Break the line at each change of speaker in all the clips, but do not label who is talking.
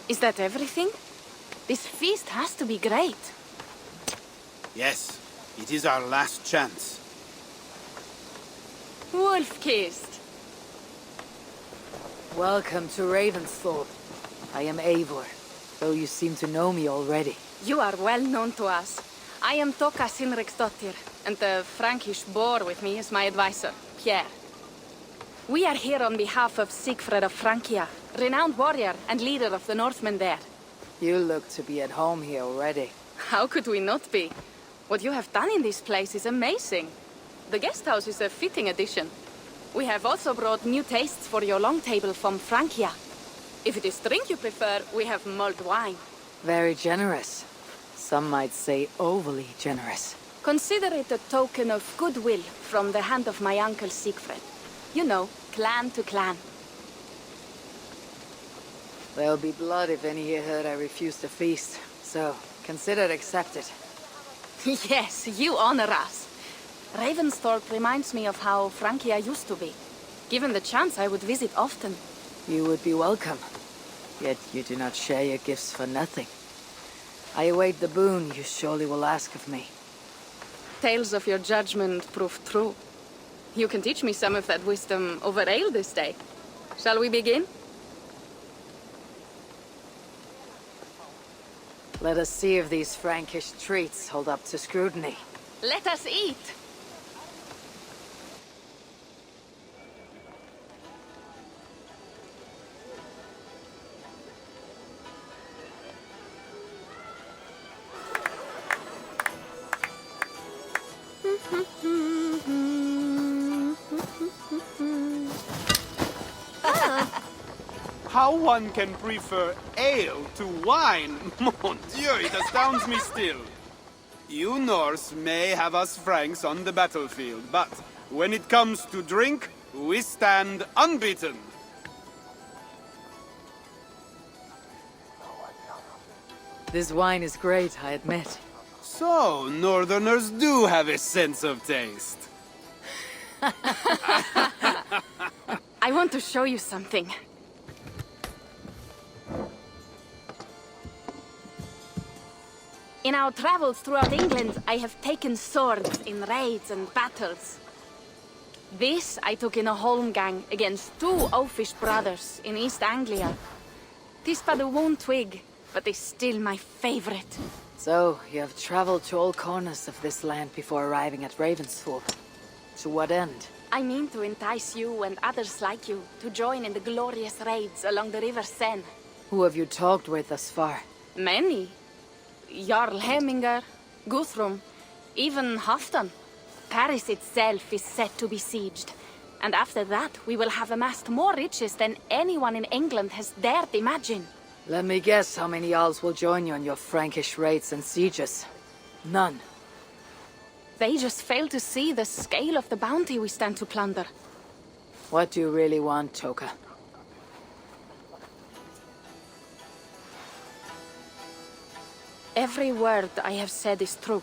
Is that everything? This feast has to be great.
Yes, it is our last chance.
Wolf-kissed.
Welcome to Ravensthorpe. I am Eivor, though you seem to know me already.
You are well known to us. I am Toka and the Frankish boar with me is my advisor, Pierre. We are here on behalf of Siegfried of Francia, renowned warrior and leader of the Northmen there.
You look to be at home here already.
How could we not be? What you have done in this place is amazing. The guest house is a fitting addition. We have also brought new tastes for your long table from Francia. If it is drink you prefer, we have mulled wine.
Very generous. Some might say overly generous.
Consider it a token of goodwill from the hand of my uncle Siegfried. You know, clan to clan.
There'll be blood if any here heard I refuse the feast, so consider it accepted.
Yes, you honor us. Ravensthorpe reminds me of how Francia used to be. Given the chance, I would visit often.
You would be welcome. Yet you do not share your gifts for nothing. I await the boon you surely will ask of me.
Tales of your judgment prove true. You can teach me some of that wisdom over ale this day. Shall we begin?
Let us see if these Frankish treats hold up to scrutiny.
Let us eat!
How one can prefer ale to wine? Mon Dieu, it astounds me still. You Norse may have us Franks on the battlefield, but when it comes to drink, we stand unbeaten.
This wine is great, I admit.
So, Northerners do have a sense of taste.
I want to show you something. In our travels throughout England, I have taken swords in raids and battles. This I took in a holmgang against two oafish brothers in East Anglia. 'Tis but a wound twig, but is still my favorite.
So, you have traveled to all corners of this land before arriving at Ravensthorpe. To what end?
I mean to entice you and others like you to join in the glorious raids along the River Seine.
Who have you talked with thus far?
Many. Jarl Hemminger, Guthrum, even Halfdan. Paris itself is set to be besieged. And after that, we will have amassed more riches than anyone in England has dared imagine.
Let me guess how many Jarls will join you on your Frankish raids and sieges. None.
They just fail to see the scale of the bounty we stand to plunder.
What do you really want, Toka?
Every word I have said is true.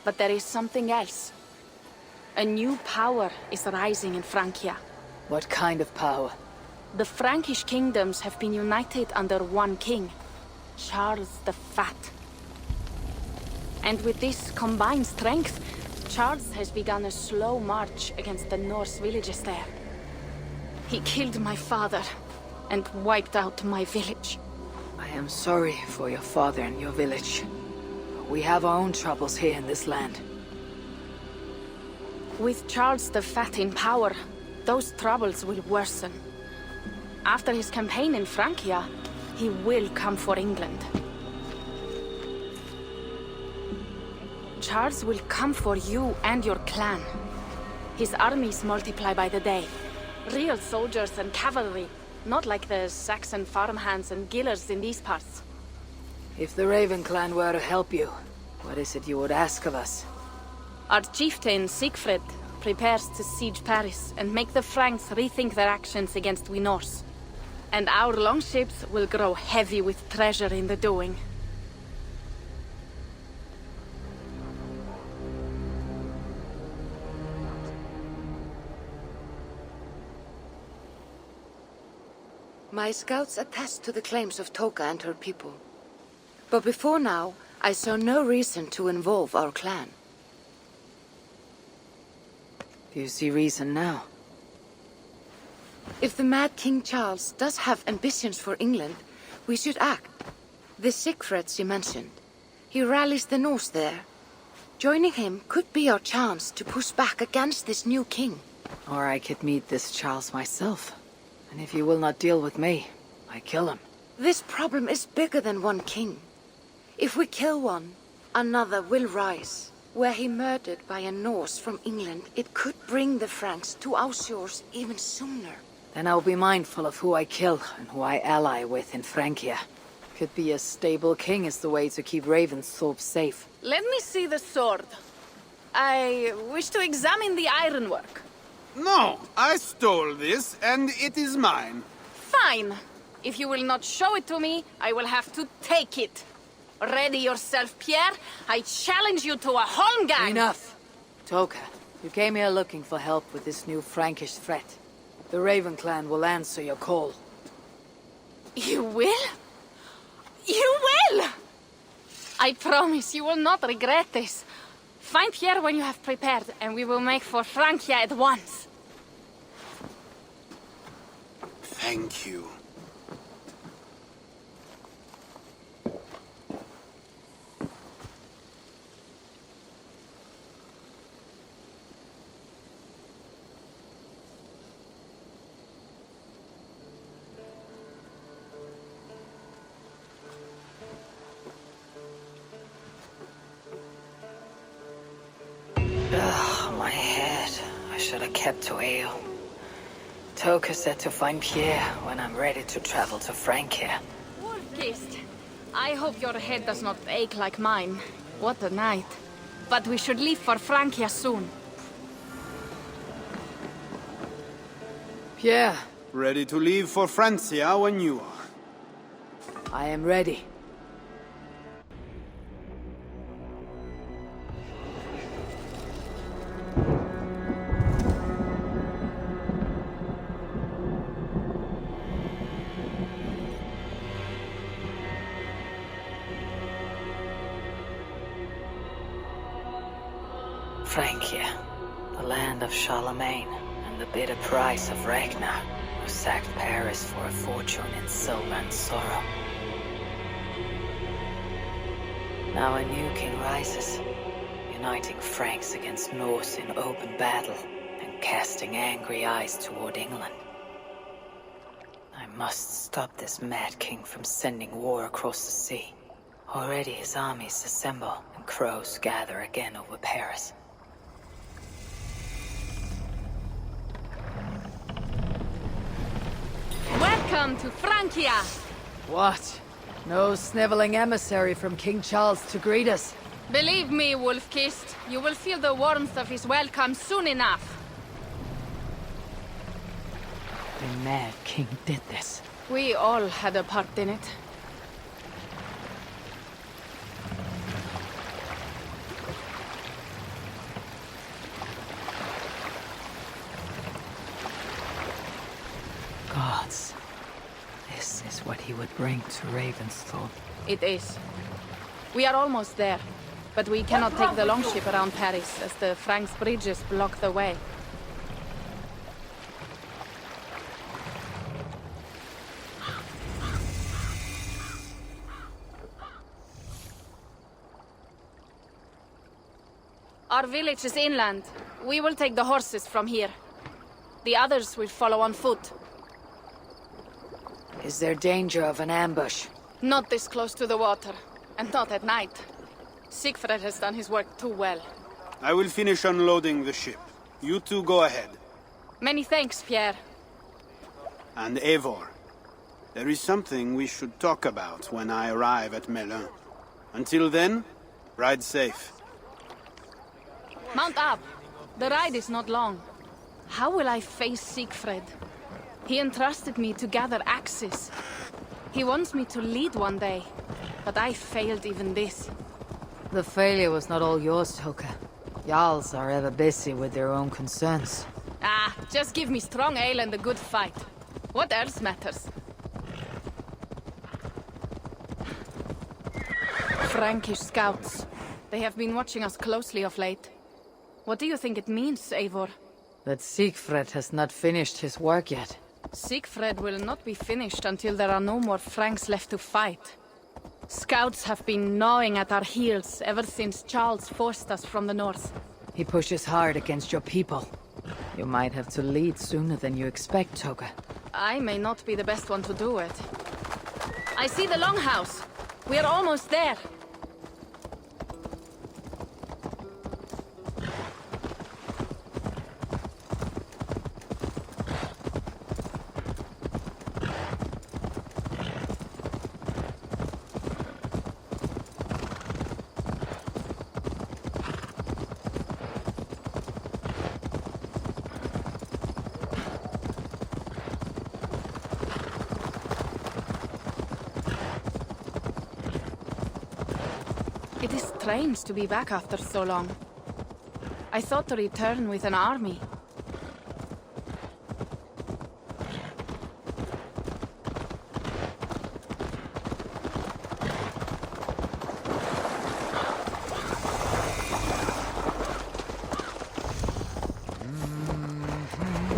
But there is something else. A new power is rising in Francia.
What kind of power?
The Frankish kingdoms have been united under one king, Charles the Fat. And with this combined strength, Charles has begun a slow march against the Norse villages there. He killed my father and wiped out my village.
I am sorry for your father and your village. We have our own troubles here in this land.
With Charles the Fat in power, those troubles will worsen. After his campaign in Francia, he will come for England. Charles will come for you and your clan. His armies multiply by the day. Real soldiers and cavalry, not like the Saxon farmhands and gillers in these parts.
If the Raven clan were to help you, what is it you would ask of us?
Our chieftain, Siegfried, prepares to siege Paris and make the Franks rethink their actions against we Norse. And our longships will grow heavy with treasure in the doing.
My scouts attest to the claims of Toka and her people. But before now, I saw no reason to involve our clan. Do you see reason now? If the Mad King Charles does have ambitions for England, we should act. The Siegfried you mentioned, he rallies the Norse there. Joining him could be our chance to push back against this new king. Or I could meet this Charles myself. And if you will not deal with me, I kill him. This problem is bigger than one king. If we kill one, another will rise. Were he murdered by a Norse from England, it could bring the Franks to our shores even sooner. Then I'll be mindful of who I kill and who I ally with in Francia. Could be a stable king is the way to keep Ravensthorpe safe.
Let me see the sword. I wish to examine the ironwork.
No, I stole this, and it is mine.
Fine. If you will not show it to me, I will have to take it. Ready yourself, Pierre. I challenge you to a holmgang.
Enough. Toka, you came here looking for help with this new Frankish threat. The Raven clan will answer your call.
You will? You will! I promise you will not regret this. Find Pierre when you have prepared, and we will make for Francia at once.
Thank you.
My head. I should have kept to ale. Toka said to find Pierre when I'm ready to travel to Francia.
Wolf-kissed. I hope your head does not ache like mine. What a night. But we should leave for Francia soon.
Pierre,
Ready to leave for Francia when you are.
I am ready. Francia, the land of Charlemagne, and the bitter price of Ragnar, who sacked Paris for a fortune in silver and sorrow. Now a new king rises, uniting Franks against Norse in open battle, and casting angry eyes toward England. I must stop this mad king from sending war across the sea. Already his armies assemble, and crows gather again over Paris.
Welcome to Francia!
What? No sniveling emissary from King Charles to greet us?
Believe me, Wolf-kissed, you will feel the warmth of his welcome soon enough.
The mad king did this.
We all had a part in it.
Gods. This is what he would bring to Ravensthorpe.
It is. We are almost there, but we cannot take the longship around Paris as the Franks' bridges block the way. Our village is inland. We will take the horses from here. The others will follow on foot.
Is there danger of an ambush?
Not this close to the water, and not at night. Siegfried has done his work too well.
I will finish unloading the ship. You two go ahead.
Many thanks, Pierre.
And Eivor, there is something we should talk about when I arrive at Melun. Until then, ride safe.
Mount up. The ride is not long. How will I face Siegfried? He entrusted me to gather axes. He wants me to lead one day, but I failed even this.
The failure was not all yours, Toka. Jarls are ever busy with their own concerns.
Ah, just give me strong ale and a good fight. What else matters? Frankish scouts. They have been watching us closely of late. What do you think it means, Eivor?
That Siegfried has not finished his work yet.
Siegfried will not be finished until there are no more Franks left to fight. Scouts have been gnawing at our heels ever since Charles forced us from the north.
He pushes hard against your people. You might have to lead sooner than you expect, Toka.
I may not be the best one to do it. I see the longhouse. We are almost there. It is strange to be back after so long. I thought to return with an army.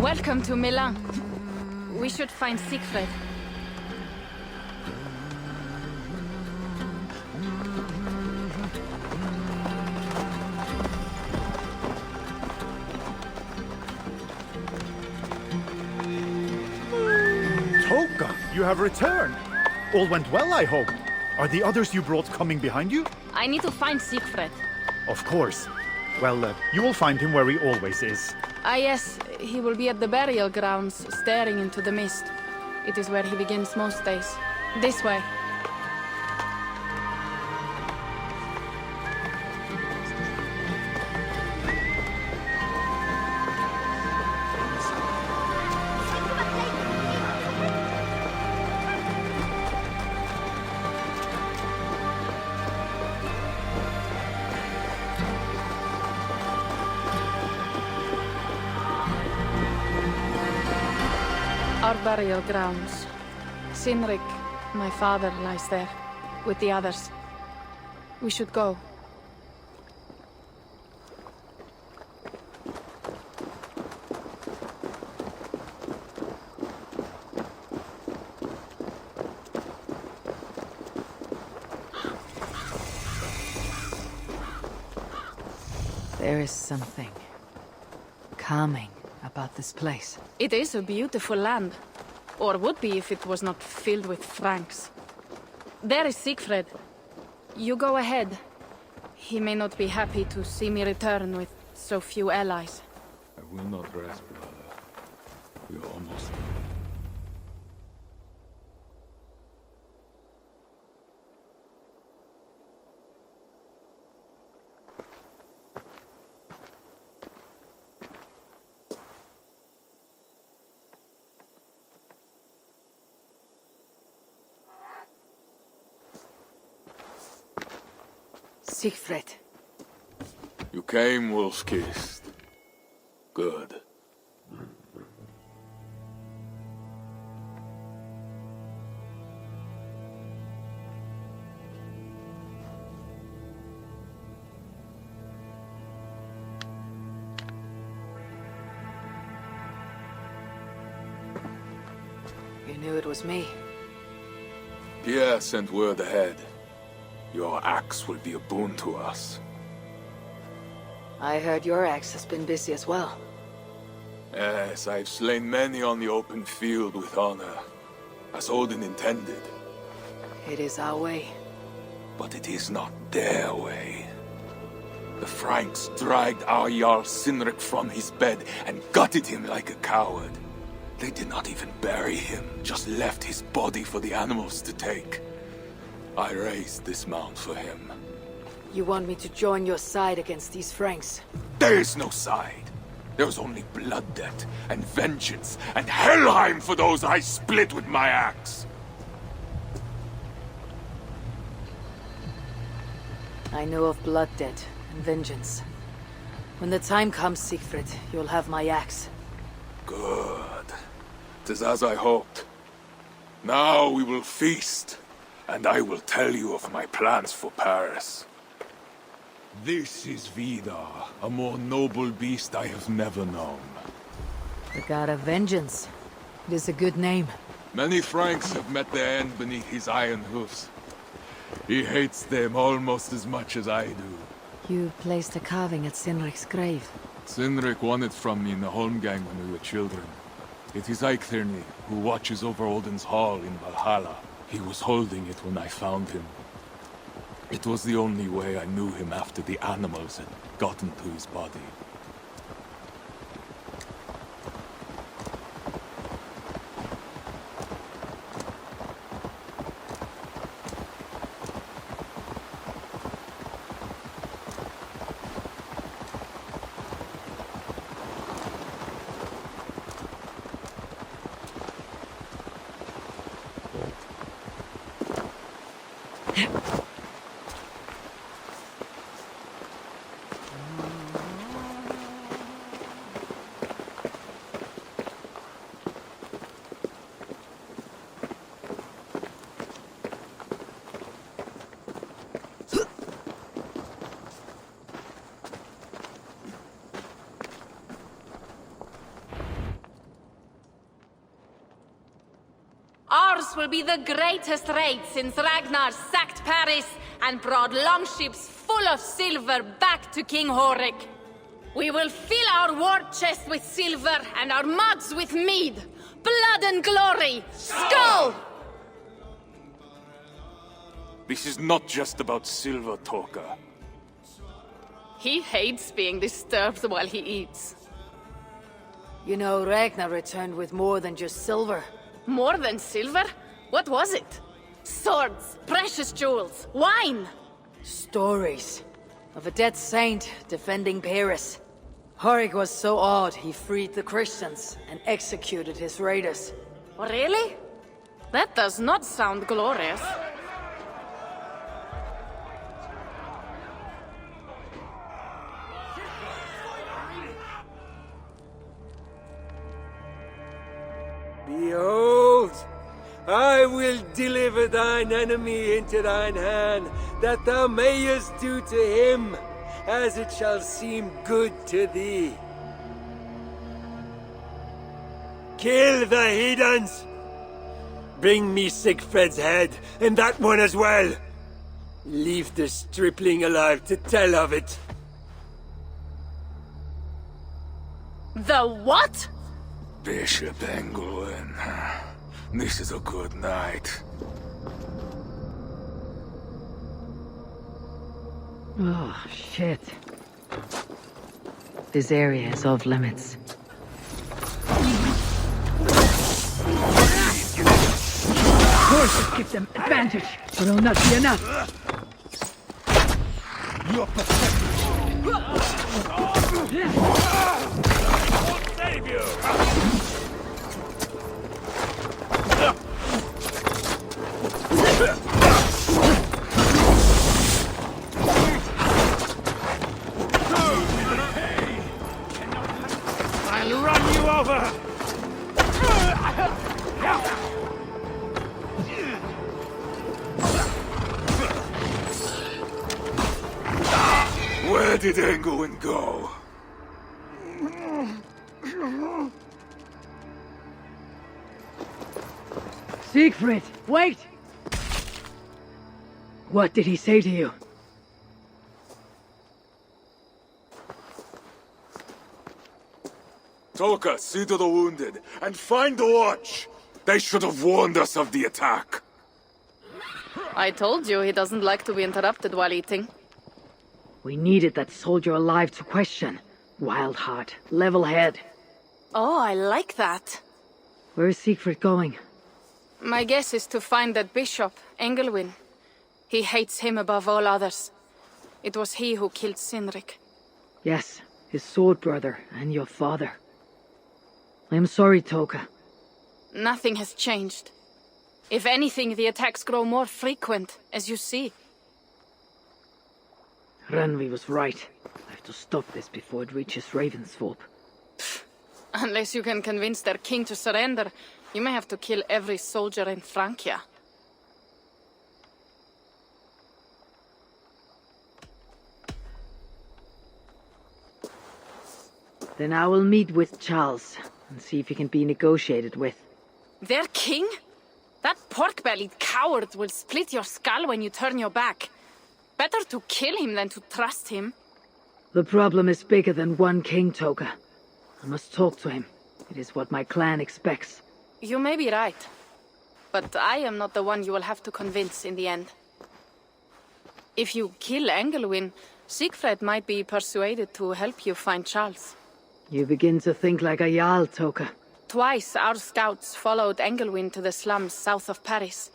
Welcome to Milan. We should find Siegfried.
Toka, you have returned. All went well, I hope. Are the others you brought coming behind you?
I need to find Siegfried.
Of course. Well, you will find him where he always is.
Ah yes, he will be at the burial grounds, staring into the mist. It is where he begins most days. This way. Our burial grounds. Sinrik, my father, lies there, with the others. We should go.
There is something calming about this place.
It is a beautiful land. Or would be if it was not filled with Franks. There is Siegfried. You go ahead. He may not be happy to see me return with so few allies.
I will not rest, brother. We are almost...
Siegfried.
You came, wolf-kissed. Good.
You knew it was me.
Pierre sent word ahead. Your axe will be a boon to us.
I heard your axe has been busy as well.
Yes, I've slain many on the open field with honor, as Odin intended.
It is our way.
But it is not their way. The Franks dragged our Jarl Sinrik from his bed and gutted him like a coward. They did not even bury him, just left his body for the animals to take. I raised this mound for him.
You want me to join your side against these Franks?
There is no side. There is only blood debt, and vengeance, and Helheim for those I split with my axe.
I know of blood debt and vengeance. When the time comes, Siegfried, you'll have my axe.
Good. 'Tis as I hoped. Now we will feast. and I will tell you of my plans for Paris. This is Vidar, a more noble beast I have never known.
The god of vengeance. It is a good name.
Many Franks have met their end beneath his iron hoofs. He hates them almost as much as I do.
You placed a carving at Sinric's grave.
Sinric won it from me in the Holmgang when we were children. It is Eivor who watches over Odin's hall in Valhalla. He was holding it when I found him. It was the only way I knew him after the animals had gotten to his body.
Ours will be the greatest raid since Ragnar sacked Paris and brought longships full of silver back to King Horik. We will fill our war chest with silver and our mugs with mead. Blood and glory! Skull!
This is not just about silver, Toka.
He hates being disturbed while he eats.
You know, Ragnar returned with more than just silver.
More than silver? What was it? Swords, precious jewels, wine!
Stories of a dead saint defending Paris. Horik was so awed he freed the Christians and executed his raiders.
Really? That does not sound glorious.
Behold, I will deliver thine enemy into thine hand, that thou mayest do to him as it shall seem good to thee. Kill the heathens! Bring me Sigfred's head, and that one as well! Leave the stripling alive to tell of it.
The what?
Bishop Engelwin. This is a good night.
Oh, shit. This area is off limits.
Horses give them advantage, but it'll not be enough.
You're pathetic.
I'll save you! I'll run you over!
Where did Engelwin go?
Siegfried, wait! What did he say to you?
Toka, see to the wounded, and find the watch! They should have warned us of the attack.
I told you he doesn't like to be interrupted while eating.
We needed that soldier alive to question. Wild heart, level head.
Oh, I like that.
Where is Siegfried going?
My guess is to find that bishop, Engelwin. He hates him above all others. It was he who killed Sinric.
Yes, his sword brother and your father. I am sorry, Toka.
Nothing has changed. If anything, the attacks grow more frequent, as you see.
Randvi was right. I have to stop this before it reaches Ravensthorpe.
Unless you can convince their king to surrender, you may have to kill every soldier in Francia.
Then I will meet with Charles and see if he can be negotiated with.
Their king? That pork-bellied coward will split your skull when you turn your back. Better to kill him than to trust him.
The problem is bigger than one king, Toka. I must talk to him. It is what my clan expects.
You may be right. But I am not the one you will have to convince in the end. If you kill Engelwin, Siegfried might be persuaded to help you find Charles.
You begin to think like a Jarl, Toka.
Twice our scouts followed Engelwin to the slums south of Paris.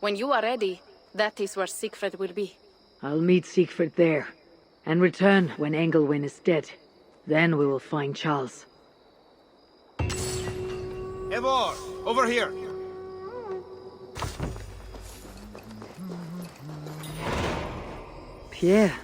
When you are ready, that is where Siegfried will be.
I'll meet Siegfried there, and return when Engelwin is dead. Then we will find Charles.
Eivor, over here.
Pierre,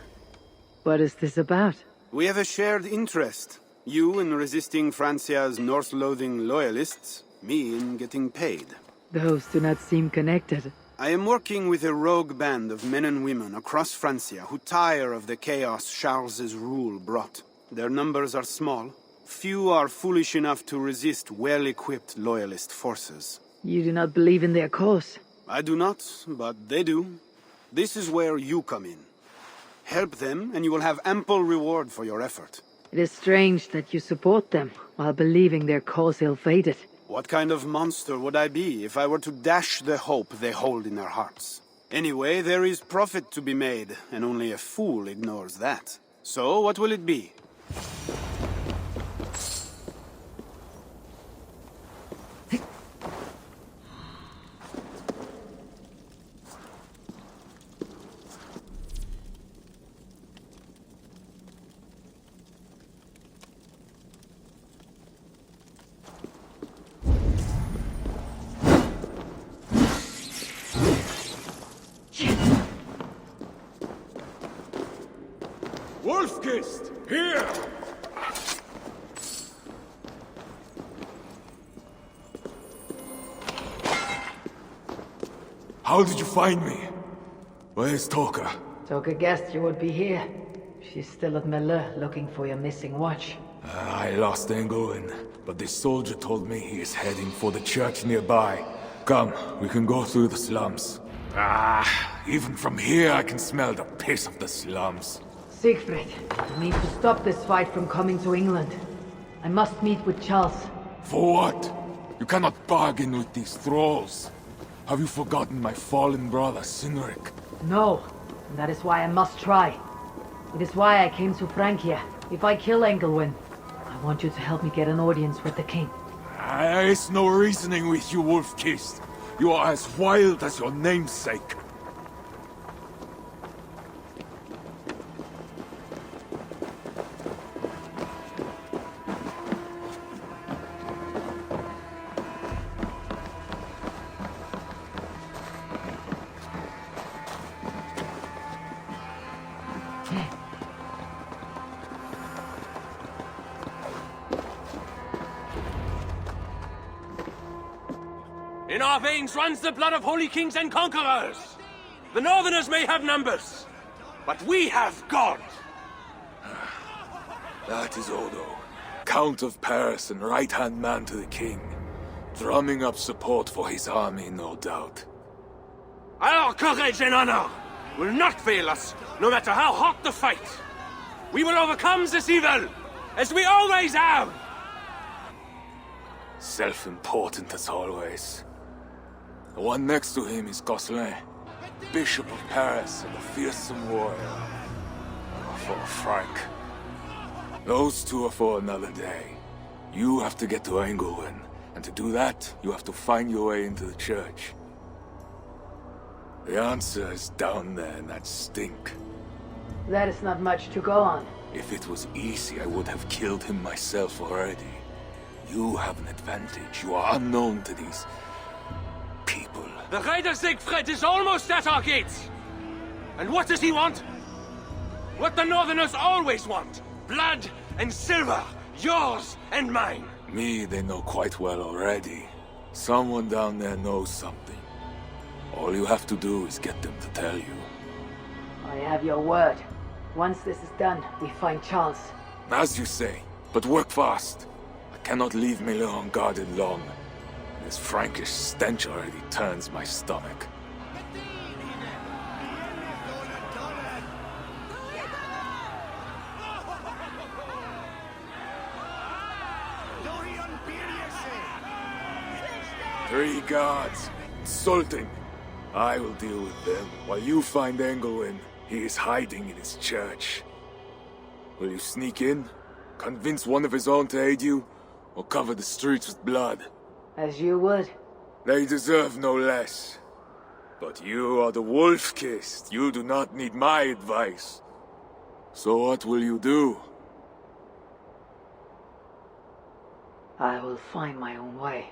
what is this about?
We have a shared interest. You in resisting Francia's North-loathing loyalists, me in getting paid.
Those do not seem connected.
I am working with a rogue band of men and women across Francia who tire of the chaos Charles's rule brought. Their numbers are small. Few are foolish enough to resist well-equipped loyalist forces.
You do not believe in their cause?
I do not, but they do. This is where you come in. Help them, and you will have ample reward for your effort.
It is strange that you support them, while believing their cause ill-fated.
What kind of monster would I be if I were to dash the hope they hold in their hearts? Anyway, there is profit to be made, and only a fool ignores that. So, what will it be?
Wolfkist! Here! How did you find me? Where's Toka?
Toka guessed you would be here. She's still at Melle, looking for your missing watch.
I lost Engelwin, but this soldier told me he is heading for the church nearby. Come, we can go through the slums. Even from here I can smell the piss of the slums.
Siegfried, you need to stop this fight from coming to England. I must meet with Charles.
For what? You cannot bargain with these thralls. Have you forgotten my fallen brother, Cynric?
No, and that is why I must try. It is why I came to Francia. If I kill Engelwin, I want you to help me get an audience with the king.
There is no reasoning with you, Wolfkist. You are as wild as your namesake.
In our veins runs the blood of holy kings and conquerors. The Northerners may have numbers, but we have God.
That is Odo, Count of Paris and right-hand man to the king. Drumming up support for his army, no doubt.
Our courage and honor will not fail us, no matter how hot the fight. We will overcome this evil, as we always have.
Self-important as always. The one next to him is Gosselin, Bishop of Paris and a fearsome warrior. For Frank. Those two are for another day. You have to get to Engelwin, and to do that, you have to find your way into the church. The answer is down there in that stink.
That is not much to go on.
If it was easy, I would have killed him myself already. You have an advantage. You are unknown to these people.
The Raider Siegfried is almost at our gates. And what does he want? What the Northerners always want. Blood and silver. Yours and mine.
Me, they know quite well already. Someone down there knows something. All you have to do is get them to tell you.
I have your word. Once this is done, we find Charles.
As you say, But work fast. I cannot leave Miller unguarded long. This Frankish stench already turns my stomach. Three guards. Insulting. I will deal with them, while you find Engelwin. He is hiding in his church. Will you sneak in? Convince one of his own to aid you? Or cover the streets with blood?
As you would.
They deserve no less. But you are the wolf-kissed. You do not need my advice. So what will you do?
I will find my own way.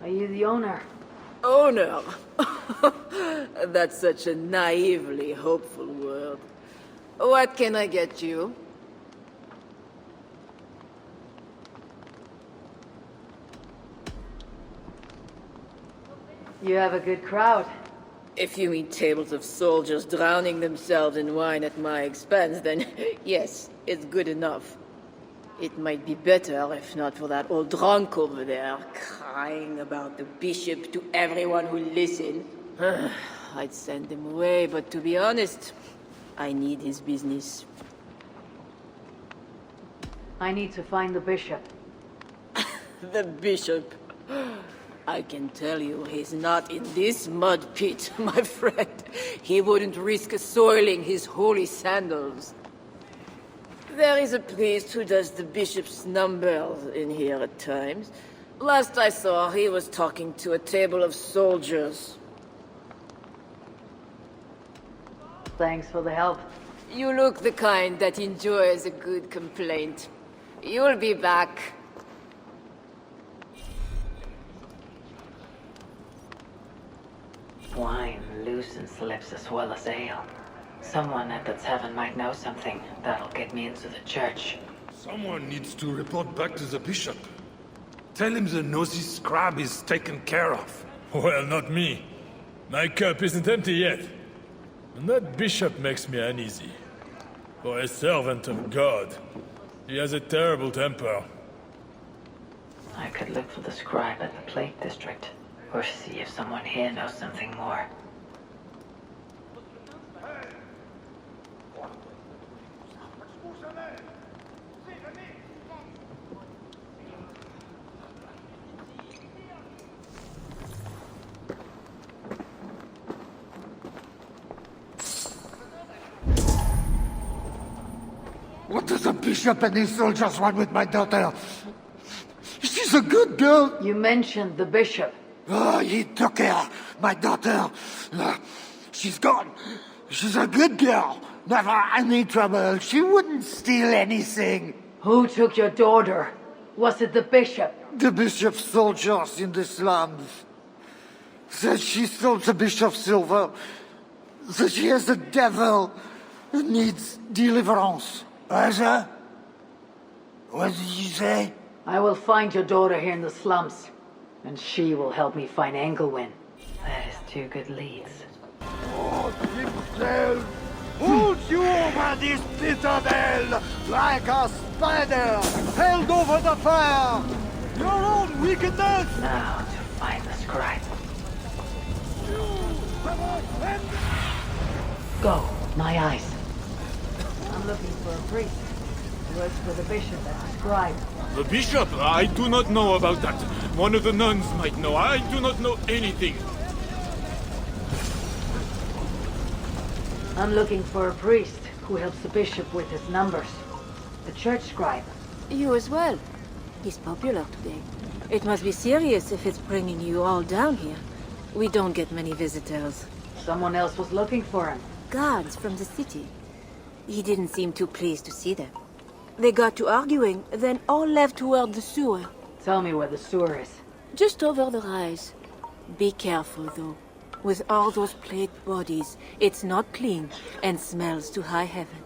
Are you the owner?
Owner? That's such a naively hopeful word. What can I get you?
You have a good crowd.
If you mean tables of soldiers drowning themselves in wine at my expense, then yes, it's good enough. It might be better if not for that old drunk over there, crying about the bishop to everyone who listens. I'd send him away, but to be honest, I need his business.
I need to find the bishop.
The bishop? I can tell you he's not in this mud pit, my friend. He wouldn't risk soiling his holy sandals. There is a priest who does the bishop's numbers in here at times. Last I saw, he was talking to a table of soldiers.
Thanks for the help.
You look the kind that enjoys a good complaint. You'll be back.
Wine loosens the lips as well as ale. Someone at the tavern might know something. That'll get me into the church.
Someone needs to report back to the bishop. Tell him the nosy scrab is taken care of.
Well, not me. My cup isn't empty yet. And that bishop makes me uneasy. For a servant of God, he has a terrible temper.
I could look for the scribe at the Plague District, or see if someone here knows something more.
What does the bishop and his soldiers want with my daughter? She's a good girl.
You mentioned the bishop.
Oh, he took her, my daughter. She's gone. She's a good girl. Never any trouble. She wouldn't steal anything.
Who took your daughter? Was it the bishop?
The bishop's soldiers in the slums. Said she stole the bishop's silver. Said she has the devil and needs deliverance. What did you say?
I will find your daughter here in the slums, and she will help me find Engelwin. That is two good leads.
God himself holds you over this citadel like a spider held over the fire. Your own wickedness.
Now to find the scribe. Go, my eyes. I'm looking for a priest. He works for the bishop and the scribe.
The bishop? I do not know about that. One of the nuns might know. I do not know anything.
I'm looking for a priest who helps the bishop with his numbers. The church scribe.
You as well. He's popular today. It must be serious if it's bringing you all down here. We don't get many visitors.
Someone else was looking for him.
Guards from the city. He didn't seem too pleased to see them. They got to arguing, then all left toward the sewer.
Tell me where the sewer is.
Just over the rise. Be careful, though. With all those plagued bodies, it's not clean and smells to high heaven.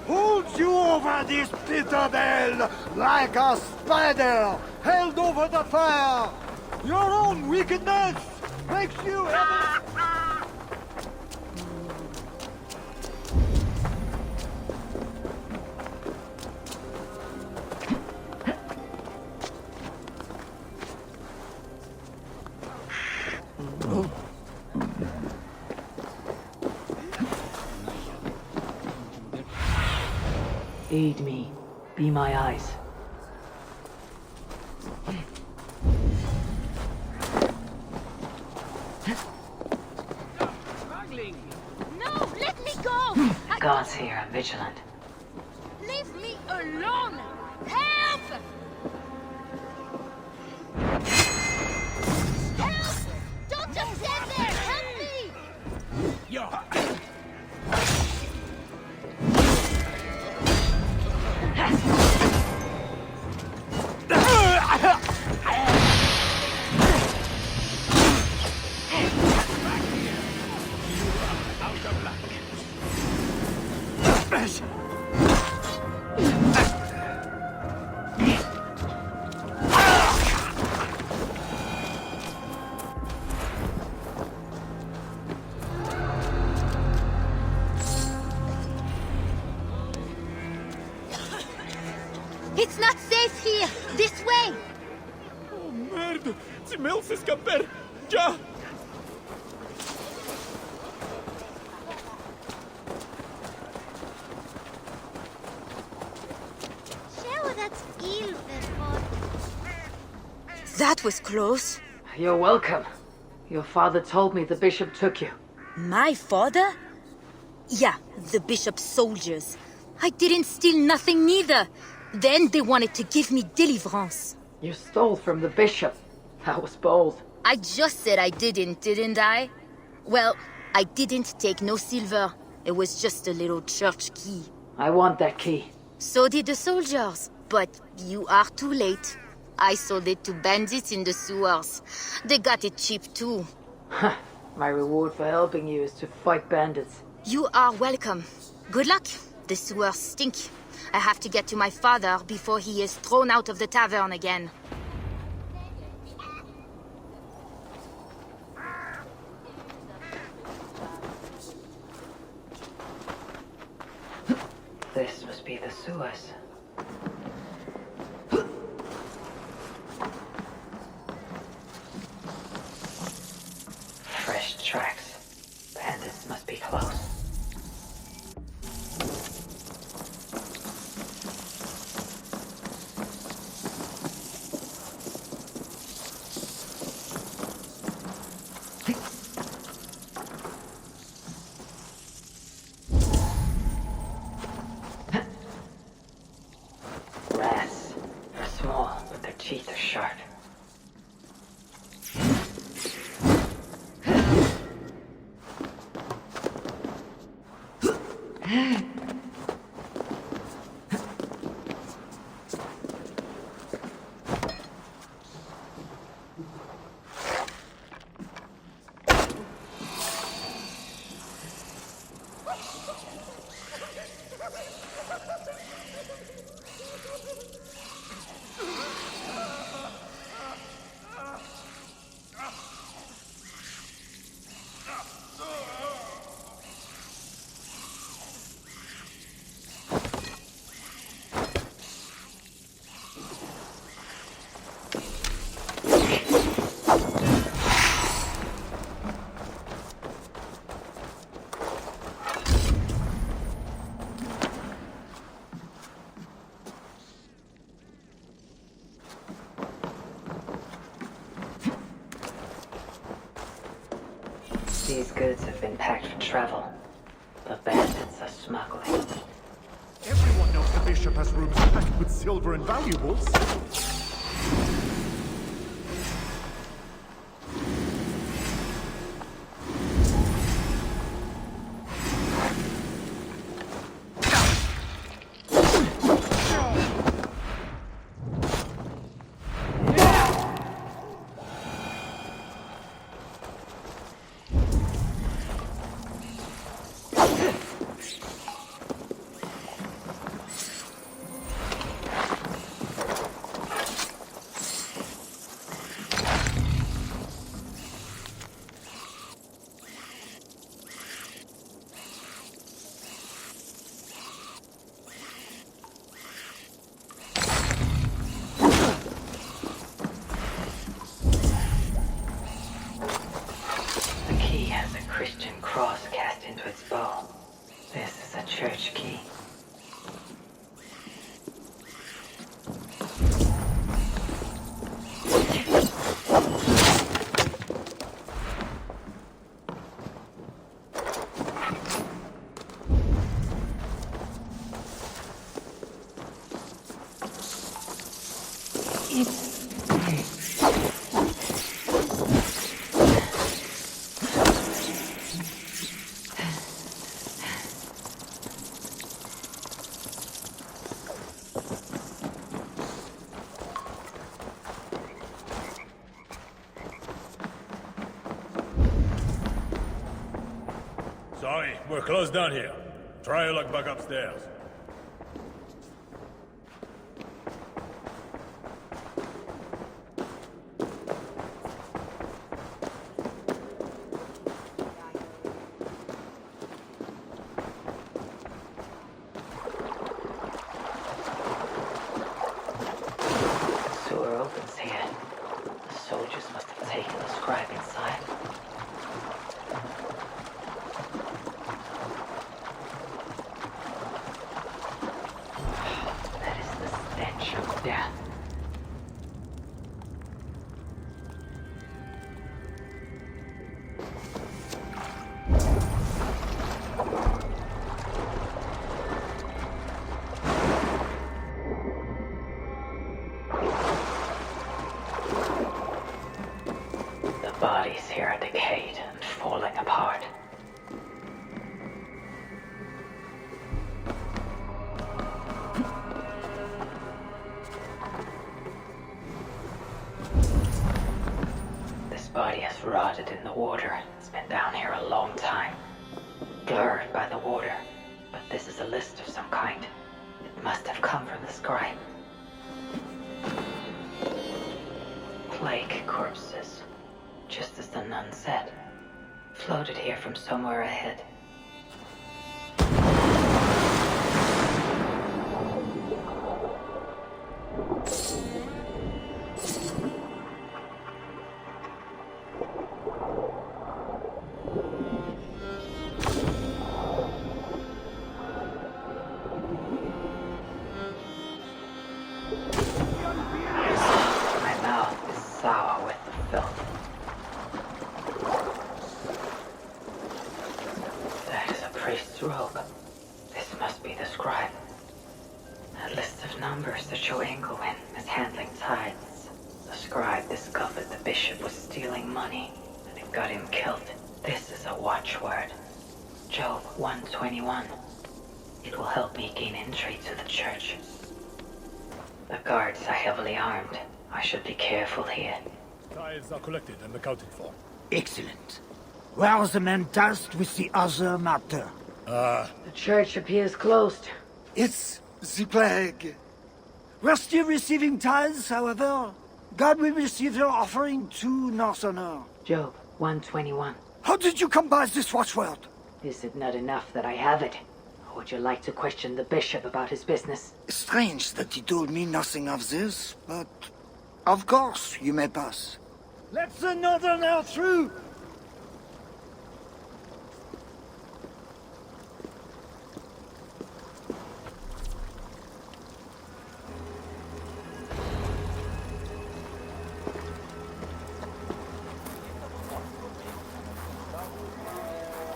Holds you over this citadel like a spider held over the fire. Your own wickedness makes you heavy.
Aid me. Be my eyes.
No, let me go!
Guards here, I'm vigilant.
Leave me alone! Help! Help! Don't just stand there! Help me! It's not safe here! This way!
Oh, merde! Sie meus escaper! Ja!
That was close.
You're welcome. Your father told me the bishop took you.
My father? Yeah, the bishop's soldiers. I didn't steal nothing neither. Then they wanted to give me deliverance.
You stole from the bishop. That was bold.
I just said I didn't I? Well, I didn't take no silver. It was just a little church key.
I want that key.
So did the soldiers. But you are too late. I sold it to bandits in the sewers. They got it cheap too.
My reward for helping you is to fight bandits.
You are welcome. Good luck. The sewers stink. I have to get to my father before he is thrown out of the tavern again.
This must be the sewers. Fresh tracks. Bandits must be close. Rats. They're small, but their teeth are sharp. These goods have been packed for travel. The bandits are smuggling.
The bishop has rooms packed with silver and valuables.
Christian cross cast into its bow. This is a church key.
Sorry, we're closed down here. Try your luck back upstairs.
Sewer opens here. The soldiers must have taken the scribe inside. Death. The bodies here are decayed and falling apart. Body has rotted in the water. It's been down here a long time. Blurred by the water. But this is a list of some kind. It must have come from the scribe. Plague corpses. Just as the nun said. Floated here from somewhere ahead. Sour with the filth. That is a priest's robe. This must be the scribe. A list of numbers that show Engelwin mishandling tithes. The scribe discovered the bishop was stealing money, and it got him killed. This is a watchword. Job 121. It will help me gain entry to the church. The guards are heavily armed. I should be careful here.
Tithes are collected and accounted for.
Excellent. Where are the men tasked with the other matter?
The church appears closed.
It's the plague. We're still receiving tithes, however. God will receive your offering to Northerner.
Job 121.
How did you come by this watchword?
Is it not enough that I have it? Or would you like to question the bishop about his business?
Strange that he told me nothing of this, but... Of course, you may pass. Let the Northerner through!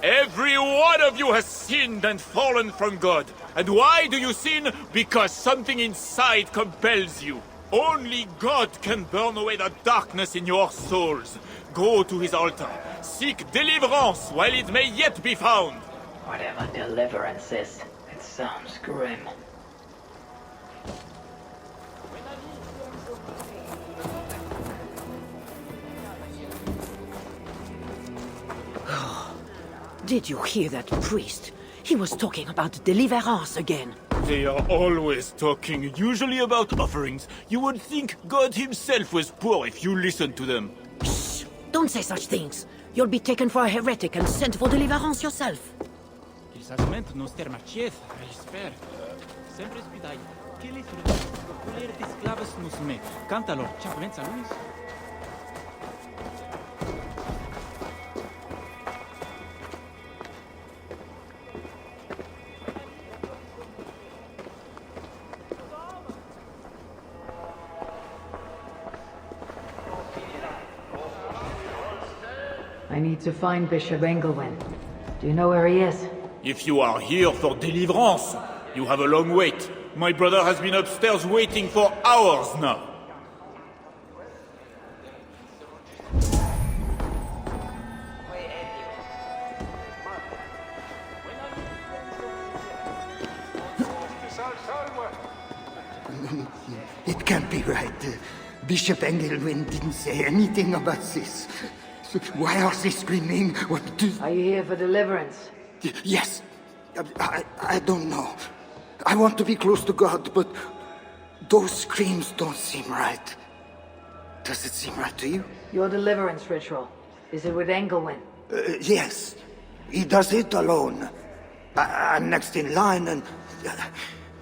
Every one of you has sinned and fallen from God. And why do you sin? Because something inside compels you. Only God can burn away the darkness in your souls. Go to his altar. Seek deliverance while it may yet be found.
Whatever deliverance is, it sounds grim.
Did you hear that priest? He was talking about deliverance again.
They are always talking, usually about offerings. You would think God himself was poor if you listened to them.
Shh! Don't say such things. You'll be taken for a heretic and sent for deliverance yourself.
Precisamente nos ter marciet, a esper. Sempre spidai. Kili sur populer de esclavos nos me. Cántalo, chapulenza Luis.
I need to find Bishop Engelwin. Do you know where he is?
If you are here for deliverance, you have a long wait. My brother has been upstairs waiting for hours now.
It can't be right. Bishop Engelwin didn't say anything about this. Why are they screaming? What do...
Are you here for deliverance?
Yes. I don't know. I want to be close to God, but those screams don't seem right. Does it seem right to you?
Your deliverance ritual. Is it with Engelwin?
Yes. He does it alone. I'm next in line, and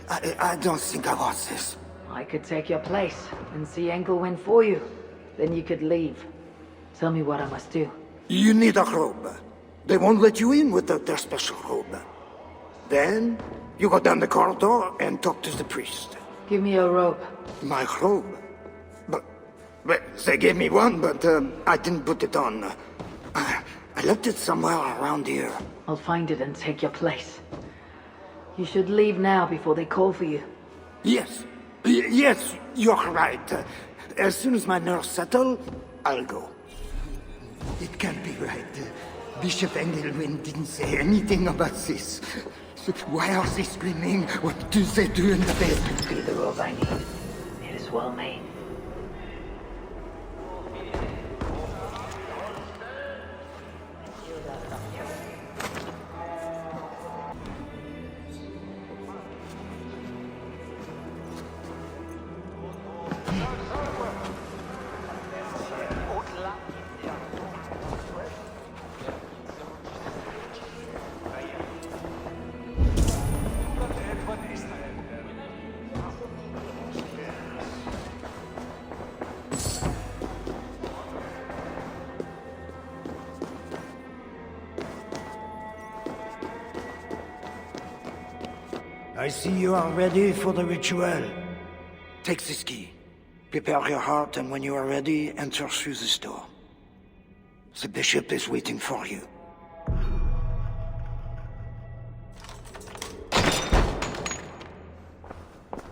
I don't think I want this.
I could take your place and see Engelwin for you. Then you could leave. Tell me what I must do.
You need a robe. They won't let you in without their special robe. Then, you go down the corridor and talk to the priest.
Give me your robe.
My robe? But they gave me one, but I didn't put it on. I left it somewhere around here.
I'll find it and take your place. You should leave now before they call for you.
Yes. Yes, you're right. As soon as my nerves settle, I'll go. It can't be right. Bishop Engelwin didn't say anything about this. Why are they screaming? What do they do in the bed?
Be the robe I need. It is well made.
I see you are ready for the ritual. Take this key. Prepare your heart, and when you are ready, enter through this door. The bishop is waiting for you.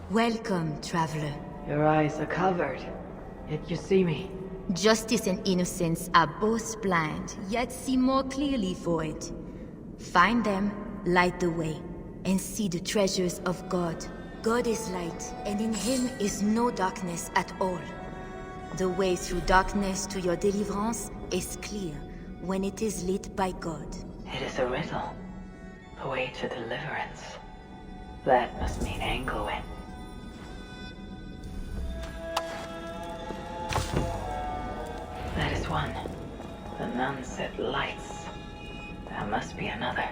Welcome, traveler.
Your eyes are covered, yet you see me.
Justice and innocence are both blind, yet see more clearly for it. Find them, light the way, and see the treasures of God. God is light, and in him is no darkness at all. The way through darkness to your deliverance is clear when it is lit by God.
It is a riddle. The way to deliverance. That must mean Engelwin. That is one. The nun said lights. There must be another.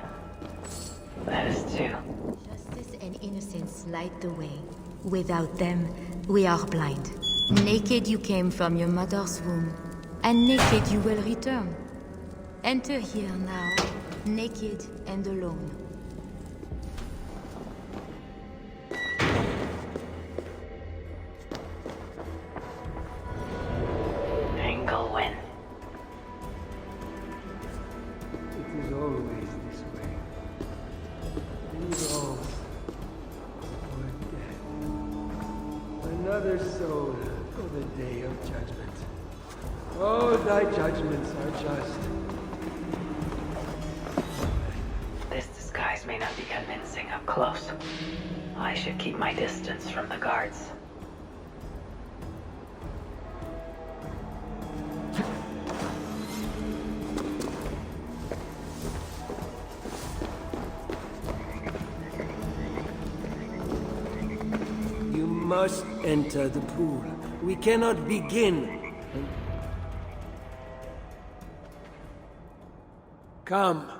That is two.
Justice and innocence light the way. Without them, we are blind. Naked you came from your mother's womb, and naked you will return. Enter here now, naked and alone.
Engelwin.
It is always this way. Leave all
another soul for the day of judgment. Oh, thy judgments are just.
This disguise may not be convincing up close. I should keep my distance from the guards.
You must enter the pool. We cannot begin. Come.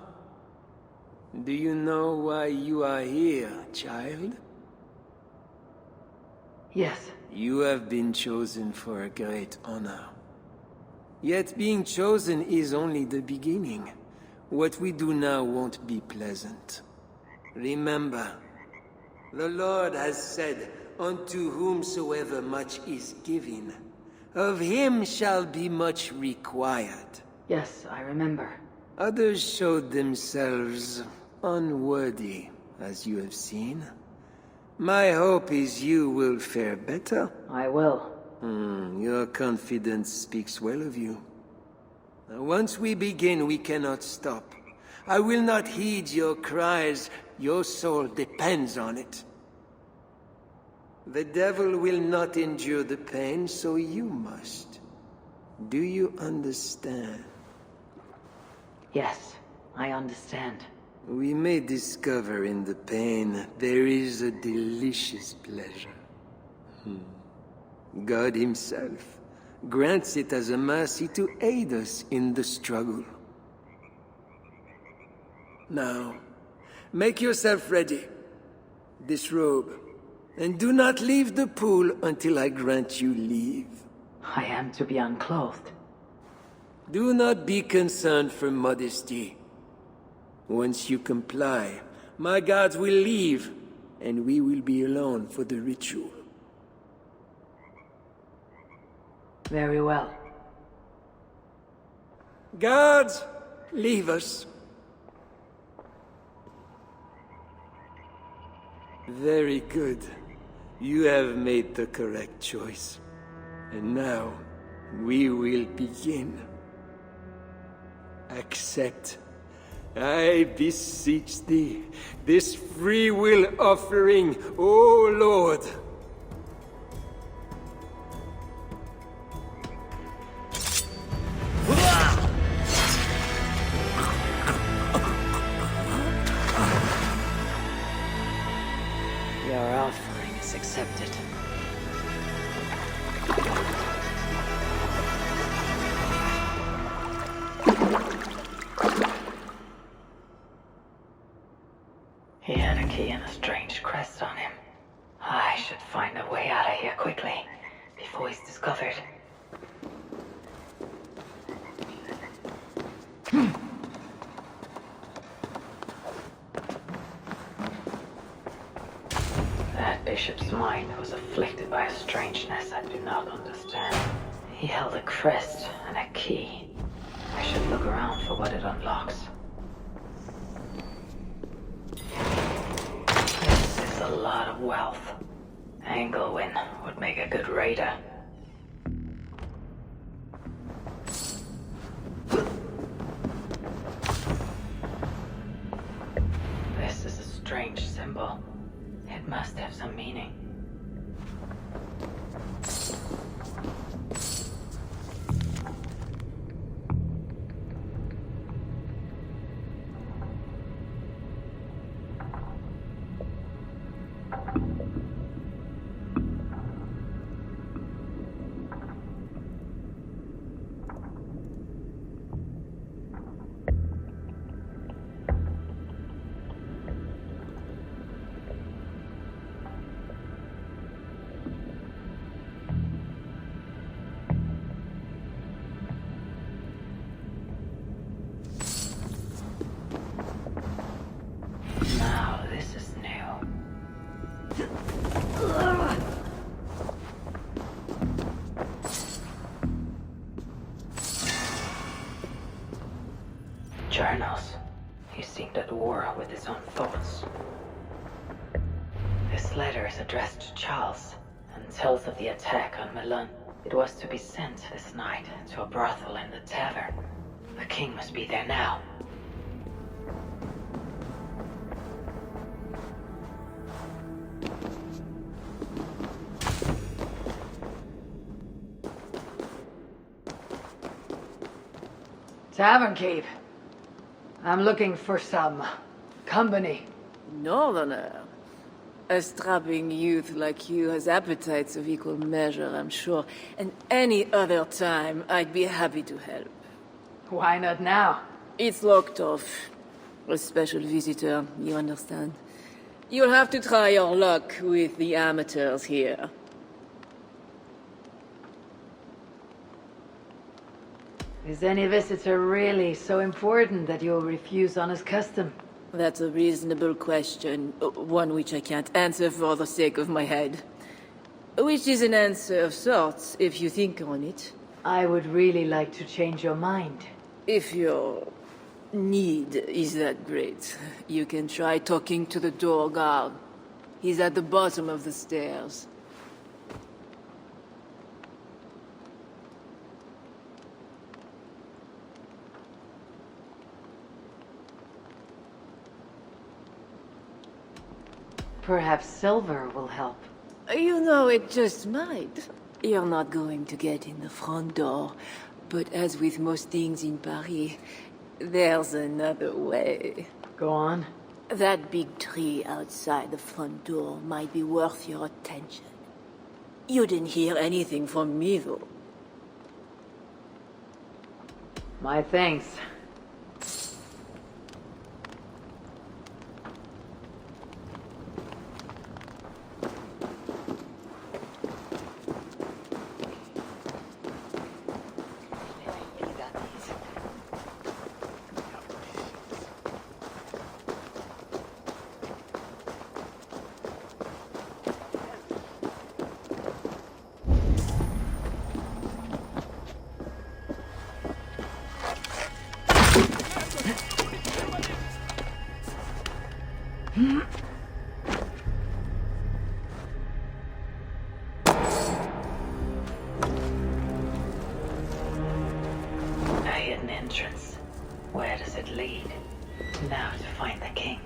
Do you know why you are here, child?
Yes.
You have been chosen for a great honor. Yet being chosen is only the beginning. What we do now won't be pleasant. Remember, the Lord has said, "Unto whomsoever much is given, of him shall be much required."
Yes, I remember.
Others showed themselves unworthy, as you have seen. My hope is you will fare better.
I will.
Your confidence speaks well of you. Now, once we begin, we cannot stop. I will not heed your cries. Your soul depends on it. The devil will not endure the pain, so you must. Do you understand?
Yes, I understand.
We may discover in the pain there is a delicious pleasure. God himself grants it as a mercy to aid us in the struggle. Now, make yourself ready. Disrobe, and do not leave the pool until I grant you leave.
I am to be unclothed.
Do not be concerned for modesty. Once you comply, my guards will leave, and we will be alone for the ritual.
Very well.
Guards, leave us. Very good. You have made the correct choice. And now, we will begin. Accept, I beseech thee, this free will offering, O Lord.
Your offering is accepted. He had a key and a strange crest on him. I should find a way out of here quickly, before he's discovered. That bishop's mind was afflicted by a strangeness I do not understand. He held a crest and a key. I should look around for what it unlocks. This is a lot of wealth. Engelwin would make a good raider. This is a strange symbol. It must have some meaning. Now, this is new. Journals. He seemed at war with his own thoughts. This letter is addressed to Charles. and tells of the attack on Milan. It was to be sent this night to a brothel in the tavern. The king must be there now.
Tavern keep. I'm looking for some company.
Northerner. A strapping youth like you has appetites of equal measure, I'm sure. And any other time, I'd be happy to help.
Why not now?
It's locked off. A special visitor, you understand. You'll have to try your luck with the amateurs here.
Is any visitor really so important that you'll refuse honest custom?
That's a reasonable question, one which I can't answer for the sake of my head. Which is an answer of sorts, if you think on it.
I would really like to change your mind.
If your need is that great, you can try talking to the door guard. He's at the bottom of the stairs.
Perhaps silver will help.
You know, it just might. You're not going to get in the front door, but as with most things in Paris, there's another way.
Go on.
That big tree outside the front door might be worth your attention. You didn't hear anything from me, though.
My thanks.
A hidden entrance. Where does it lead? Now to find the king.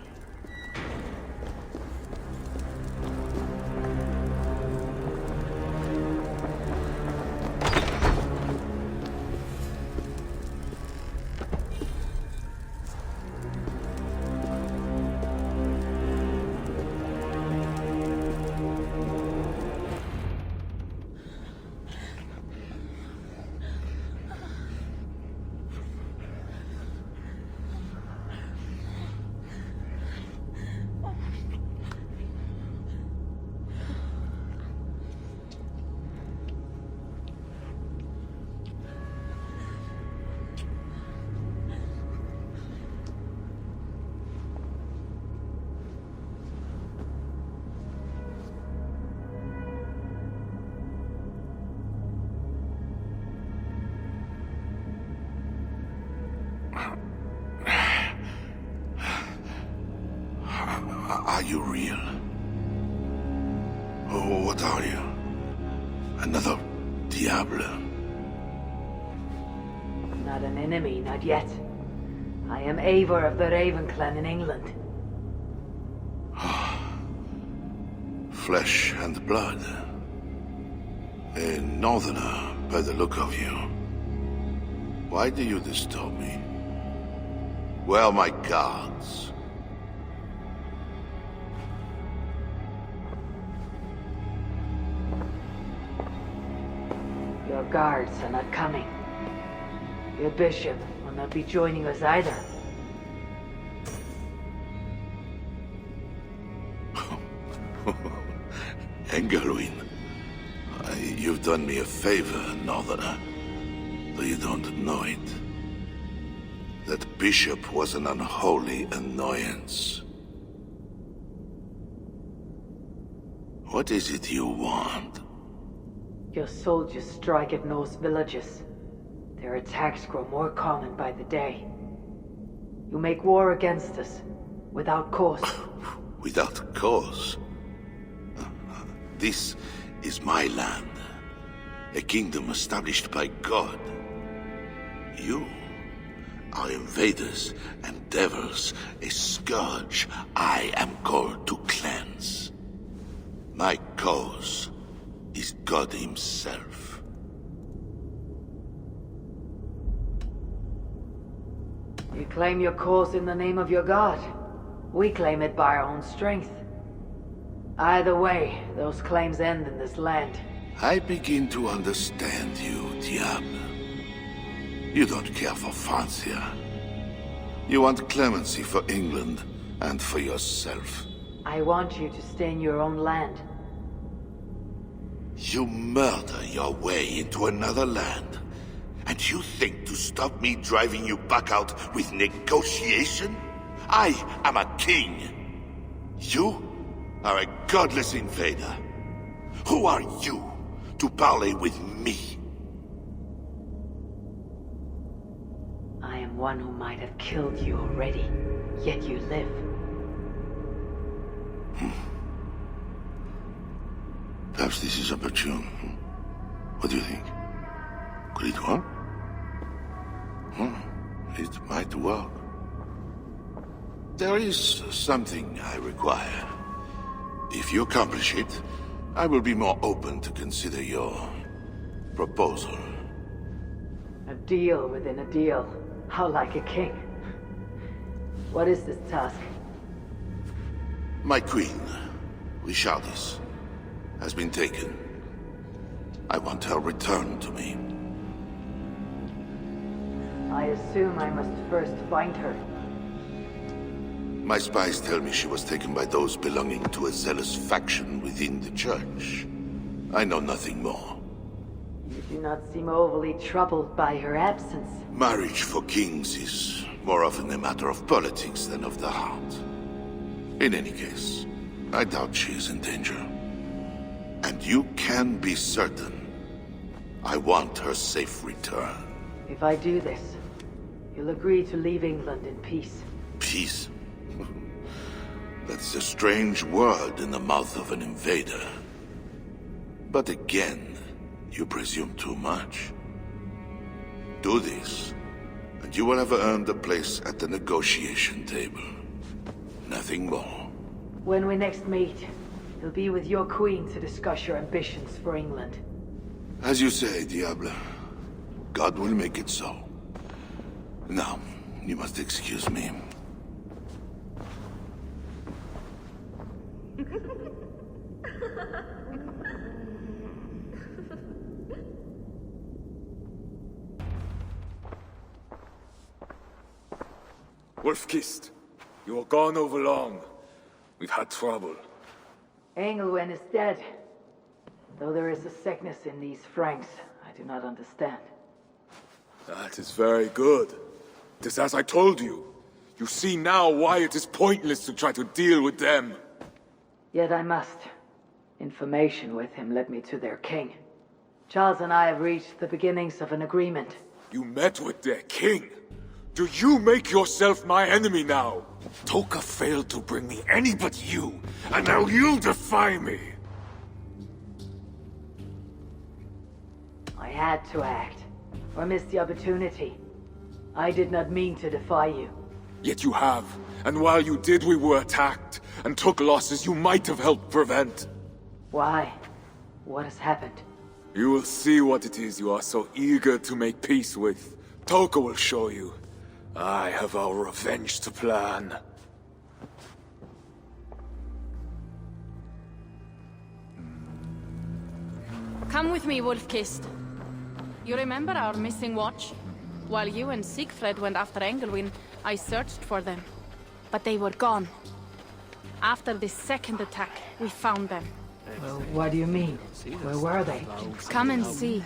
Are you real? Oh, what are you? Another Diable?
Not an enemy, not yet. I am Eivor of the Raven Clan in England.
Flesh and blood. A northerner, by the look of you. Why do you disturb me? Where are my guards?
Your guards are not coming. Your bishop will not be joining us either.
Engelwin, you've done me a favor, northerner, though you don't know it. That bishop was an unholy annoyance. What is it you want?
Your soldiers strike at Norse villages. Their attacks grow more common by the day. You make war against us, without cause.
Without cause? This is my land, a kingdom established by God. You are invaders and devils, a scourge I am called to cleanse. My cause is God himself.
You claim your cause in the name of your god. We claim it by our own strength. Either way, those claims end in this land.
I begin to understand you, Diable. You don't care for Francia. You want clemency for England and for yourself.
I want you to stay in your own land.
You murder your way into another land, and you think to stop me driving you back out with negotiation? I am a king. You are a godless invader. Who are you to parley with me?
I am one who might have killed you already, yet you live.
Perhaps this is opportune. What do you think? Could it work? It might work. There is something I require. If you accomplish it, I will be more open to consider your proposal.
A deal within a deal. How like a king. What is this task?
My queen, Richardis, has been taken. I want her returned to me.
I assume I must first find her.
My spies tell me she was taken by those belonging to a zealous faction within the church. I know nothing more.
You do not seem overly troubled by her absence.
Marriage for kings is more often a matter of politics than of the heart. In any case, I doubt she is in danger. And you can be certain I want her safe return.
If I do this, you'll agree to leave England in peace.
Peace? That's a strange word in the mouth of an invader. But again, you presume too much. Do this, and you will have earned a place at the negotiation table. Nothing more.
When we next meet, you'll be with your queen to discuss your ambitions for England.
As you say, Diable. God will make it so. Now, you must excuse me.
Wolf-Kissed, you were gone over long. We've had trouble.
Engelwen is dead. Though there is a sickness in these Franks, I do not understand.
That is very good. It is as I told you. You see now why it is pointless to try to deal with them.
Yet I must. Information with him led me to their king. Charles and I have reached the beginnings of an agreement.
You met with their king? Do you make yourself my enemy now? Toka failed to bring me any but you, and now you defy me!
I had to act, or miss the opportunity. I did not mean to defy you.
Yet you have, and while you did we were attacked, and took losses you might have helped prevent.
Why? What has happened?
You will see what it is you are so eager to make peace with. Toka will show you. I have our revenge to plan.
Come with me, Wolf-Kissed. You remember our missing watch? While you and Siegfried went after Engelwin, I searched for them. But they were gone. After the second attack, we found them.
Well, what do you mean? Where were they?
Come and see.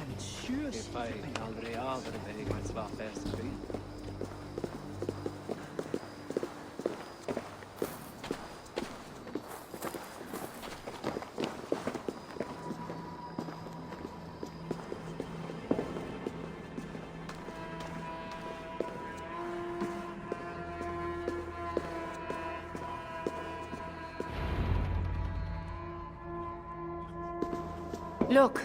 Look.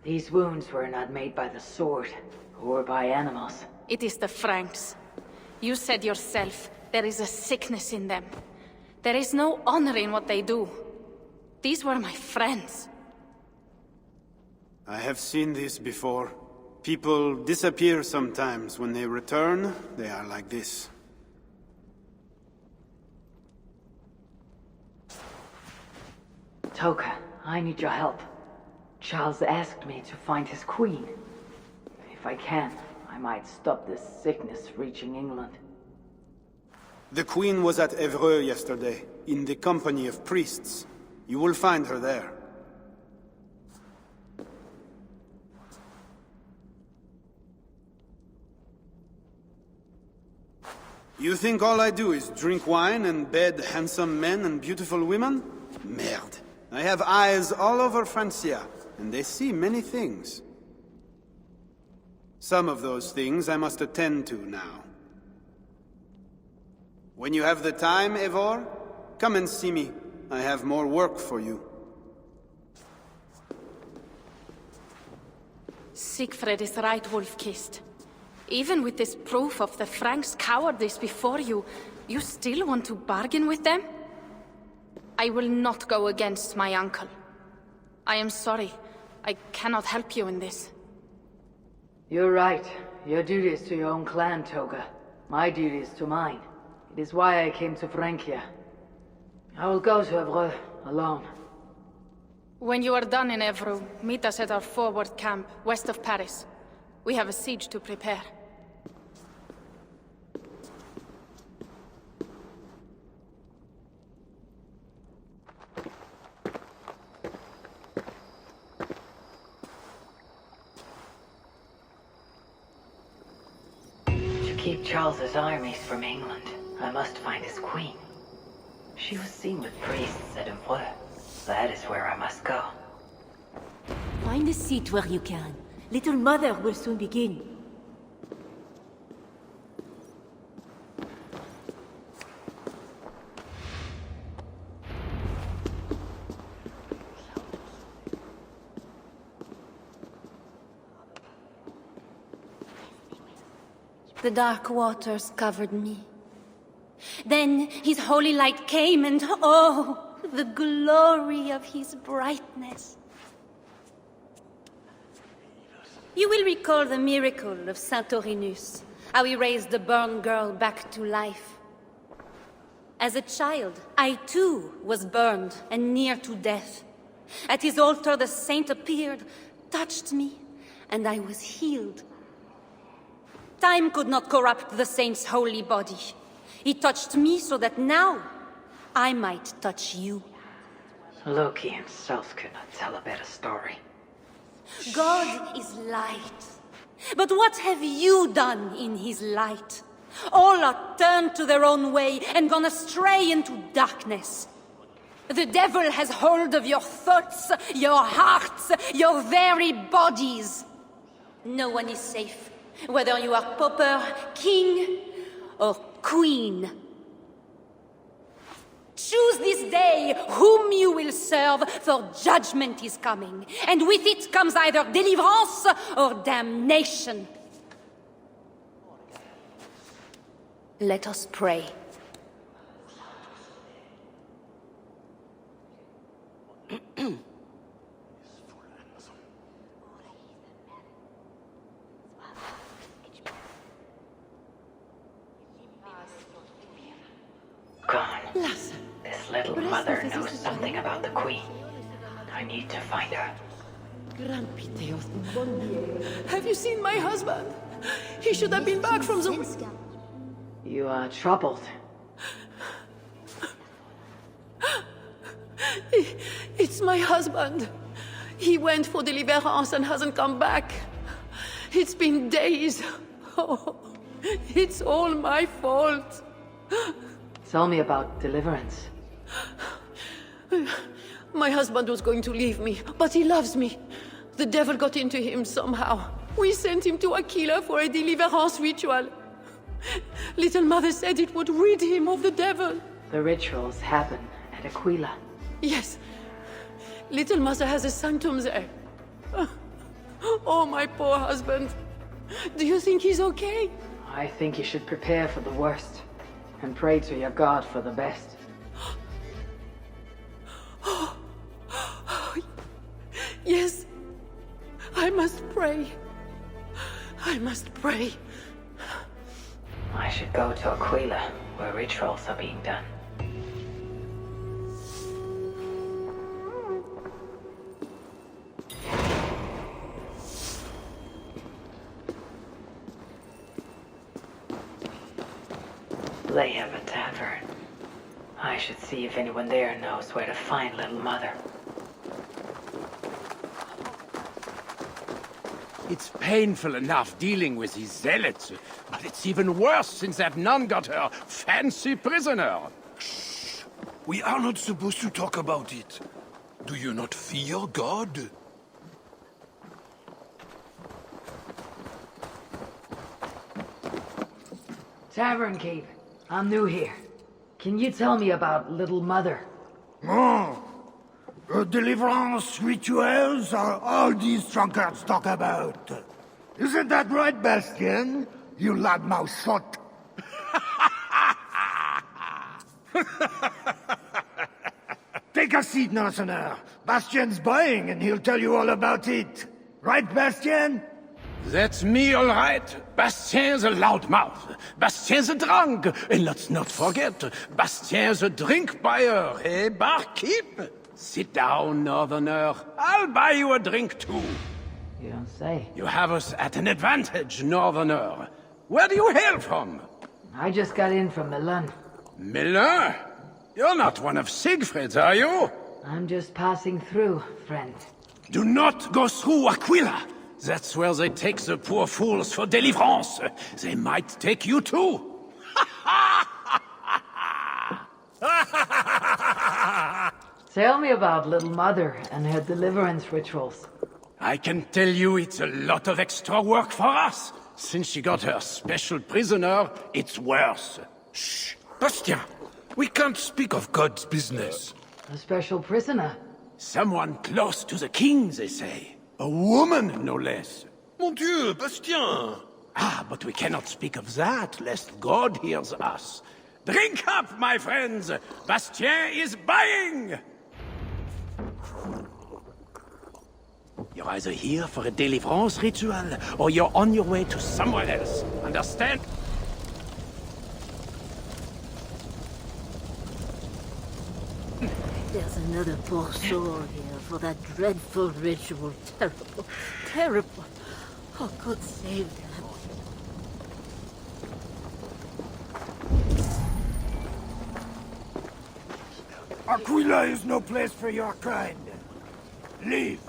These wounds were not made by the sword, or by animals.
It is the Franks. You said yourself, there is a sickness in them. There is no honor in what they do. These were my friends.
I have seen this before. People disappear sometimes. When they return, they are like this.
Toka, I need your help. Charles asked me to find his queen. If I can, I might stop this sickness reaching England.
The queen was at Eivor yesterday, in the company of priests. You will find her there. You think all I do is drink wine and bed handsome men and beautiful women? Merde. I have eyes all over Francia, and they see many things. Some of those things I must attend to now. When you have the time, Eivor, come and see me. I have more work for you.
Siegfried is right, Wolf-Kissed. Even with this proof of the Franks' cowardice before you, you still want to bargain with them? I will not go against my uncle. I am sorry. I cannot help you in this.
You're right. Your duty is to your own clan, Toga. My duty is to mine. It is why I came to Francia. I will go to Eivor alone.
When you are done in Eivor, meet us at our forward camp, west of Paris. We have a siege to prepare.
To keep Charles's armies from England, I must find his queen. She was seen with priests at Eivor. That is where I must go.
Find a seat where you can. Little Mother will soon begin.
The dark waters covered me. Then his holy light came and oh, the glory of his brightness. You will recall the miracle of Saint Orinus, how he raised the burned girl back to life. As a child, I too was burned and near to death. At his altar the saint appeared, touched me, and I was healed. Time could not corrupt the saint's holy body. He touched me so that now I might touch you.
Loki himself could not tell a better story.
God is light. But what have you done in his light? All are turned to their own way and gone astray into darkness. The devil has hold of your thoughts, your hearts, your very bodies. No one is safe, whether you are pauper, king, or queen. Choose this day whom you will serve, for judgment is coming, and with it comes either deliverance or damnation. Let us pray.
Gone. This little mother knows something about the queen. I need to find her.
Have you seen my husband? He should have been back from the...
You are troubled.
It's my husband. He went for deliverance and hasn't come back. It's been days. Oh, it's all my fault.
Tell me about deliverance.
My husband was going to leave me, but he loves me. The devil got into him somehow. We sent him to Aquila for a deliverance ritual. Little Mother said it would rid him of the devil.
The rituals happen at Aquila.
Yes. Little Mother has a sanctum there. Oh, my poor husband. Do you think he's okay?
I think you should prepare for the worst and pray to your god for the best.
Yes. I must pray. I must pray.
I should go to Aquila, where rituals are being done. They have a tavern. I should see if anyone there knows where to find Little Mother.
It's painful enough dealing with these zealots, but it's even worse since that nun got her fancy prisoner.
Shh. We are not supposed to talk about it. Do you not fear God?
Tavern keep. I'm new here. Can you tell me about Little Mother?
Oh, deliverance rituals are all these drunkards talk about. Isn't that right, Bastien? You loudmouth sot. Take a seat, Northerner. Bastien's buying, and he'll tell you all about it. Right, Bastien?
That's me, all right. Bastien's a loudmouth. Bastien's a drunk. And let's not forget, Bastien's a drink buyer, eh, barkeep? Sit down, Northerner. I'll buy you a drink, too.
You don't say.
You have us at an advantage, Northerner. Where do you hail from?
I just got in from Milan.
Milan? You're not one of Siegfried's, are you?
I'm just passing through, friend.
Do not go through Aquila. That's where they take the poor fools for deliverance. They might take you too.
Tell me about Little Mother and her deliverance rituals.
I can tell you it's a lot of extra work for us. Since she got her special prisoner, it's worse.
Shh! Bastien! We can't speak of God's business.
A special prisoner?
Someone close to the king, they say. A woman, no less.
Mon Dieu, Bastien!
Ah, but we cannot speak of that, lest God hears us. Drink up, my friends! Bastien is buying! You're either here for a deliverance ritual, or you're on your way to somewhere else. Understand?
There's another poor soul here for that dreadful ritual. Terrible. Terrible. Oh, God save them.
Aquila is no place for your kind. Leave.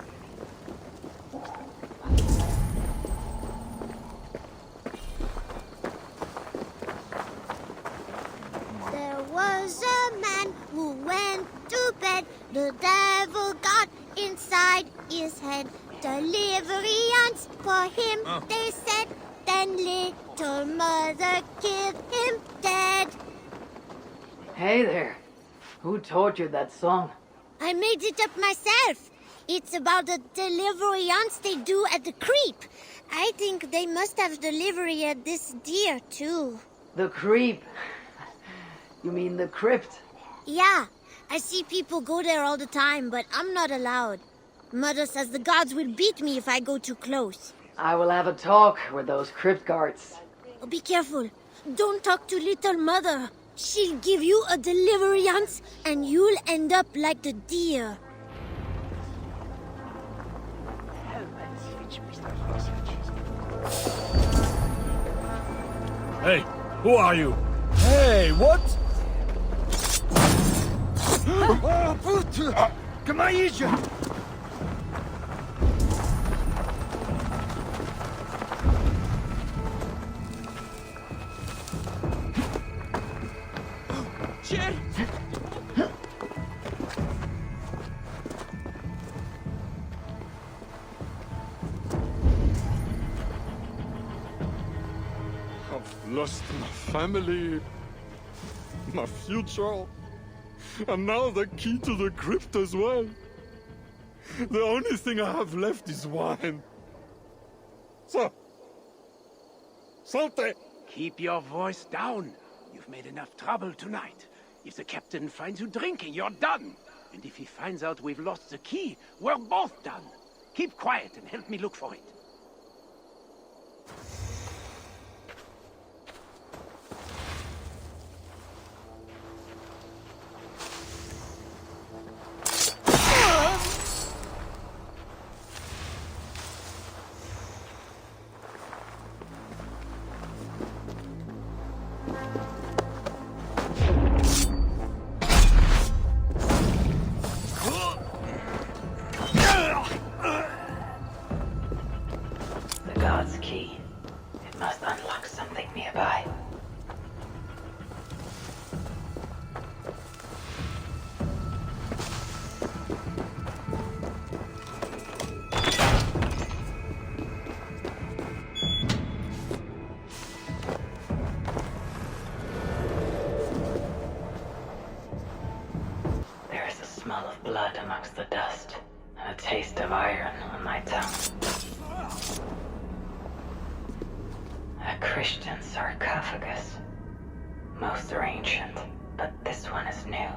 There was a man who went to bed. The devil got inside his head. Deliverance for him, they said. Then little mother killed him dead.
Hey there. Who taught you that song?
I made it up myself. It's about the deliverance they do at the creep. I think they must have delivery at this deer, too.
The creep. You mean the crypt?
Yeah, I see people go there all the time, but I'm not allowed. Mother says the gods will beat me if I go too close.
I will have a talk with those crypt guards.
Oh, be careful. Don't talk to little mother. She'll give you a deliverance, and you'll end up like the deer.
Hey, who are you? Hey, what?
Oh, putain! Comment is-je?
Pierre!
lost my family, my future, and now the key to the crypt as well. The only thing I have left is wine. So, salte!
Keep your voice down. You've made enough trouble tonight. If the captain finds you drinking, you're done. And if he finds out we've lost the key, we're both done. Keep quiet and help me look for it.
Blood amongst the dust, and a taste of iron on my tongue. A Christian sarcophagus. Most are ancient, but this one is new.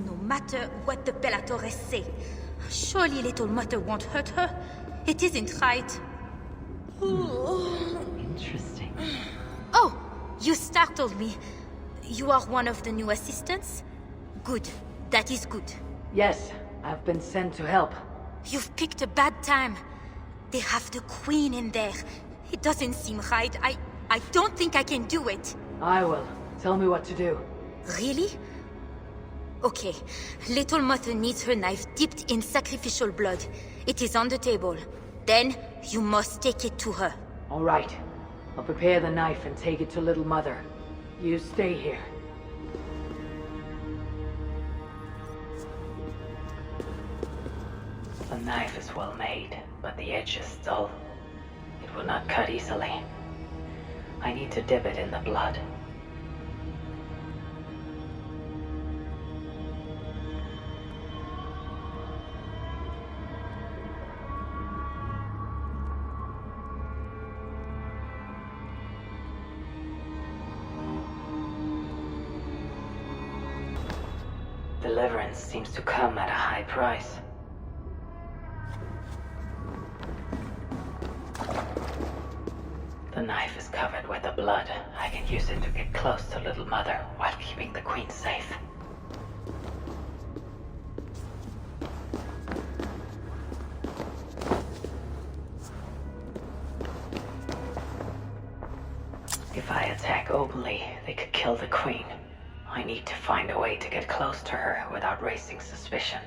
No matter what the Bellatores say. Surely little mother won't hurt her. It isn't right.
Interesting.
Oh, you startled me. You are one of the new assistants? Good. That is good.
Yes, I've been sent to help.
You've picked a bad time. They have the queen in there. It doesn't seem right. I don't think I can do it.
I will. Tell me what to do.
Really? Okay, little mother needs her knife dipped in sacrificial blood. It is on the table. Then, you must take it to her.
All right. I'll prepare the knife and take it to little mother. You stay here.
The knife is well made, but the edge is dull. It will not cut easily. I need to dip it in the blood. Deliverance seems to come at a high price. The knife is covered with the blood. I can use it to get close to little mother while keeping the queen safe. If I attack openly, they could kill the queen. I need to find a way to get close to her without raising suspicion.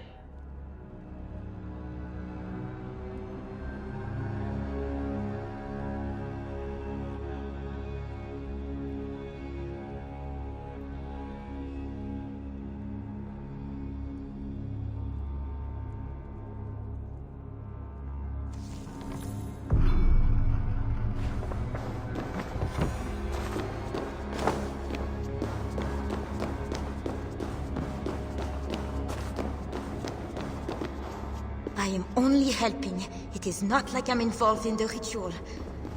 I am only helping. It is not like I'm involved in the ritual.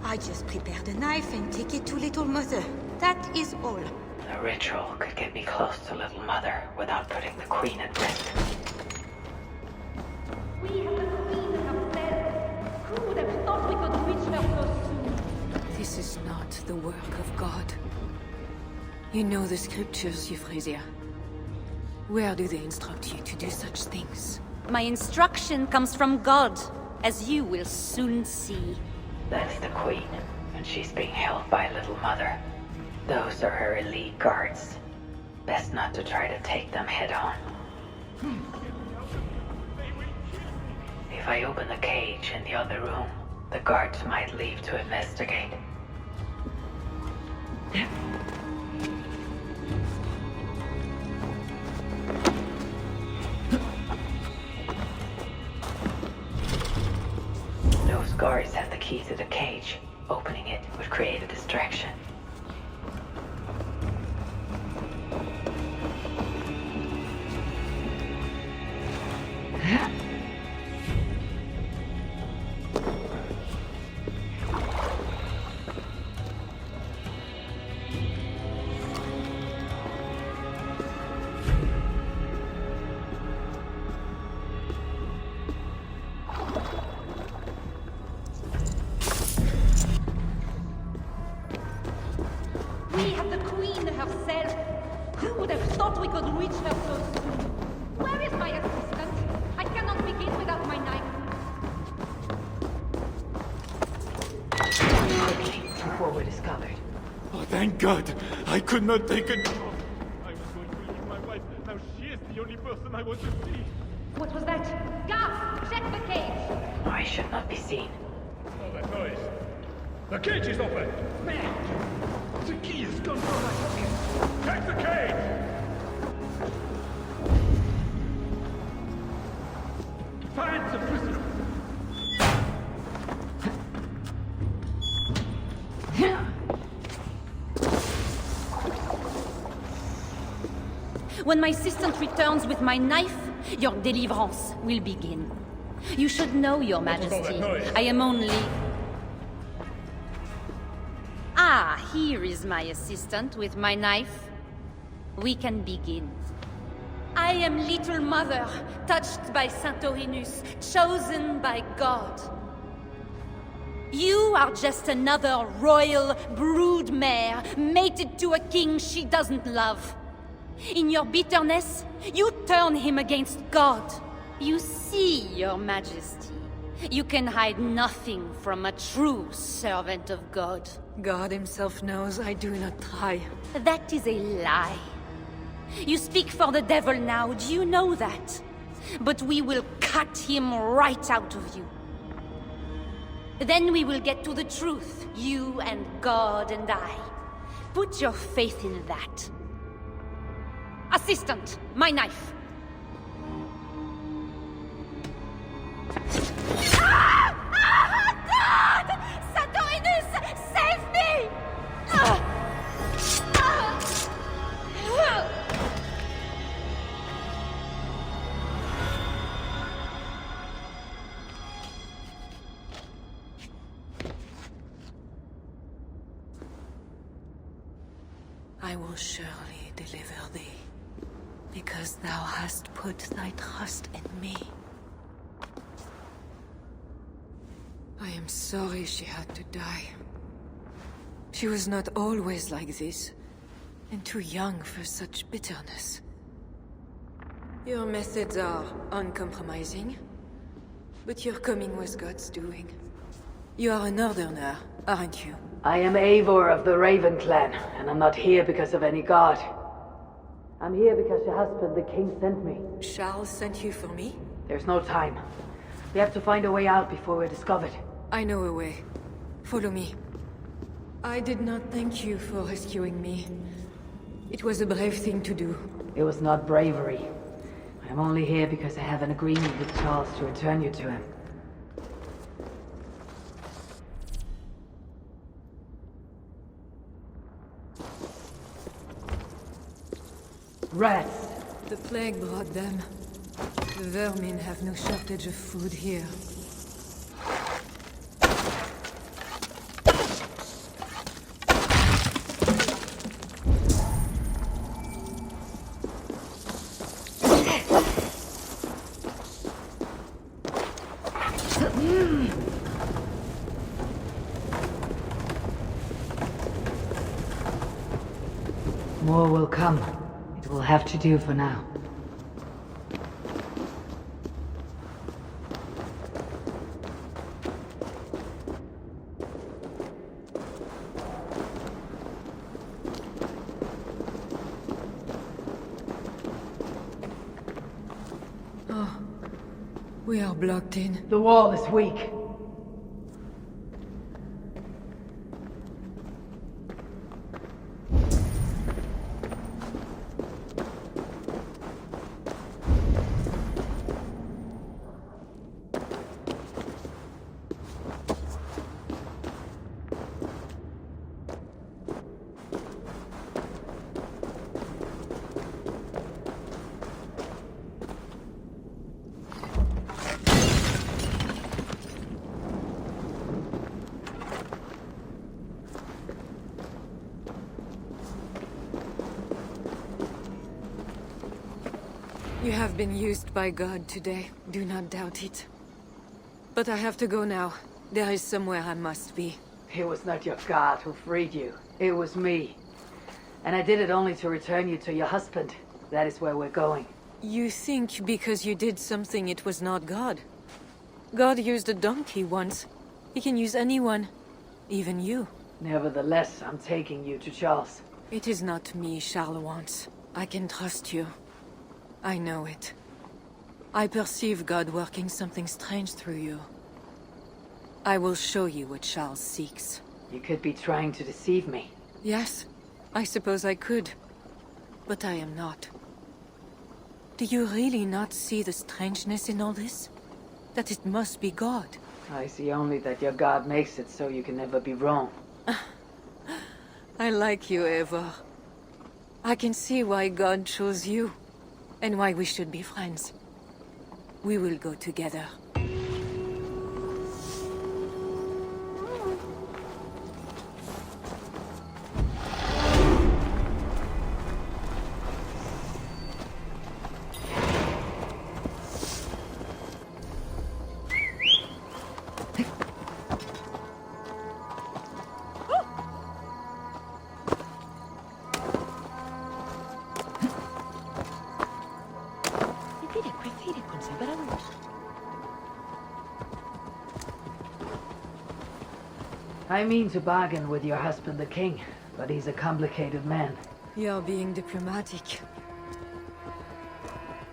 I just prepare the knife and take it to little mother. That is all.
The ritual could get me close to little mother without putting the queen at risk.
We have the queen up there. Who would have thought we could reach her so soon?
This is not the work of God. You know the scriptures, Euphrasia. Where do they instruct you to do such things?
My instruction comes from God, as you will soon see.
That's the Queen, and she's being held by Little Mother. Those are her elite guards. Best not to try to take them head on. If I open the cage in the other room, the guards might leave to investigate. Those guards have the key to the cage. Opening it would create a distraction.
We have the Queen herself. Who would have thought we could reach her so soon? Where is my assistant? I cannot begin without my knife.
Quickly, before we're discovered.
Oh, thank God! I could not take it. I was going to leave my wife. Now she is the only person I want to see.
What was that? Guards, check the cage.
I should not be seen.
Oh, that noise. The cage is open.
Man! The key is gone from my pocket.
Check the cage!
Find the prisoner.
When my assistant returns with my knife, your deliverance will begin. You should know, Your Majesty, I am only... Ah, here is my assistant with my knife. We can begin. I am Little Mother, touched by Santorinus, chosen by God. You are just another royal broodmare, mated to a king she doesn't love. In your bitterness, you turn him against God. You see, Your Majesty, you can hide nothing from a true servant of God.
God himself knows I do not try.
That is a lie. You speak for the devil now, do you know that? But we will cut him right out of you. Then we will get to the truth, you and God and I. Put your faith in that. Assistant, my knife. Ah! Ah! God! Santorinus, save me! Ah! Ah!
I will surely deliver thee, because thou hast put thy trust in me. I am sorry she had to die. She was not always like this, and too young for such bitterness. Your methods are uncompromising, but your coming was God's doing. You are a northerner, aren't you?
I am Eivor of the Raven clan, and I'm not here because of any god. I'm here because your husband, the king, sent me.
Charles sent you for me?
There's no time. We have to find a way out before we're discovered.
I know a way. Follow me. I did not thank you for rescuing me. It was a brave thing to do.
It was not bravery. I'm only here because I have an agreement with Charles to return you to him. Rats!
The plague brought them. The vermin have no shortage of food here.
More will come. It will have to do for now.
We are blocked in.
The wall is weak.
You have been used by God today. Do not doubt it. But I have to go now. There is somewhere I must be.
It was not your God who freed you. It was me. And I did it only to return you to your husband. That is where we're going.
You think because you did something it was not God? God used a donkey once. He can use anyone. Even you.
Nevertheless, I'm taking you to Charles.
It is not me Charles wants. I can trust you. I know it. I perceive God working something strange through you. I will show you what Charles seeks.
You could be trying to deceive me.
Yes, I suppose I could. But I am not. Do you really not see the strangeness in all this? That it must be God?
I see only that your God makes it so you can never be wrong.
I like you, Eivor. I can see why God chose you. And why we should be friends. We will go together.
I mean to bargain with your husband the king, but he's a complicated man.
You're being diplomatic.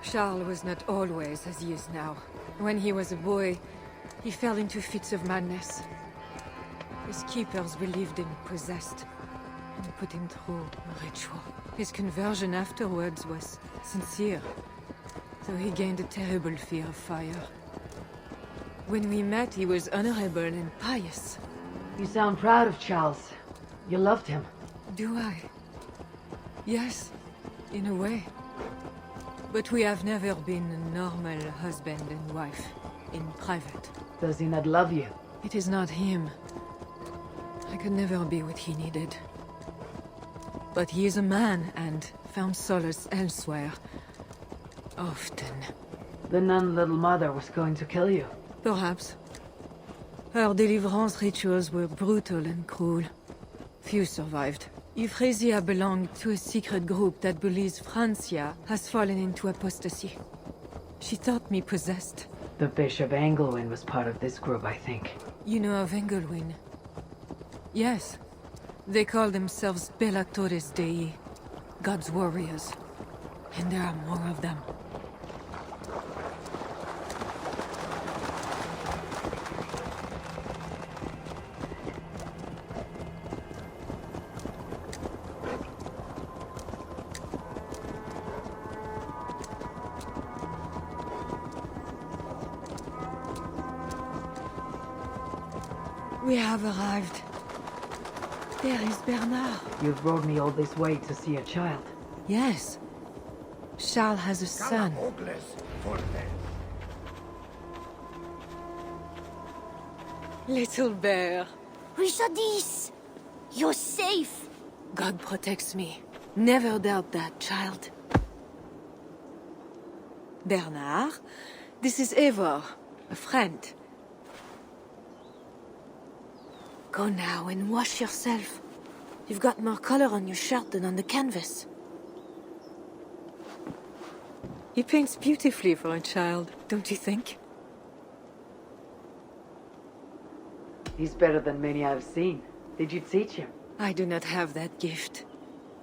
Charles was not always as he is now. When he was a boy, he fell into fits of madness. His keepers believed him possessed, and put him through a ritual. His conversion afterwards was sincere, though he gained a terrible fear of fire. When we met, he was honorable and pious.
You sound proud of Charles. You loved him.
Do I? Yes, in a way. But we have never been a normal husband and wife, in private.
Does he not love you?
It is not him. I could never be what he needed. But he is a man and found solace elsewhere. Often.
The nun Little Mother was going to kill you.
Perhaps. Her deliverance rituals were brutal and cruel. Few survived. Euphrasia belonged to a secret group that believes Francia has fallen into apostasy. She thought me possessed.
The Bishop Engelwin was part of this group, I think.
You know of Engelwin? Yes. They call themselves Bellatores Dei, God's warriors. And there are more of them. We have arrived. There is Bernard.
You've brought me all this way to see a child.
Yes. Charles has a son. Little bear.
Richardis! You're safe!
God protects me. Never doubt that, child. Bernard, this is Eivor, a friend. Go now and wash yourself. You've got more color on your shirt than on the canvas. He paints beautifully for a child, don't you think?
He's better than many I've seen. Did you teach him?
I do not have that gift.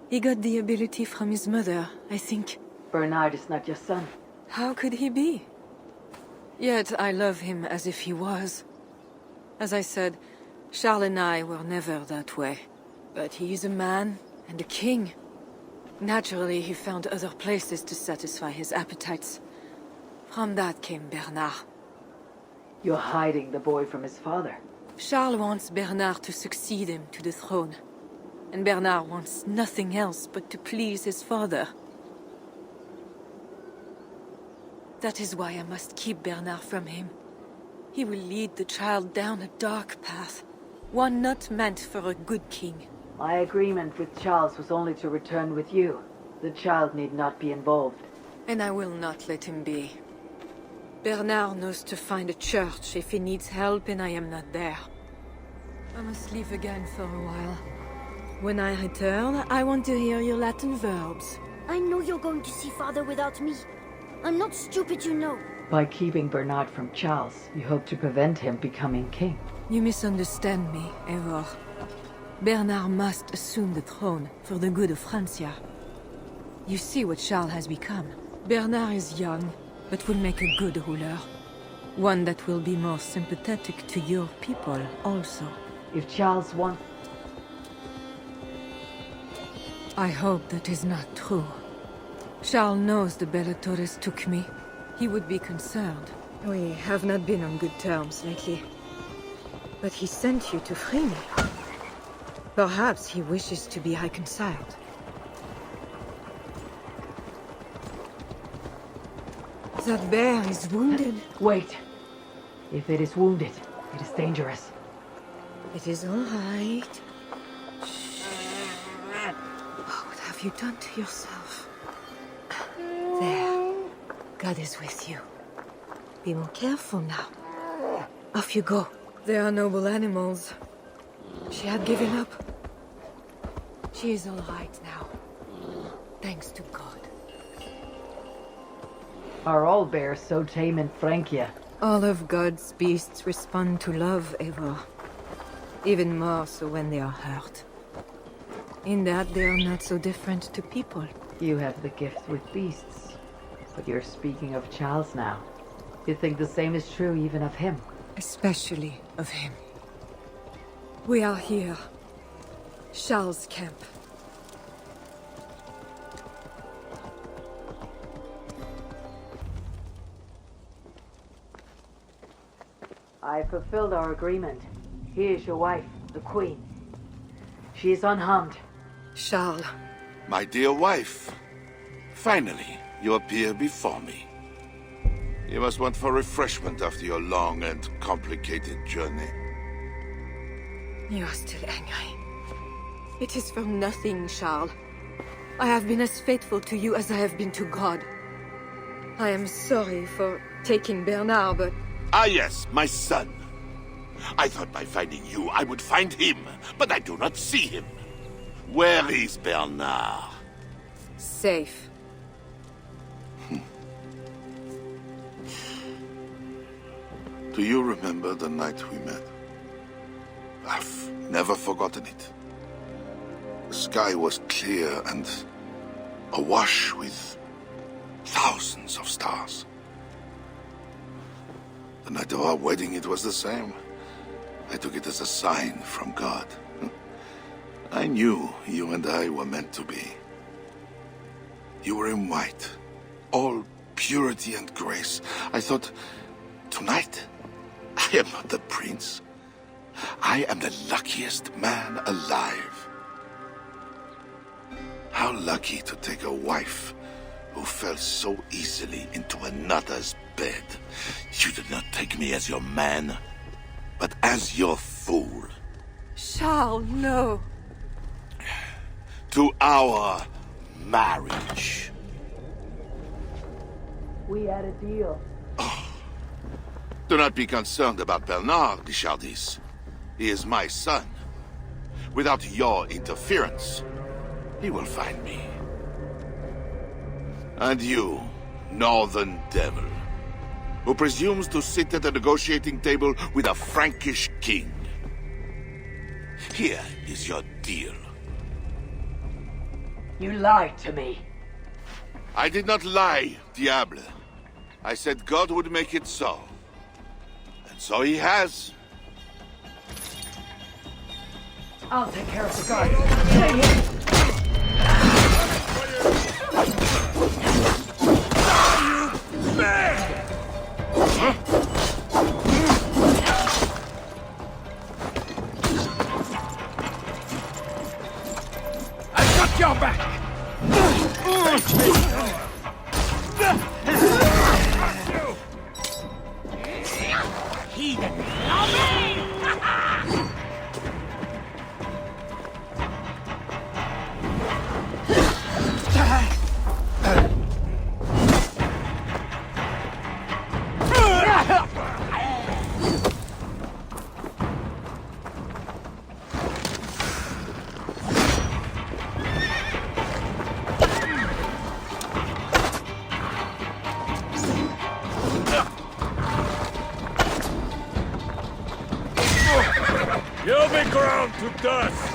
He got the ability from his mother, I think.
Bernard is not your son.
How could he be?
Yet I love him as if he was. As I said, Charles and I were never that way. But he is a man and a king. Naturally, he found other places to satisfy his appetites. From that came Bernard.
You're hiding the boy from his father.
Charles wants Bernard to succeed him to the throne. And Bernard wants nothing else but to please his father. That is why I must keep Bernard from him. He will lead the child down a dark path. One not meant for a good king.
My agreement with Charles was only to return with you. The child need not be involved.
And I will not let him be. Bernard knows to find a church if he needs help and I am not there. I must leave again for a while. When I return, I want to hear your Latin verbs.
I know you're going to see Father without me. I'm not stupid, you know.
By keeping Bernard from Charles, you hope to prevent him becoming king.
You misunderstand me, Eivor. Bernard must assume the throne for the good of Francia. You see what Charles has become. Bernard is young, but will make a good ruler. One that will be more sympathetic to your people also.
If Charles wants...
I hope that is not true. Charles knows the Bellatores took me. He would be concerned. We have not been on good terms lately. But he sent you to free me. Perhaps he wishes to be reconciled. That bear is wounded.
Wait. If it is wounded, it is dangerous.
It is all right. What have you done to yourself? There. God is with you. Be more careful now. Off you go. They are noble animals. She had given up. She is all right now. Thanks to God.
Are all bears so tame in Francia?
All of God's beasts respond to love, Eivor. Even more so when they are hurt. In that they are not so different to people.
You have the gift with beasts. But you're speaking of Charles now. You think the same is true even of him?
Especially of him. We are here. Charles' camp.
I fulfilled our agreement. Here is your wife, the Queen. She is unharmed.
Charles.
My dear wife, finally you appear before me. You must want for refreshment after your long and complicated journey.
You are still angry. It is for nothing, Charles. I have been as faithful to you as I have been to God. I am sorry for taking Bernard, but...
Ah yes, my son. I thought by finding you I would find him, but I do not see him. Where is Bernard?
Safe.
Do you remember the night we met? I've never forgotten it. The sky was clear and awash with thousands of stars. The night of our wedding, it was the same. I took it as a sign from God. I knew you and I were meant to be. You were in white, all purity and grace. I thought, tonight, I am not the prince. I am the luckiest man alive. How lucky to take a wife who fell so easily into another's bed. You did not take me as your man, but as your fool.
Charles, no.
To our marriage.
We had a deal.
Do not be concerned about Bernard, Richardis. He is my son. Without your interference, he will find me. And you, northern devil, who presumes to sit at a negotiating table with a Frankish king. Here is your deal.
You lied to me.
I did not lie, Diable. I said God would make it so. So he has.
I'll take care of the guard. Stay here.
I've got your back!
Heathen!
You'll be ground to dust!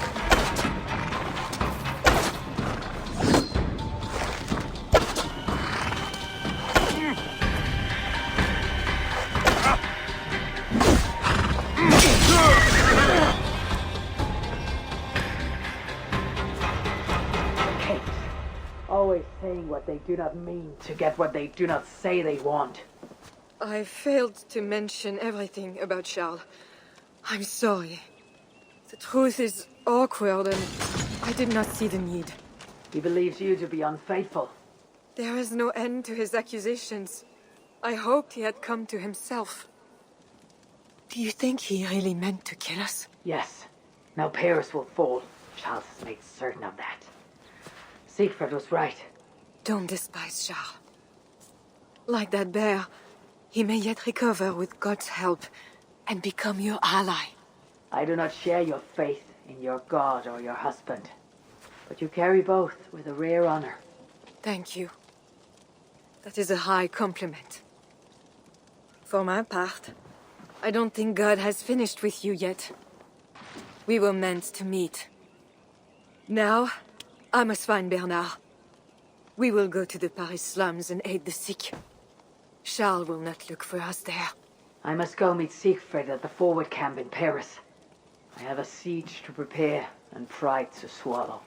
Always saying what they do not mean to get what they do not say they want.
I failed to mention everything about Charles. I'm sorry. The truth is awkward and I did not see the need.
He believes you to be unfaithful.
There is no end to his accusations. I hoped he had come to himself. Do you think he really meant to kill us?
Yes. Now Paris will fall. Charles has made certain of that. Siegfried was right.
Don't despise Charles. Like that bear, he may yet recover with God's help and become your ally.
I do not share your faith in your god or your husband. But you carry both with a rare honor.
Thank you. That is a high compliment. For my part, I don't think God has finished with you yet. We were meant to meet. Now, I must find Bernard. We will go to the Paris slums and aid the sick. Charles will not look for us there.
I must go meet Siegfried at the forward camp in Paris. I have a siege to prepare and pride to swallow.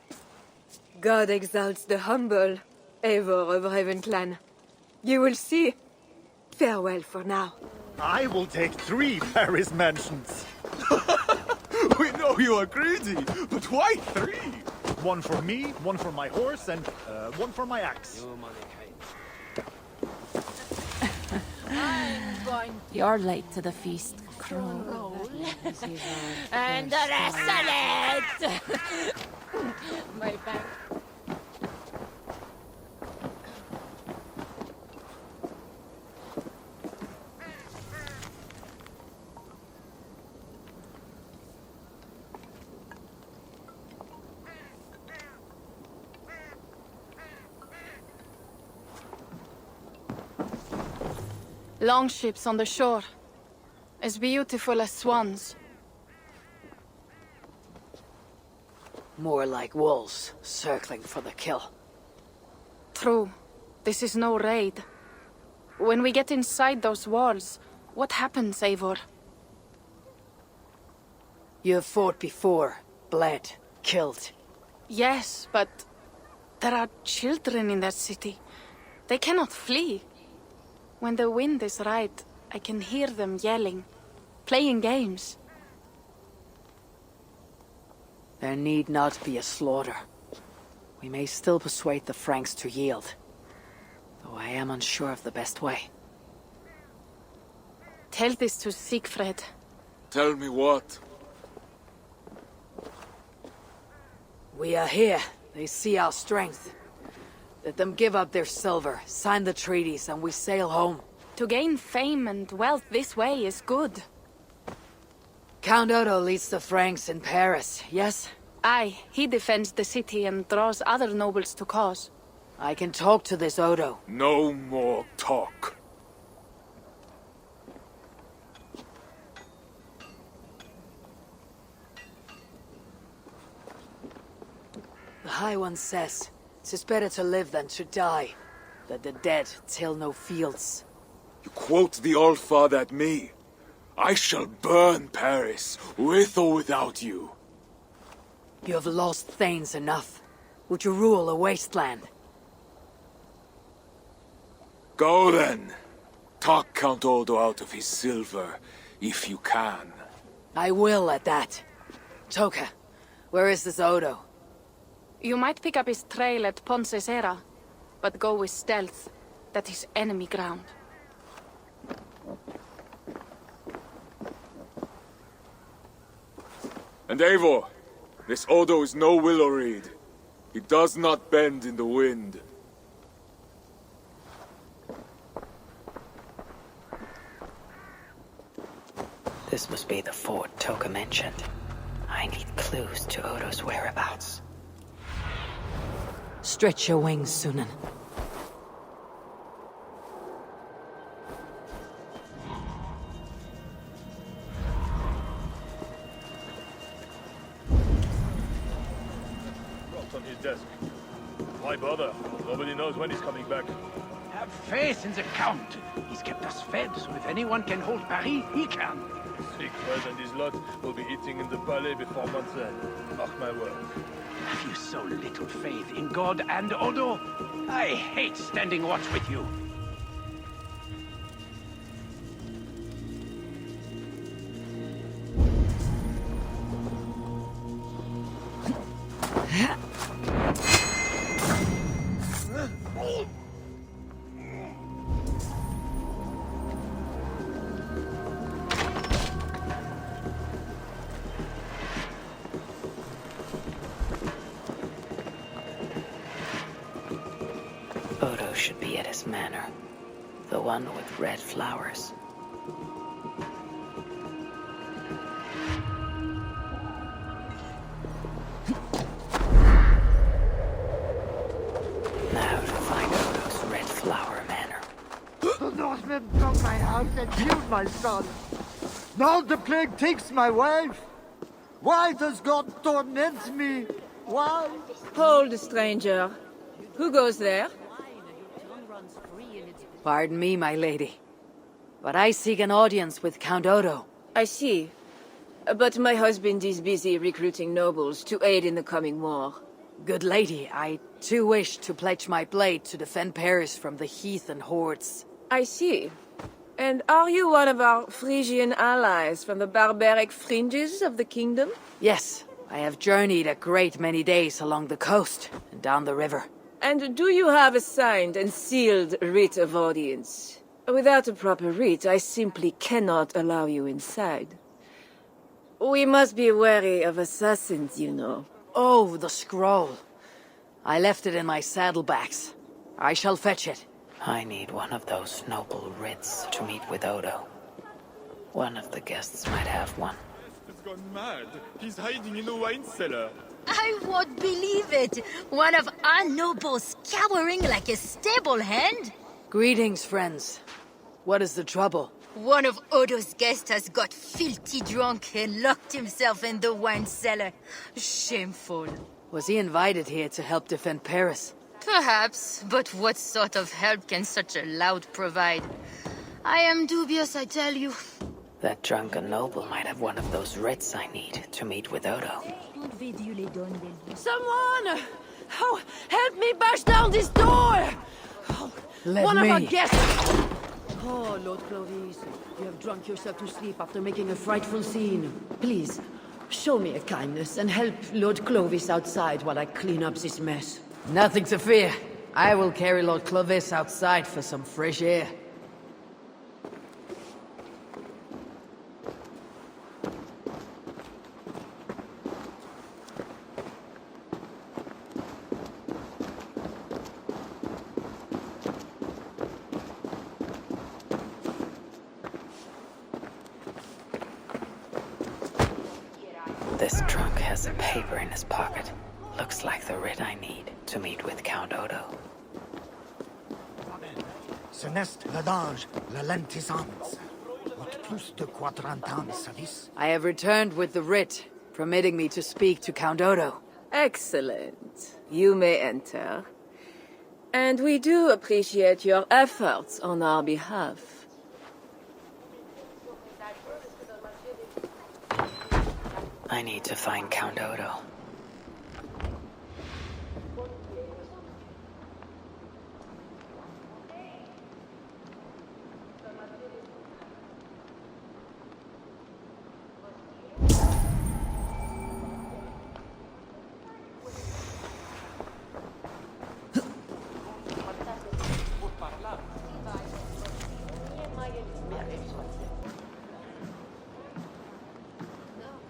God exalts the humble, Eivor of Ravenclan. You will see. Farewell for now.
I will take 3 Paris mansions.
We know you are greedy, but why 3?
1 for me, 1 for my horse, and 1 for my axe.
You're late to the feast, Crow.
And the rest of it!
My back. Longships on the shore. As beautiful as swans.
More like wolves, circling for the kill.
True. This is no raid. When we get inside those walls, what happens, Eivor?
You have fought before, bled, killed.
Yes, but there are children in that city. They cannot flee. When the wind is right, I can hear them yelling, playing games.
There need not be a slaughter. We may still persuade the Franks to yield, though I am unsure of the best way.
Tell this to Siegfried.
Tell me what?
We are here. They see our strength. Let them give up their silver, sign the treaties, and we sail home.
To gain fame and wealth this way is good.
Count Otto leads the Franks in Paris, yes?
Aye, he defends the city and draws other nobles to cause.
I can talk to this Odo.
No more talk.
The High One says, 'tis better to live than to die, that the dead till no fields.
You quote the All-Father at me. I shall burn Paris, with or without you.
You have lost Thanes enough. Would you rule a wasteland?
Go then. Talk Count Odo out of his silver, if you can.
I will at that. Toka, where is this Odo?
You might pick up his trail at Poncesera, but go with stealth. That is enemy ground.
And Eivor, this Odo is no willow reed. He does not bend in the wind.
This must be the fort Toka mentioned. I need clues to Odo's whereabouts.
Stretch your wings, Sunan.
What's on his desk? Why bother? Nobody knows when he's coming back.
Have faith in the Count. He's kept us fed, so if anyone can hold Paris, he can.
Siegfried and his lot will be eating in the Palais before month's end. Mark my word.
Have you so little faith in God and Odo? I hate standing watch with you.
Odo should be at his manor. The one with red flowers. Now to find Odo's red flower manor.
The Northmen broke my house and killed my son. Now the plague takes my wife. Why does God torment me? Why?
Hold, stranger. Who goes there?
Pardon me, my lady. But I seek an audience with Count Odo.
I see. But my husband is busy recruiting nobles to aid in the coming war.
Good lady, I too wish to pledge my blade to defend Paris from the heathen hordes.
I see. And are you one of our Frisian allies from the barbaric fringes of the kingdom?
Yes, I have journeyed a great many days along the coast and down the river.
And do you have a signed and sealed writ of audience? Without a proper writ, I simply cannot allow you inside. We must be wary of assassins, you know.
Oh, the scroll. I left it in my saddlebags. I shall fetch it.
I need one of those noble writs to meet with Odo. One of the guests might have one.
He's gone mad. He's hiding in a wine cellar.
I won't believe it! One of our nobles cowering like a stable hand?
Greetings, friends. What is the trouble?
One of Odo's guests has got filthy drunk and locked himself in the wine cellar. Shameful.
Was he invited here to help defend Paris?
Perhaps, but what sort of help can such a loud provide? I am dubious, I tell you.
That drunken noble might have one of those writs I need to meet with Odo.
Someone! Oh, help me bash down this door! Oh, one of our guests! Oh, Lord Clovis, you have drunk yourself to sleep after making a frightful scene. Please, show me a kindness and help Lord Clovis outside while I clean up this mess.
Nothing to fear. I will carry Lord Clovis outside for some fresh air.
This drunk has a paper in his pocket. Looks like the writ I need to meet with Count Odo.
Ce n'est le danger, la lentisance. What plus de quadrantans savis?
I have returned with the writ, permitting me to speak to Count Odo.
Excellent. You may enter. And we do appreciate your efforts on our behalf.
I need to find Count Odo.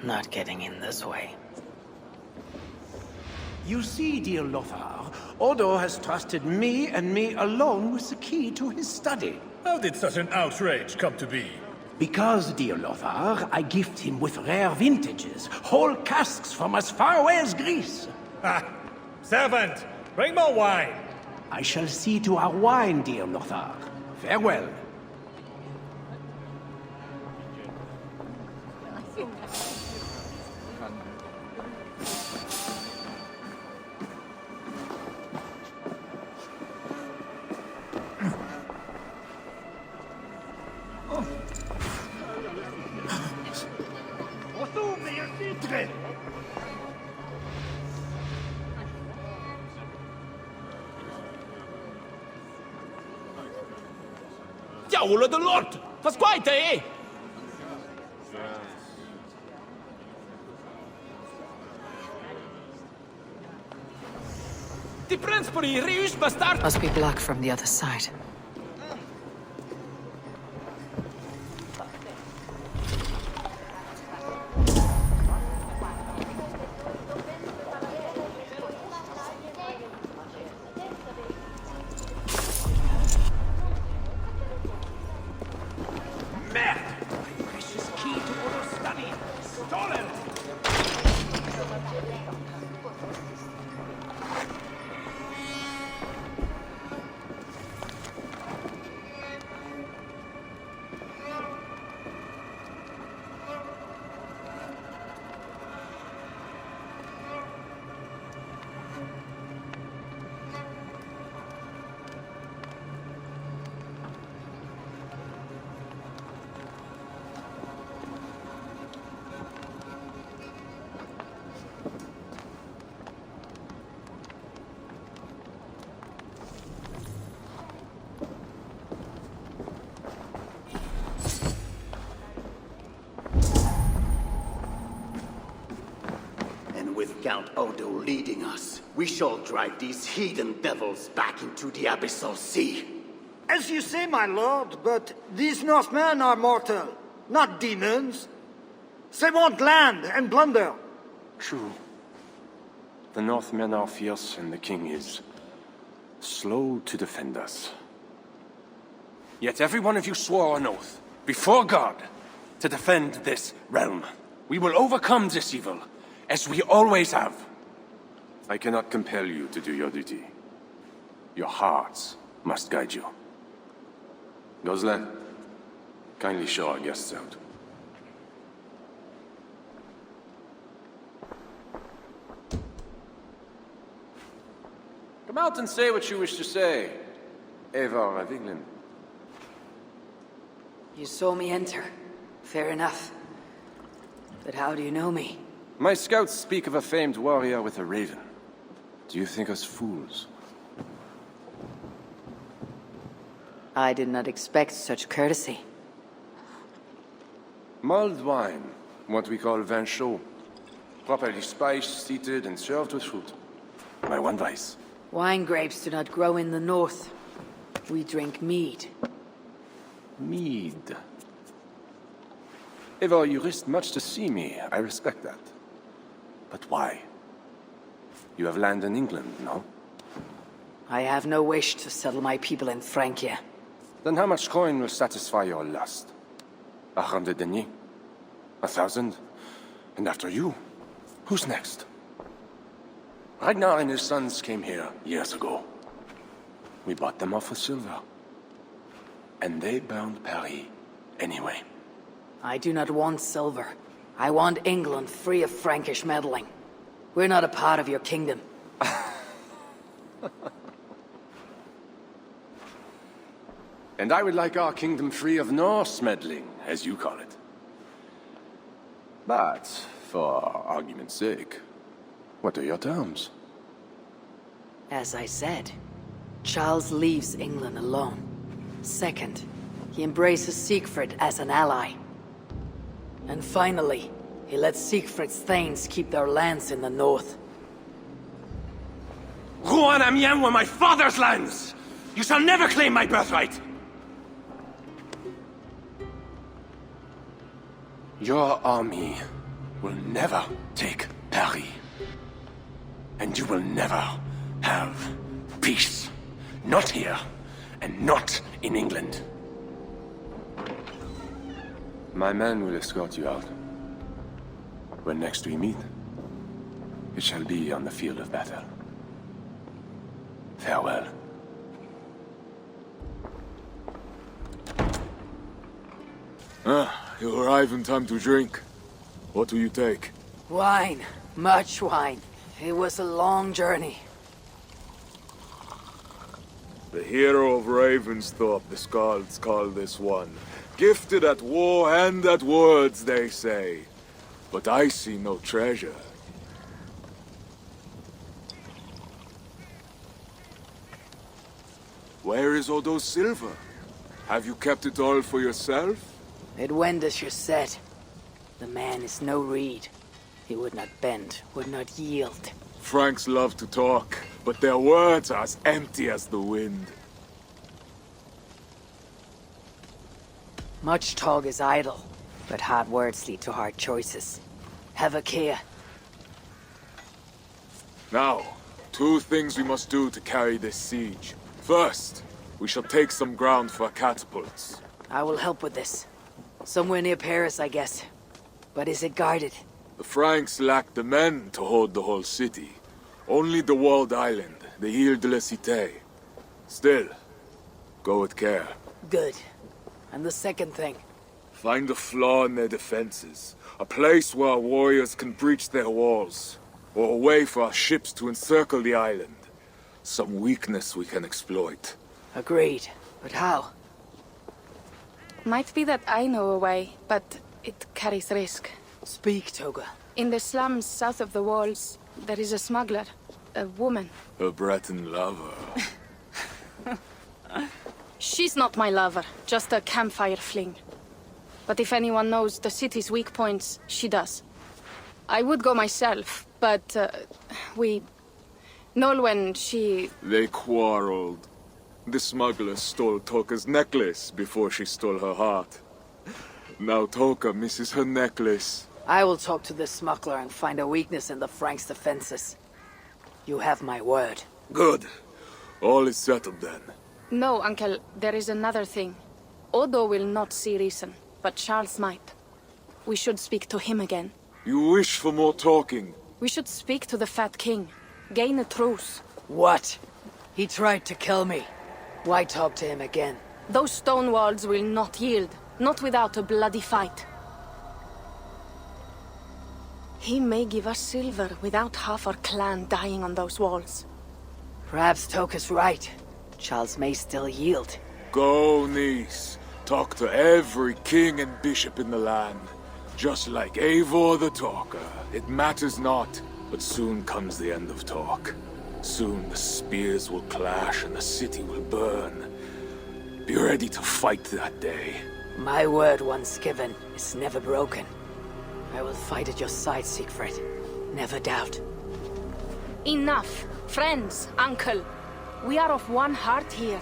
Not getting in this way.
You see, dear Lothar, Odo has trusted me and me alone with the key to his study.
How did such an outrage come to be?
Because, dear Lothar, I gift him with rare vintages, whole casks from as far away as Greece.
Ah! Servant, bring more wine!
I shall see to our wine, dear Lothar. Farewell.
Diavolo del Lord! Pasquite, eh? The Princebury, Rius Bastard!
Must be blocked from the other side.
With Count Odo leading us, we shall drive these heathen devils back into the abyssal sea.
As you say, my lord, but these Northmen are mortal, not demons. They want land and plunder.
True. The Northmen are fierce, and the king is slow to defend us. Yet every one of you swore an oath, before God, to defend this realm. We will overcome this evil, as we always have. I cannot compel you to do your duty. Your hearts must guide you. Goslan, kindly show our guests out. Come out and say what you wish to say, Eivor of England.
You saw me enter. Fair enough. But how do you know me?
My scouts speak of a famed warrior with a raven. Do you think us fools?
I did not expect such courtesy.
Mulled wine, what we call vin chaud. Properly spiced, seated, and served with fruit. My one vice.
Wine grapes do not grow in the north. We drink mead.
Mead. Eivor, you risked much to see me. I respect that. But why? You have land in England, no?
I have no wish to settle my people in Francia.
Then how much coin will satisfy your lust? 100 deniers? 1,000? And after you, who's next? Ragnar and his sons came here years ago. We bought them off with silver. And they burned Paris anyway.
I do not want silver. I want England free of Frankish meddling. We're not a part of your kingdom.
And I would like our kingdom free of Norse meddling, as you call it. But For argument's sake, what are your terms?
As I said, Charles leaves England alone. Second, he embraces Siegfried as an ally. And finally, he lets Siegfried's thanes keep their lands in the north.
Rouen Amiens were my father's lands! You shall never claim my birthright! Your army will never take Paris. And you will never have peace. Not here, and not in England. My men will escort you out. When next we meet, it shall be on the field of battle. Farewell.
You arrive in time to drink. What will you take?
Wine. Much wine. It was a long journey.
The hero of Ravensthorpe, the Skalds call this one. Gifted at war and at words, they say. But I see no treasure. Where is Odo's silver? Have you kept it all for yourself?
It went as you said. The man is no reed. He would not bend, would not yield.
Franks love to talk, but their words are as empty as the wind.
Much talk is idle, but hard words lead to hard choices. Have a care.
Now, 2 things we must do to carry this siege. First, we shall take some ground for catapults.
I will help with this. Somewhere near Paris, I guess. But is it guarded?
The Franks lack the men to hold the whole city. Only the walled island, the Ile de la Cité. Still, go with care.
Good. And the second thing?
Find a flaw in their defenses. A place where our warriors can breach their walls. Or a way for our ships to encircle the island. Some weakness we can exploit.
Agreed. But how?
Might be that I know a way, but it carries risk.
Speak, Toga.
In the slums south of the walls, there is a smuggler. A woman.
A Breton lover.
She's not my lover, just a campfire fling. But if anyone knows the city's weak points, she does. I would go myself, but Nolwenn, she...
They quarreled. The smuggler stole Toka's necklace before she stole her heart. Now Toka misses her necklace.
I will talk to this smuggler and find a weakness in the Franks' defenses. You have my word.
Good. All is settled then.
No, Uncle, there is another thing. Odo will not see reason, but Charles might. We should speak to him again.
You wish for more talking?
We should speak to the Fat King. Gain a truce.
What? He tried to kill me. Why talk to him again?
Those stone walls will not yield. Not without a bloody fight. He may give us silver without half our clan dying on those walls.
Perhaps Toka's right. Charles may still yield.
Go, niece. Talk to every king and bishop in the land. Just like Eivor the Talker. It matters not, but soon comes the end of talk. Soon the spears will clash and the city will burn. Be ready to fight that day.
My word once given is never broken. I will fight at your side, Siegfried. Never doubt.
Enough. Friends, uncle. We are of one heart here.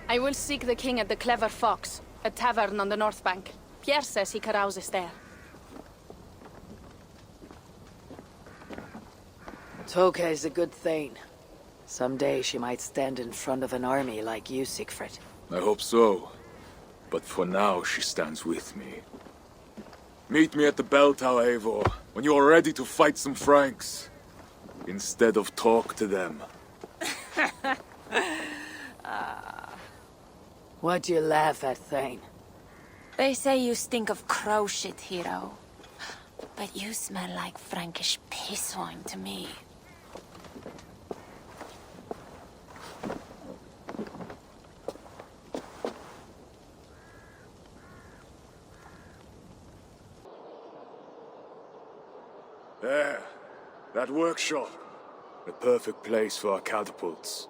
I will seek the king at the Clever Fox, a tavern on the north bank. Pierre says he carouses there.
Toka is a good thane. Someday she might stand in front of an army like you, Siegfried.
I hope so. But for now, she stands with me. Meet me at the bell tower, Eivor, when you are ready to fight some Franks. Instead of talk to them.
What do you laugh at, Thane?
They say you stink of crow shit, hero. But you smell like Frankish piss wine to me.
There. That workshop. The perfect place for our catapults.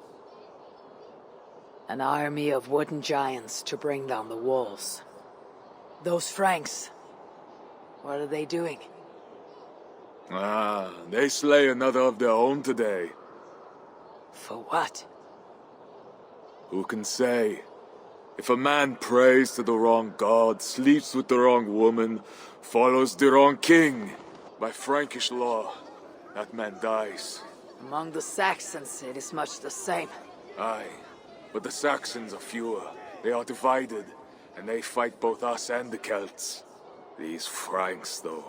An army of wooden giants to bring down the walls. Those Franks, what are they doing?
Ah, they slay another of their own today.
For what?
Who can say? If a man prays to the wrong god, sleeps with the wrong woman, follows the wrong king, by Frankish law, that man dies.
Among the Saxons, it is much the same.
Aye, but the Saxons are fewer. They are divided, and they fight both us and the Celts. These Franks, though,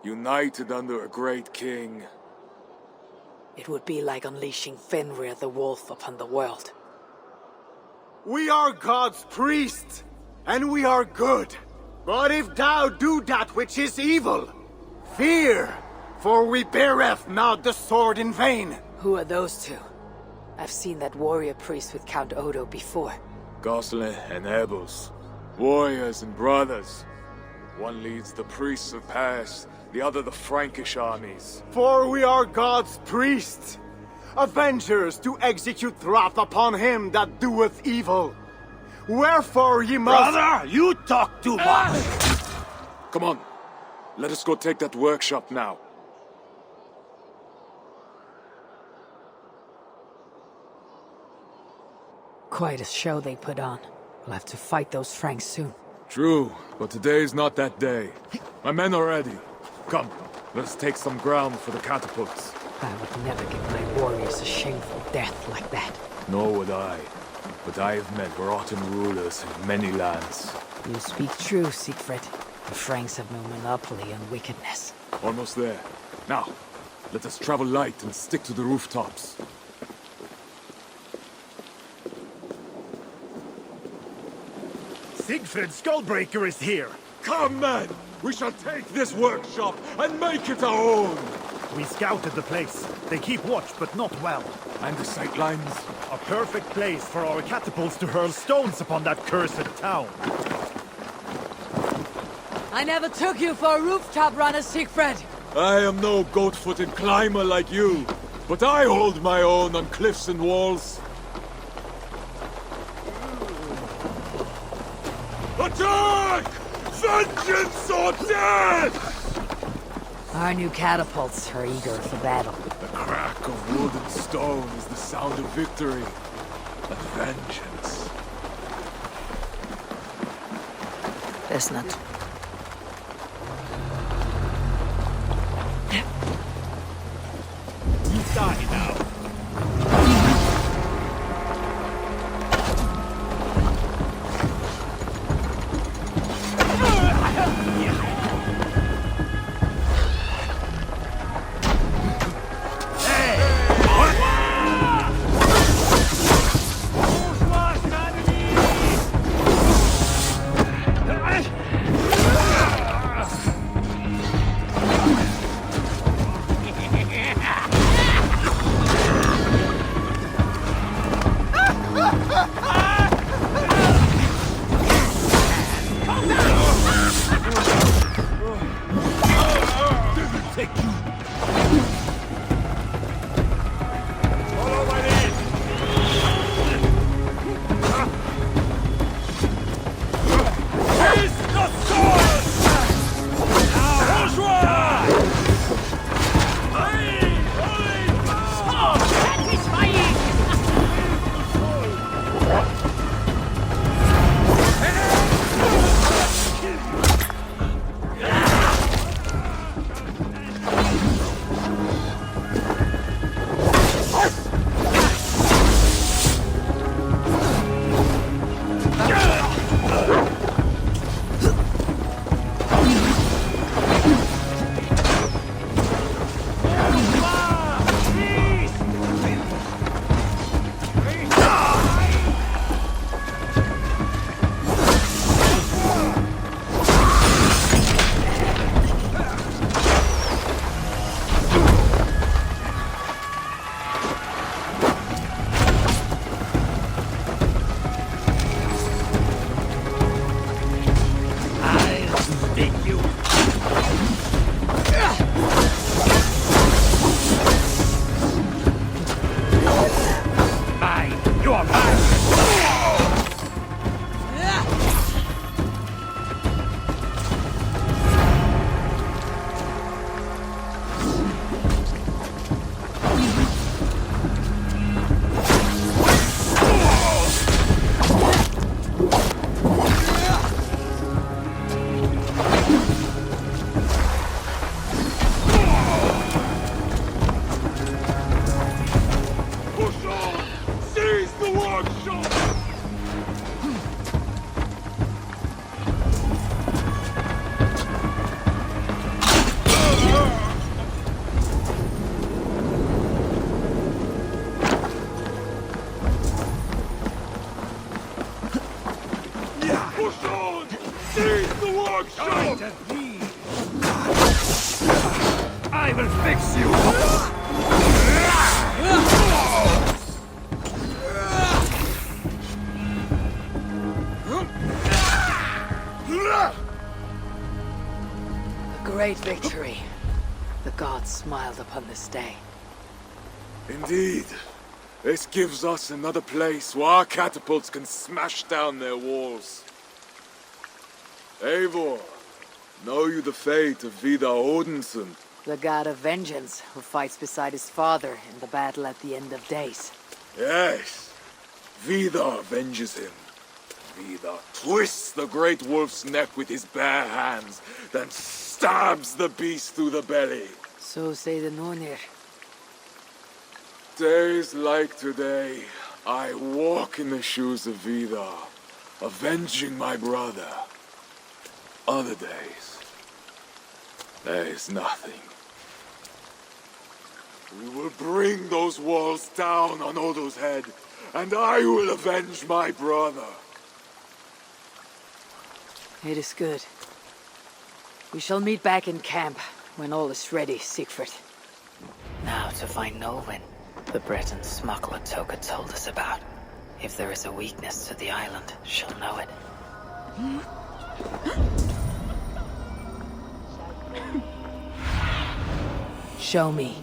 united under a great king.
It would be like unleashing Fenrir the Wolf upon the world.
We are God's priests, and we are good. But if thou do that which is evil, fear, for we beareth not the sword in vain.
Who are those two? I've seen that warrior priest with Count Odo before.
Gosselin and Ebels, warriors and brothers. One leads the priests of Paris, the other the Frankish armies.
For we are God's priests, avengers to execute wrath upon him that doeth evil. Wherefore ye must— Brother, you talk too much!
Come on, let us go take that workshop now.
Quite a show they put on. We'll have to fight those Franks soon.
True, but today's not that day. My men are ready. Come, let us take some ground for the catapults.
I would never give my warriors a shameful death like that.
Nor would I. But I have met rotten rulers in many lands.
You speak true, Siegfried. The Franks have no monopoly on wickedness.
Almost there. Now, let us travel light and stick to the rooftops.
Siegfried Skullbreaker is here!
Come, men! We shall take this workshop and make it our own!
We scouted the place. They keep watch, but not well.
And the sightlines?
A perfect place for our catapults to hurl stones upon that cursed town.
I never took you for a rooftop runner, Siegfried!
I am no goat-footed climber like you, but I hold my own on cliffs and walls. Attack! Vengeance or death!
Our new catapults are eager for battle.
The crack of wood and stone is the sound of victory and vengeance.
There's not.
You die now.
I will fix you!
A great victory. The gods smiled upon this day.
Indeed. This gives us another place where our catapults can smash down their walls. Eivor, know you the fate of Vidar Odinson?
The god of vengeance, who fights beside his father in the battle at the end of days.
Yes. Vidar avenges him. Vidar twists the great wolf's neck with his bare hands, then stabs the beast through the belly.
So say the Nornir.
Days like today, I walk in the shoes of Vidar, avenging my brother. Other days, there is nothing. We will bring those walls down on Odo's head, and I will avenge my brother.
It is good. We shall meet back in camp when all is ready, Siegfried.
Now to find Nolwen, the Breton smuggler Toka told us about. If there is a weakness to the island, she'll know it.
Show me.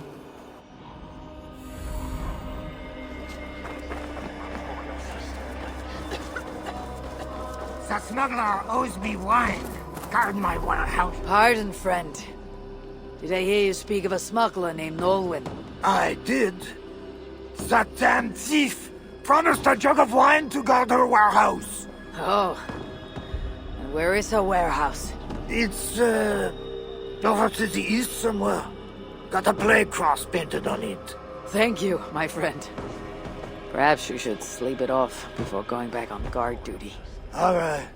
The smuggler owes me wine. Guard my warehouse.
Pardon, friend. Did I hear you speak of a smuggler named Nolwen?
I did. That damn thief promised a jug of wine to guard her warehouse.
Oh. And where is her warehouse?
It's, over to the east somewhere. Got a plague cross painted on it.
Thank you, my friend. Perhaps you should sleep it off before going back on guard duty.
Alright.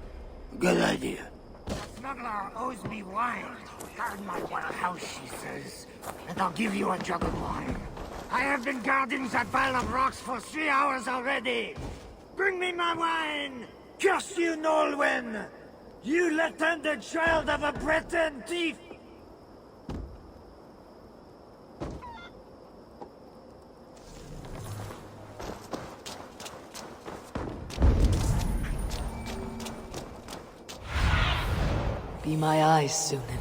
Good idea. The smuggler owes me wine. Guard my warehouse, she says. And I'll give you a jug of wine. I have been guarding that pile of rocks for 3 hours already. Bring me my wine! Curse you, Nolwen! You left-handed child of a Breton thief!
Be my eyes, Sunan.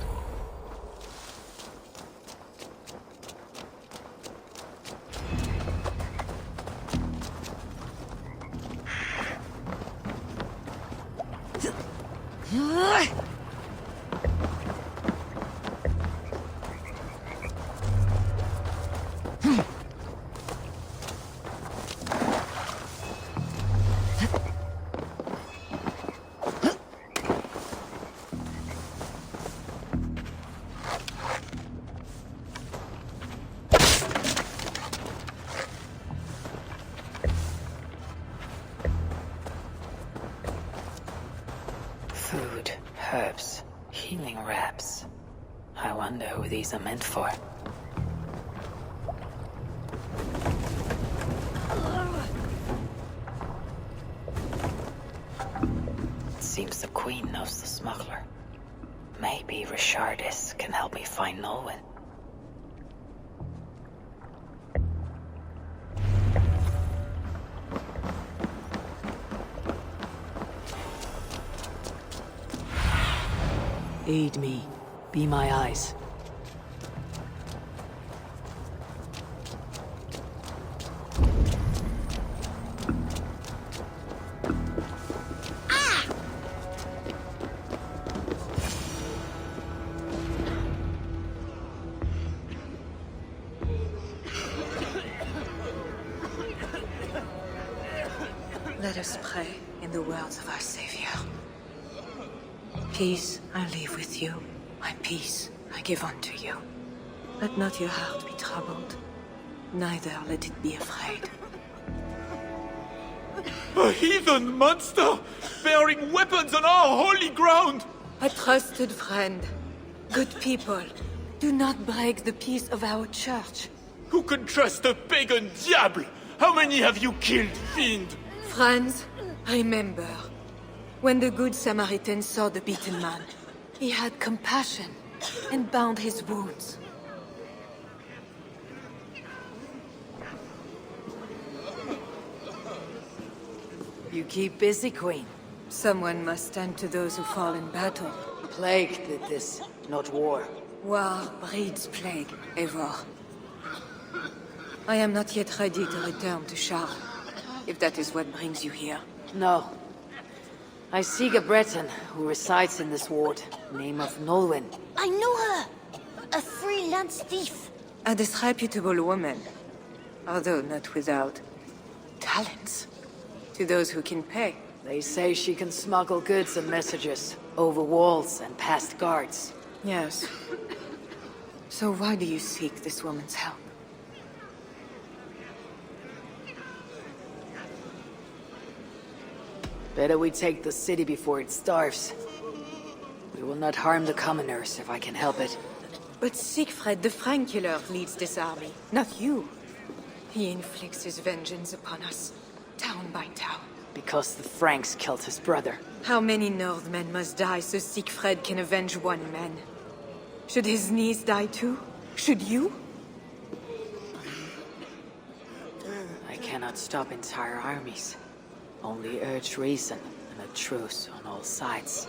Food, herbs, healing wraps. I wonder who these are meant for. It seems the Queen knows the smuggler. Maybe Richardis can help me find Nolwen.
Aid me. Be my eyes.
Let us pray in the words of our Savior. Peace I leave with you, my peace I give unto you. Let not your heart be troubled, neither let it be afraid.
A heathen monster! Bearing weapons on our holy ground!
A trusted friend. Good people, do not break the peace of our church.
Who can trust a pagan diable? How many have you killed, fiend?
Friends, remember, when the Good Samaritan saw the beaten man, he had compassion and bound his wounds.
You keep busy, Queen.
Someone must stand to those who fall in battle.
Plague did this, not war.
War breeds plague, Eivor. I am not yet ready to return to Charles, if that is what brings you here.
No. I seek a Breton who resides in this ward, name of Nolwenn.
I know her! A freelance thief.
A disreputable woman, although not without talents. To those who can pay.
They say she can smuggle goods and messages over walls and past guards.
Yes. So why do you seek this woman's help?
Better we take the city before it starves. We will not harm the commoners if I can help it.
But Siegfried, the Frank killer, leads this army, not you. He inflicts his vengeance upon us, town by town.
Because the Franks killed his brother.
How many Northmen must die so Siegfried can avenge one man? Should his niece die too? Should you?
I cannot stop entire armies. Only urge reason and a truce on all sides.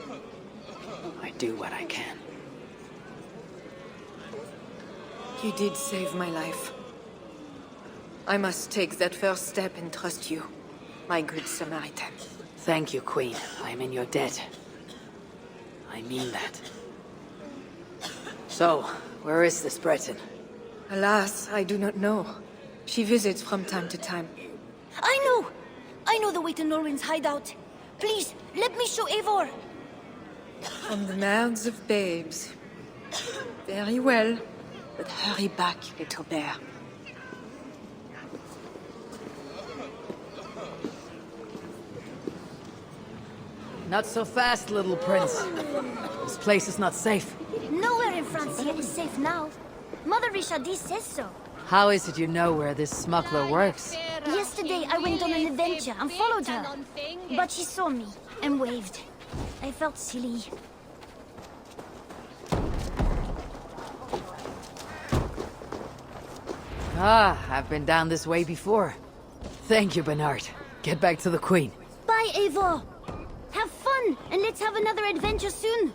I do what I can.
You did save my life. I must take that first step and trust you, my good Samaritan.
Thank you, Queen. I am in your debt. I mean that. So, where is this Breton?
Alas, I do not know. She visits from time to time.
I know! I know the way to Norwin's hideout. Please, let me show Eivor.
From the mouths of babes. Very well. But hurry back, little bear.
Not so fast, little prince. This place is not safe.
Nowhere in Francia is safe now. Mother Richardie says so.
How is it you know where this smuggler works?
Yesterday I went on an adventure and followed her. But she saw me and waved. I felt silly.
Ah, I've been down this way before. Thank you, Bernard. Get back to the Queen.
Bye, Eivor. Have fun, and let's have another adventure soon.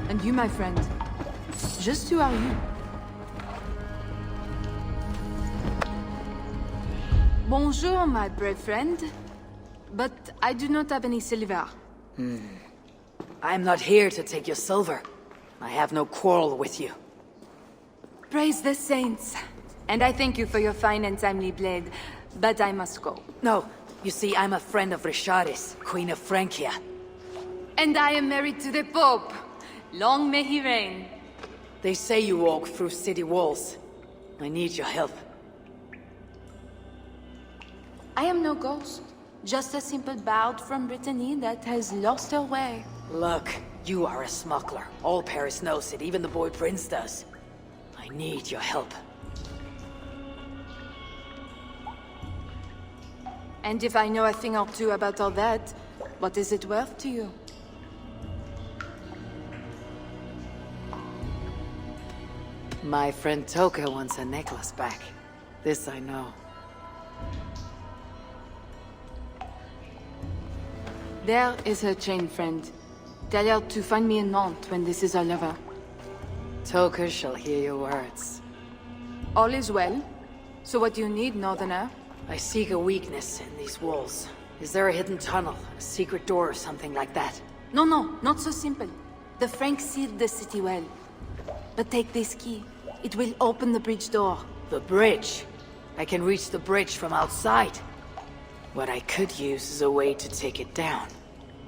And you, my friend. Just who are you? Bonjour, my brave friend. But I do not have any silver.
I'm not here to take your silver. I have no quarrel with you.
Praise the saints. And I thank you for your fine and timely blade. But I must go.
No, you see, I'm a friend of Richardis, Queen of Francia.
And I am married to the Pope. Long may he reign.
They say you walk through city walls. I need your help.
I am no ghost. Just a simple bard from Brittany that has lost her way.
Look, you are a smuggler. All Paris knows it, even the boy prince does. I need your help.
And if I know a thing or two about all that, what is it worth to you?
My friend Toka wants a necklace back. This I know.
There is her chain, friend. Tell her to find me in Nantes when this is all over.
Toka shall hear your words.
All is well. So what do you need, Northerner?
I seek a weakness in these walls. Is there a hidden tunnel, a secret door or something like that?
No, not so simple. The Franks sealed the city well. But take this key. It will open the bridge door.
The bridge? I can reach the bridge from outside. What I could use is a way to take it down.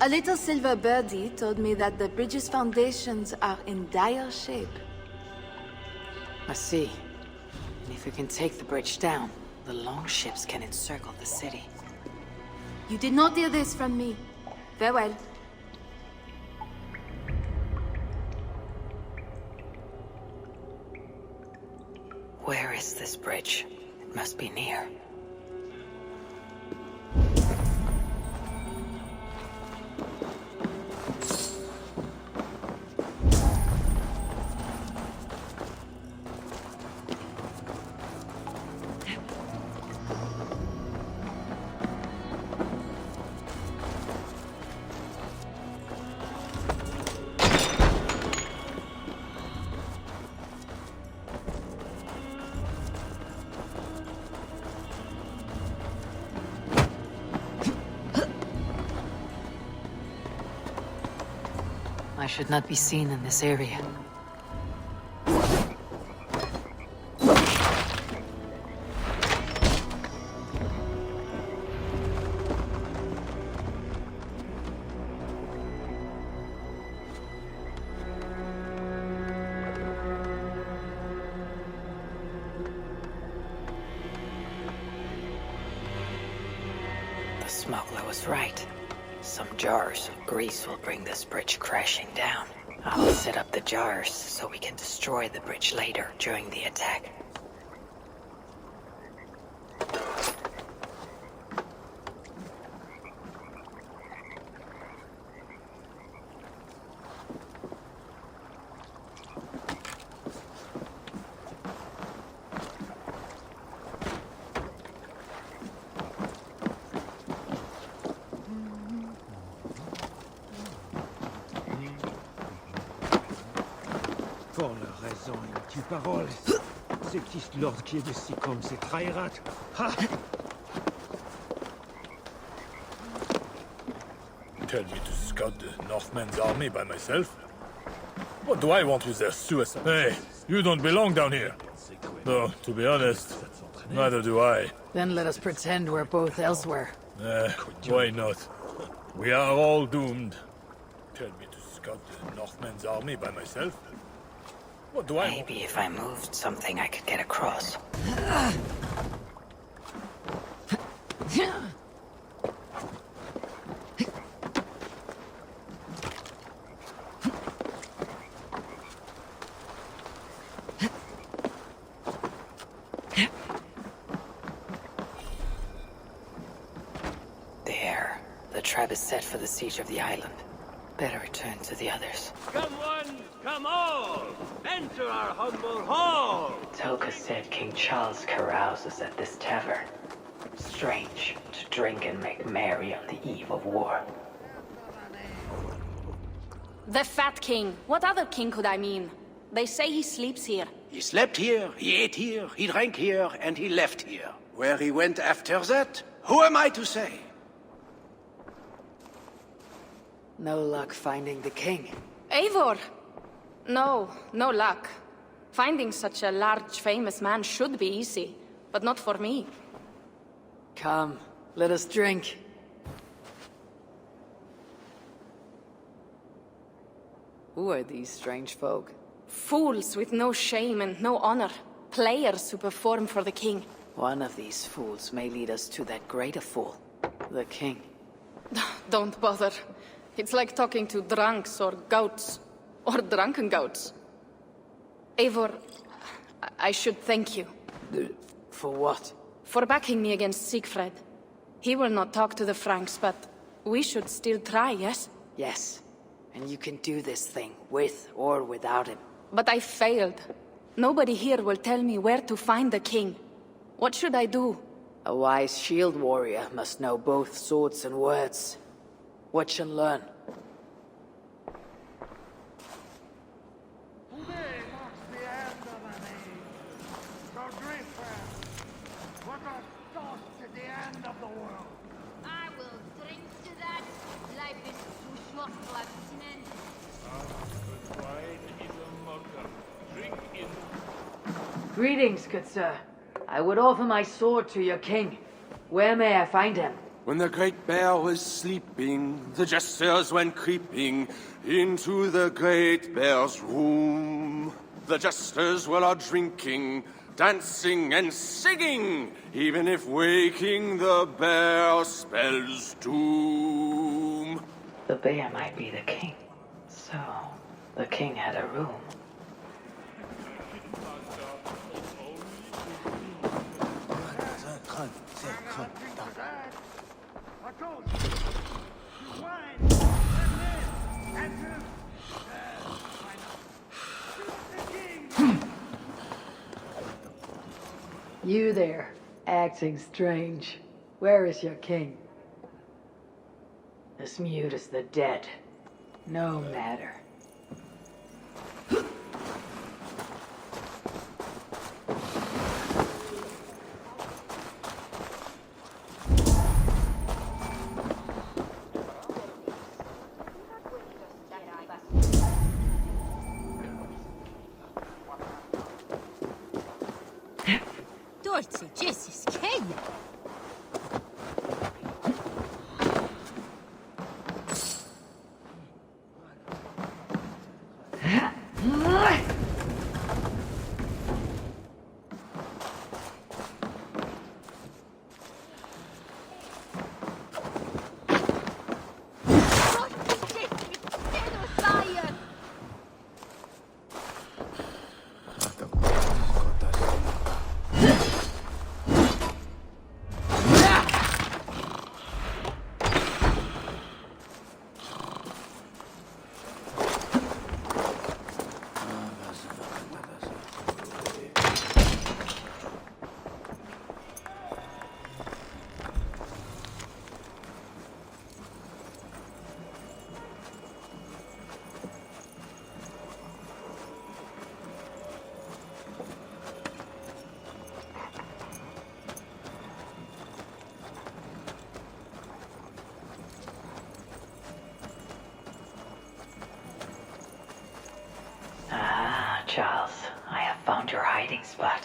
A little silver birdie told me that the bridge's foundations are in dire shape.
I see. And if we can take the bridge down, the longships can encircle the city.
You did not hear this from me. Farewell.
Where is this bridge? It must be near. I should not be seen in this area. The smuggler was right. Some jars of grease will bring this bridge crashing down. I'll set up the jars so we can destroy the bridge later during the attack.
Pour leur raison, tu parole. Ce petit lord qui est de si comme c'est trahirat. Ha!
Tell me to scout the Northmen's army by myself? What do I want with their suicide? Hey, you don't belong down here. No, to be honest, neither do I.
Then let us pretend we're both elsewhere.
Why not? We are all doomed. Tell me to scout the Northmen's army by myself? What do I...
Maybe if I moved something I could get across. There. The trap is set for the siege of the island. Better return to the others.
Come one, come all! Enter our humble hall!
Toka said King Charles carouses at this tavern. Strange to drink and make merry on the eve of war.
The Fat King. What other king could I mean? They say he sleeps here.
He slept here, he ate here, he drank here, and he left here. Where he went after that, who am I to say?
No luck finding the king.
Eivor! No luck. Finding such a large, famous man should be easy, but not for me.
Come, let us drink. Who are these strange folk?
Fools with no shame and no honor. Players who perform for the king.
One of these fools may lead us to that greater fool, the king.
Don't bother. It's like talking to drunks or goats. Or drunken goats. Eivor, I should thank you.
For what?
For backing me against Siegfried. He will not talk to the Franks, but we should still try, yes?
Yes. And you can do this thing, with or without him.
But I failed. Nobody here will tell me where to find the king. What should I do?
A wise shield warrior must know both swords and words. Watch and learn.
Greetings, good sir. I would offer my sword to your king. Where may I find him?
When the great bear was sleeping, the jesters went creeping into the great bear's room. The jesters were all drinking, dancing and singing, even if waking the bear spells doom.
The bear might be the king. So, the king had a room. You there, acting strange. Where is your king? As mute as the dead. No matter.
Dolce, Jesus, Kay!
Charles, I have found your hiding spot.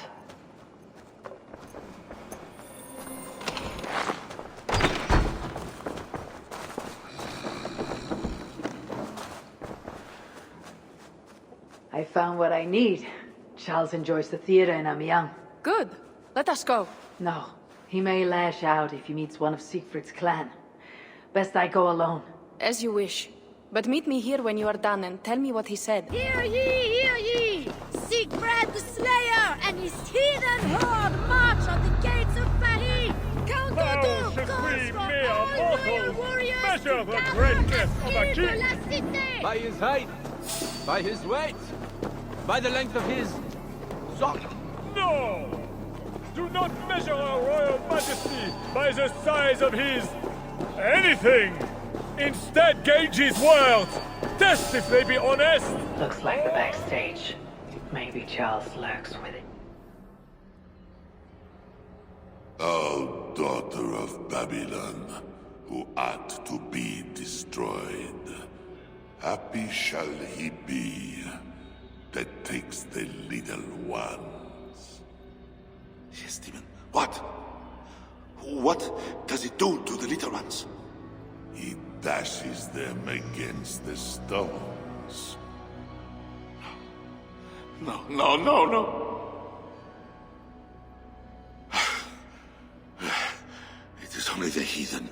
I found what I need. Charles enjoys the theater in Amiens.
Good. Let us go.
No, he may lash out if he meets one of Siegfried's clan. Best I go alone.
As you wish. But meet me here when you are done and tell me what he said.
Hear ye, hear ye! Siegfried the Slayer and his heathen horde march on the gates of Paris! Count
How should we mere mortals measure the greatness of a king?
By his height, by his weight, by the length of his sock.
No! Do not measure our royal majesty by the size of his... anything! Instead, gauge his words! Test if they be honest!
Looks like the backstage. Maybe Charles lurks with it.
O daughter of Babylon, who art to be destroyed, happy shall he be that takes the little ones.
Yes, demon. What? What does it do to the little ones?
He dashes them against the stones.
No, no, no, no. It is only the heathen,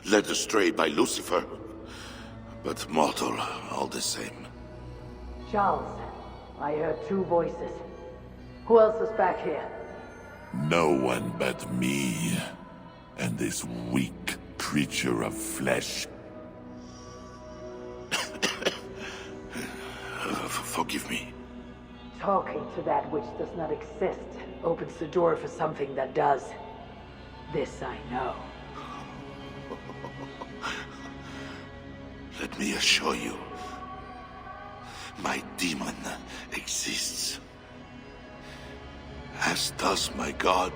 led astray by Lucifer, but mortal all the same.
Charles, I heard two voices. Who else is back here?
No one but me, and this weak creature of flesh.
Forgive me.
Talking to that which does not exist opens the door for something that does. This I know.
Let me assure you, my demon exists. As does my god.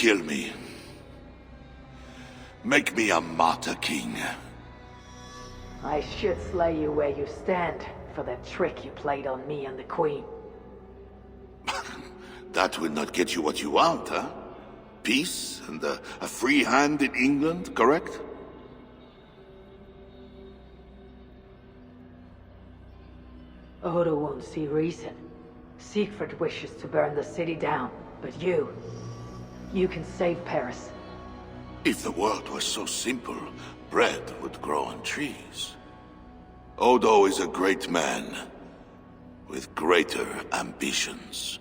kill me. Make me a martyr, king.
I should slay you where you stand for that trick you played on me and the Queen.
That will not get you what you want, huh? Peace and a free hand in England, correct?
Odo won't see reason. Siegfried wishes to burn the city down, but you can save Paris.
If the world was so simple, bread would grow on trees. Odo is a great man, with greater ambitions.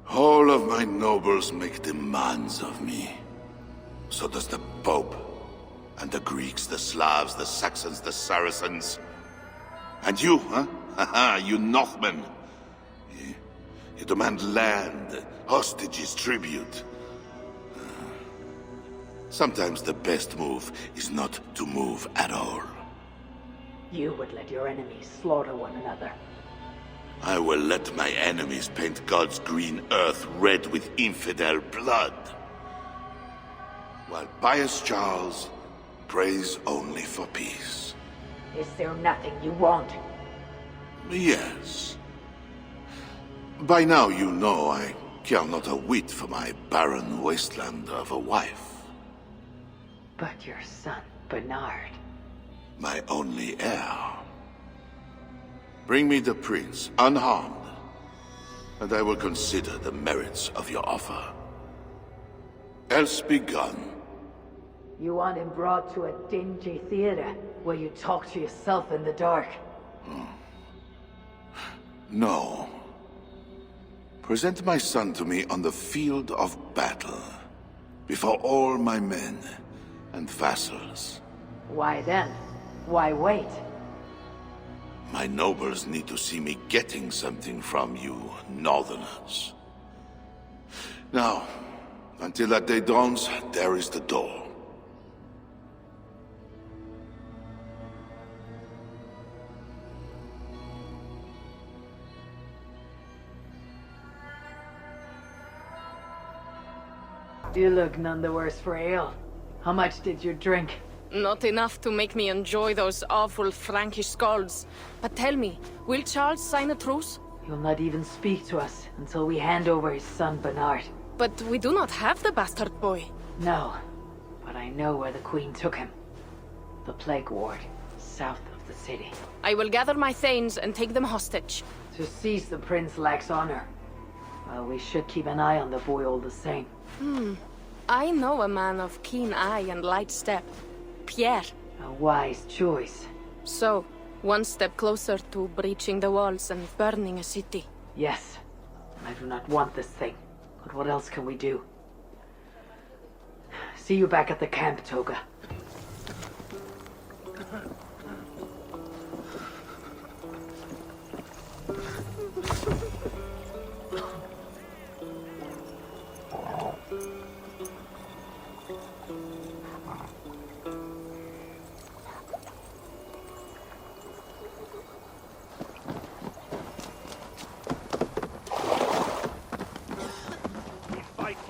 All of my nobles make demands of me. So does the Pope, and the Greeks, the Slavs, the Saxons, the Saracens. And you, huh? Haha, you Northmen. You demand land, hostages, tribute. Sometimes the best move is not to move at all.
You would let your enemies slaughter one another.
I will let my enemies paint God's green earth red with infidel blood. While pious Charles prays only for peace.
Is there nothing you want?
Yes. By now you know I care not a whit for my barren wasteland of a wife.
But your son, Bernard.
My only heir. Bring me the prince, unharmed, and I will consider the merits of your offer. Else be gone.
You want him brought to a dingy theater, where you talk to yourself in the dark?
No. Present my son to me on the field of battle, before all my men and vassals.
Why then? Why wait?
My nobles need to see me getting something from you, Northerners. Now, until that day dawns, there is the door.
You look none the worse for ale. How much did you drink?
Not enough to make me enjoy those awful Frankish skalds. But tell me, will Charles sign a truce?
He'll not even speak to us until we hand over his son Bernard.
But we do not have the bastard boy.
No, but I know where the Queen took him. The Plague Ward, south of the city.
I will gather my thanes and take them hostage.
To seize the prince lacks honor. Well, we should keep an eye on the boy all the same.
I know a man of keen eye and light step. Pierre.
A wise choice.
So, one step closer to breaching the walls and burning a city.
Yes. I do not want this thing. But what else can we do? See you back at the camp, Toga.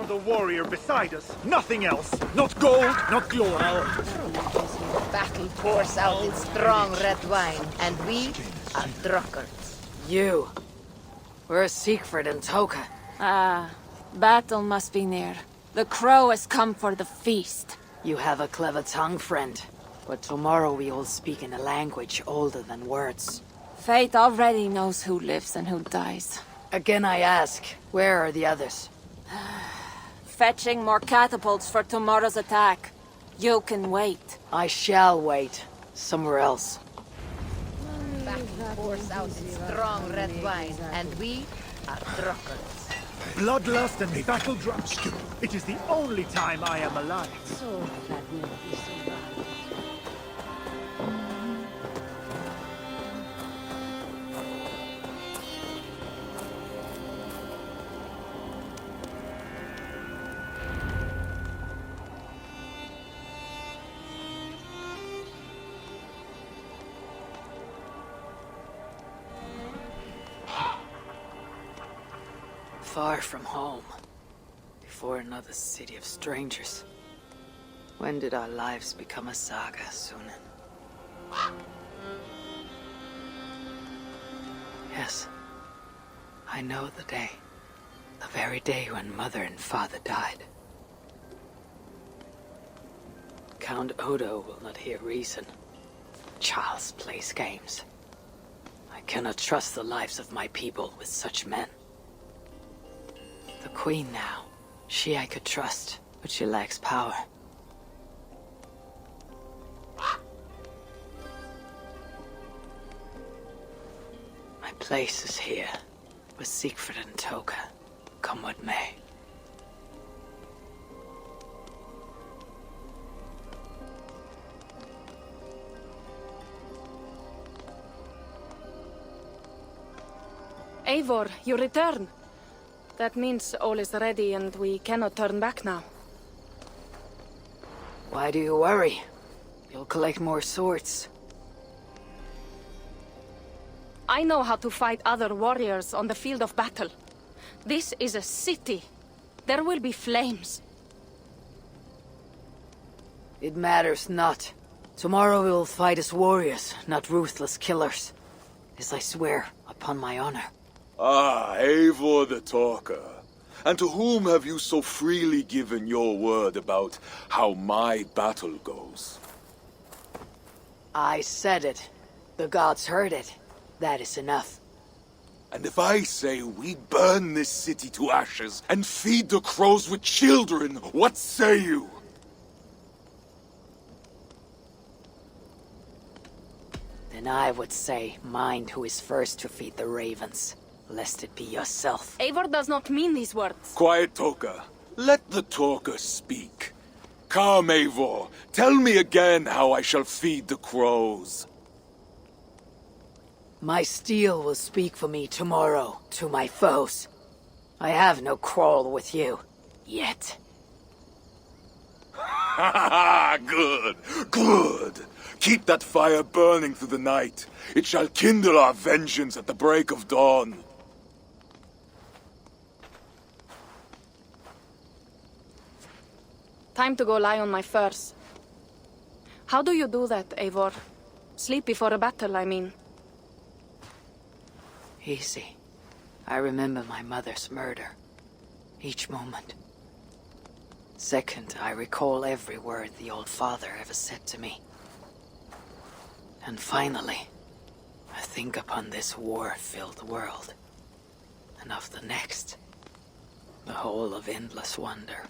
The warrior beside us, nothing else. Not gold, not glory.
Battle pours out its strong red wine, and we are drunkards.
You. Where's Siegfried and Toka?
Battle must be near. The crow has come for the feast.
You have a clever tongue, friend. But tomorrow we all speak in a language older than words.
Fate already knows who lives and who dies.
Again I ask, where are the others?
Fetching more catapults for tomorrow's attack. You can wait.
I shall wait. Somewhere else.
Battle pours out its strong red wine, and we are drunkards.
Bloodlust and battle drums. It is the only time I am alive.
So that will be so bad.
Far from home. before another city of strangers. When did our lives become a saga, Sunan? Yes, I know the day. The very day when Mother and Father died. Count Odo will not hear reason. Charles plays games. I cannot trust the lives of my people with such men. The Queen now, she I could trust, but she lacks power. My place is here, with Siegfried and Toka, come what may.
Eivor, you return. That means all is ready and we cannot turn back now.
Why do you worry? You'll collect more swords.
I know how to fight other warriors on the field of battle. This is a city. There will be flames.
It matters not. Tomorrow we will fight as warriors, not ruthless killers. This I swear, upon my honor.
Ah, Eivor the Talker. And to whom have you so freely given your word about how my battle goes?
I said it. The gods heard it. That is enough.
And if I say we burn this city to ashes and feed the crows with children, what say you?
Then I would say, mind who is first to feed the ravens, lest it be yourself.
Eivor does not mean these words.
Quiet, Toka. Let the talker speak. Come, Eivor. Tell me again how I shall feed the crows.
My steel will speak for me tomorrow, to my foes. I have no quarrel with you. Yet.
Ha ha ha! Good! Good! Keep that fire burning through the night. It shall kindle our vengeance at the break of dawn.
Time to go lie on my furs. How do you do that, Eivor? Sleep before a battle, I mean.
Easy. I remember my mother's murder. Each moment. Second, I recall every word the old father ever said to me. And finally, I think upon this war-filled world. And of the next. The whole of endless wonder.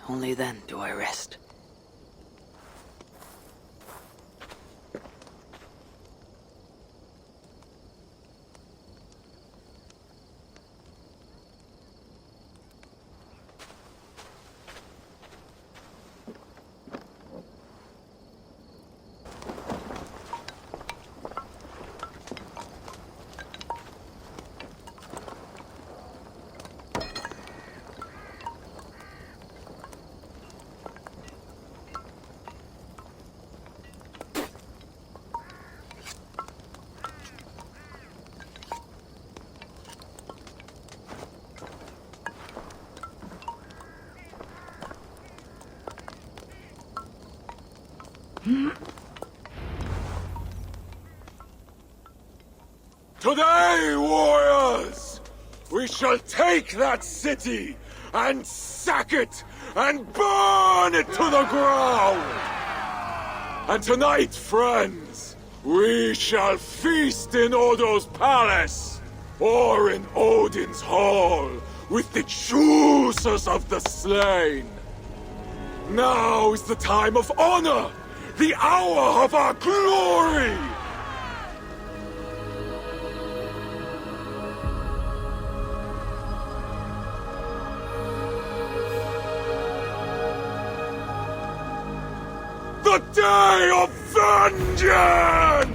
Only then do I rest.
Today, warriors, we shall take that city and sack it and burn it to the ground. And tonight, friends, we shall feast in Odo's palace or in Odin's hall with the choosers of the slain. Now is the time of honor, the hour of our glory. The day of vengeance!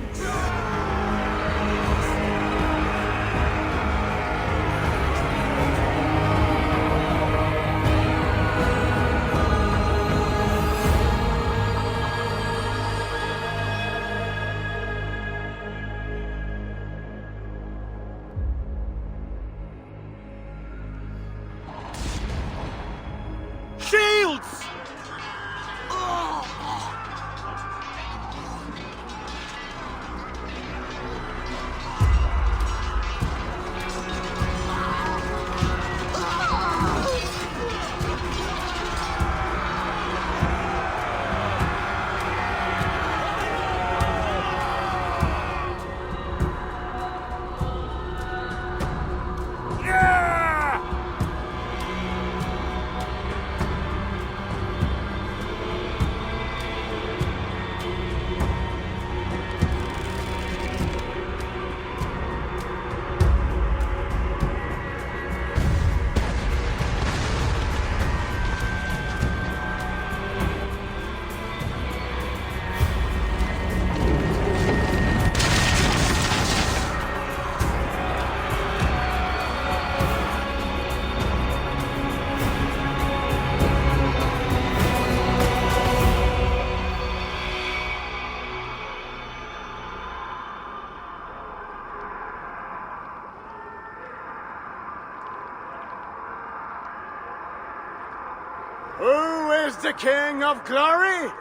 the King of Glory?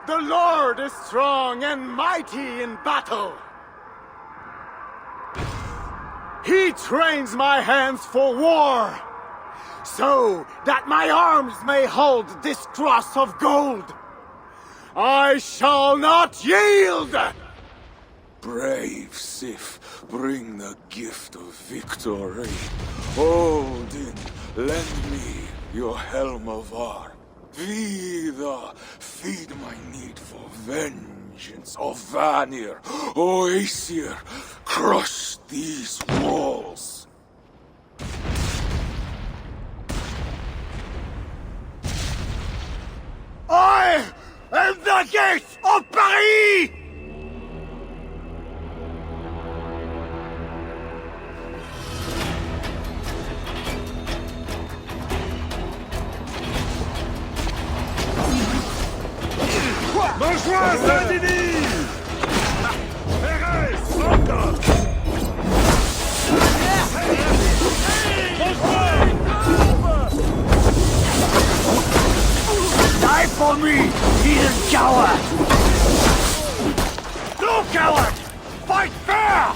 The Lord is strong and mighty in battle. He trains my hands for war, so that my arms may hold this cross of gold. I shall not yield!
Brave Sif, bring the gift of victory. Odin, lend me your helm of Ar. Vida, feed my need for vengeance. O Vanir, O Aesir, crush these walls.
I am the gate of Paris!
Bonjour, Saint-Denis! Perez, Santa!
Die for me, heathen coward! No coward! Fight fair!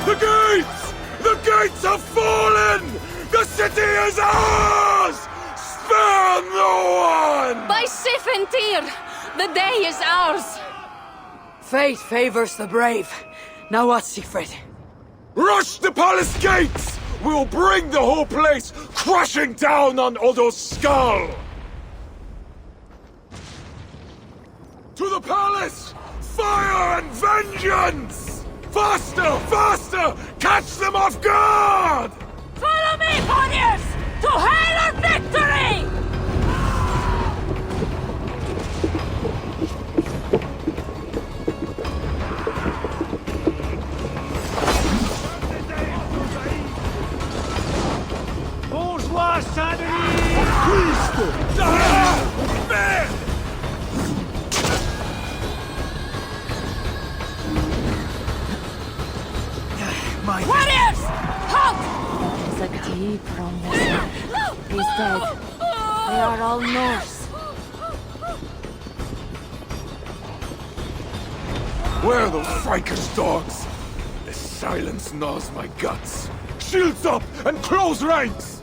The gates! The gates have fallen! The city is ours! Spare no one!
By Sif and Tyr, the day is ours!
Fate favors the brave. Now what, Siegfried?
Rush the palace gates! We'll bring the whole place crashing down on Odo's skull! To the palace! Fire and vengeance! Faster! Faster! Catch them off guard!
Follow me, warriors! To hail our victory!
Bourgeois Saint-Denis! Christ! Ah! Merde!
Warriors! Halt!
The key from the sun. He's dead. They are all Norse.
Where are those Frankish dogs? The silence gnaws my guts. Shields up and close ranks!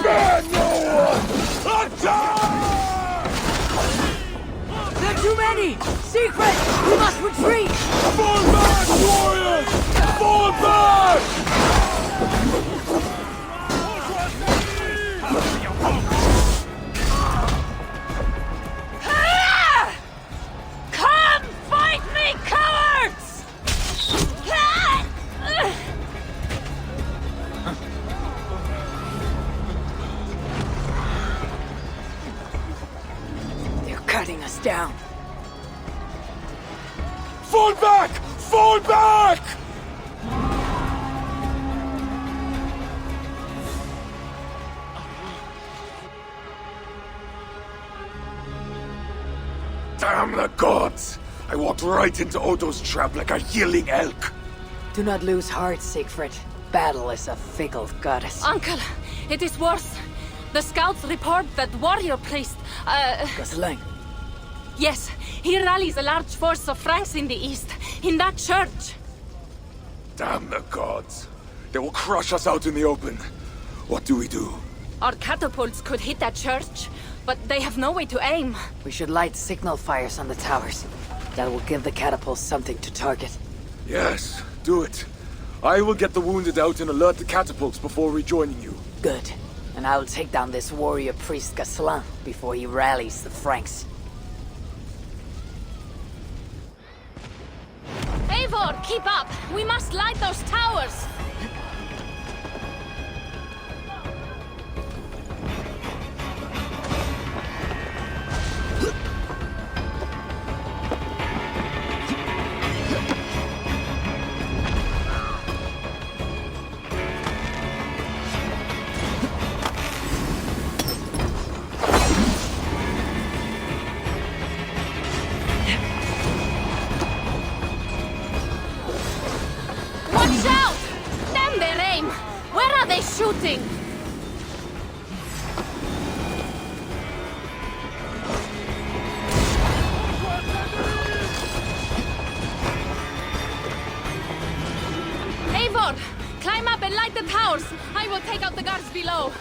Spare no one! Attack!
There are too many! Siegfried! We must retreat!
Fall back, warriors! Fall back!
Come fight me, cowards!
They're cutting us down.
Fall back! Fall back! Damn the gods! I walked right into Odo's trap like a yelling elk.
Do not lose heart, Siegfried. Battle is a fickle goddess.
Uncle, it is worse. The scouts report that warrior priest,
Gosling.
Yes, he rallies a large force of Franks in the east, in that church.
Damn the gods. They will crush us out in the open. What do we do?
Our catapults could hit that church, but they have no way to aim.
We should light signal fires on the towers. That will give the catapults something to target.
Yes, do it. I will get the wounded out and alert the catapults before rejoining you.
Good. And I will take down this warrior priest Gosling before he rallies the Franks.
Eivor, keep up! We must light those towers! Shooting! Eivor, climb up and light the towers. I will take out the guards below.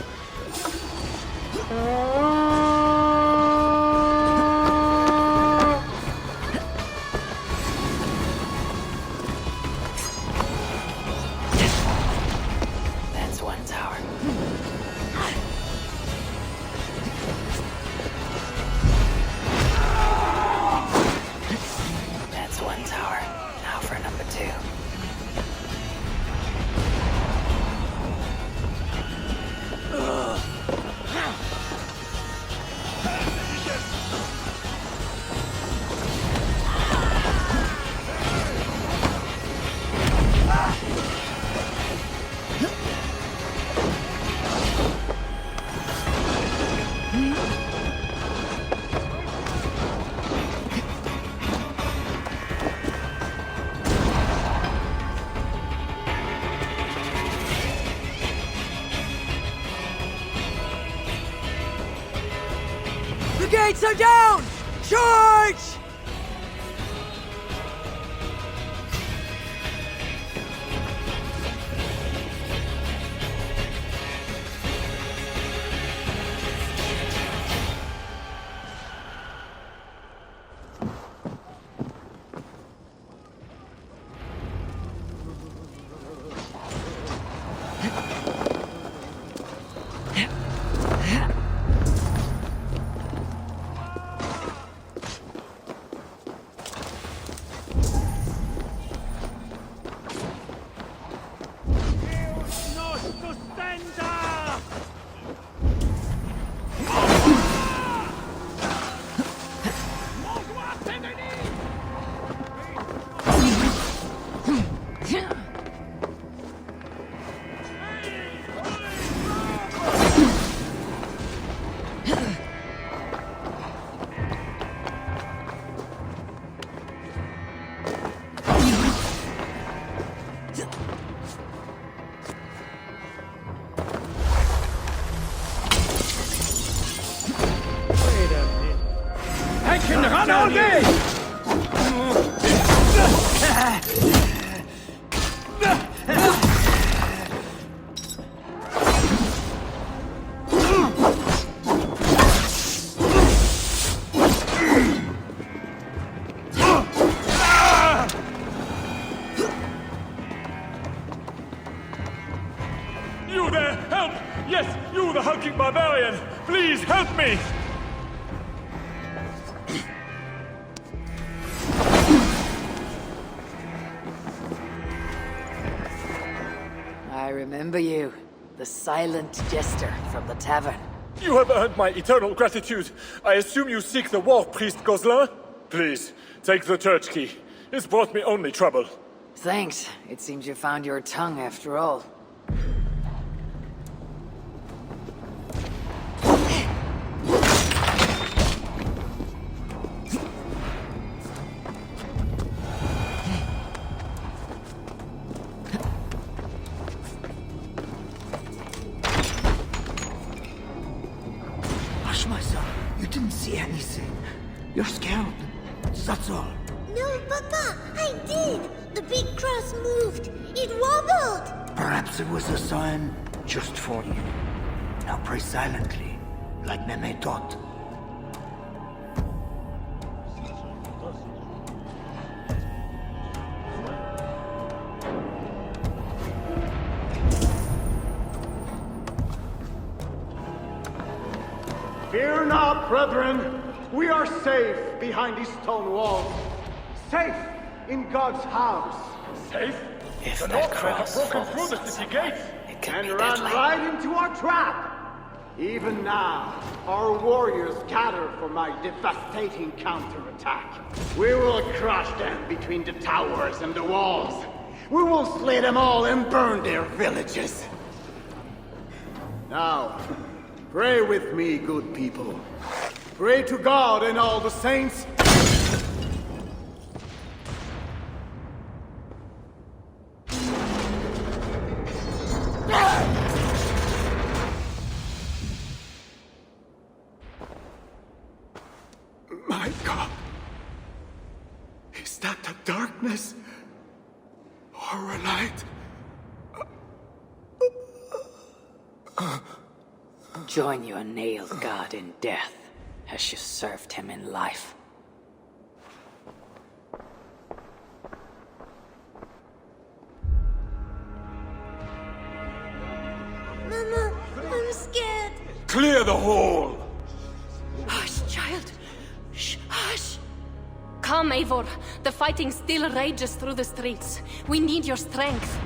Gates are down! Charge!
all day!
You there! Help! Yes, you, the hulking barbarian! Please help me!
I remember you. The silent jester from the tavern.
You have earned my eternal gratitude. I assume you seek the war priest Gosling? Please, take the church key. It's brought me only trouble.
Thanks. It seems you found your tongue after all.
Hush, my son. You didn't see anything. You're scared. That's all.
No, Papa, I did. The big cross moved. It wobbled.
Perhaps it was a sign just for you. Now pray silently, like Meme taught.
Fear not, brethren. We are safe behind these stone walls. Safe in God's house.
Safe?
If
The
that
Northmen have
cross
broken
falls
through the city gates.
and ran right into our trap. Even now, our warriors gather for my devastating counterattack. We will crush them between the towers and the walls. We will slay them all and burn their villages. Now, pray with me, good people. Pray to God and all the saints. My God. Is that the darkness? Or a light?
Join your nailed god in death, as you served him in life.
Mama, I'm scared.
Clear the hall!
Hush, child. Shh, hush. Come, Eivor. The fighting still rages through the streets. We need your strength.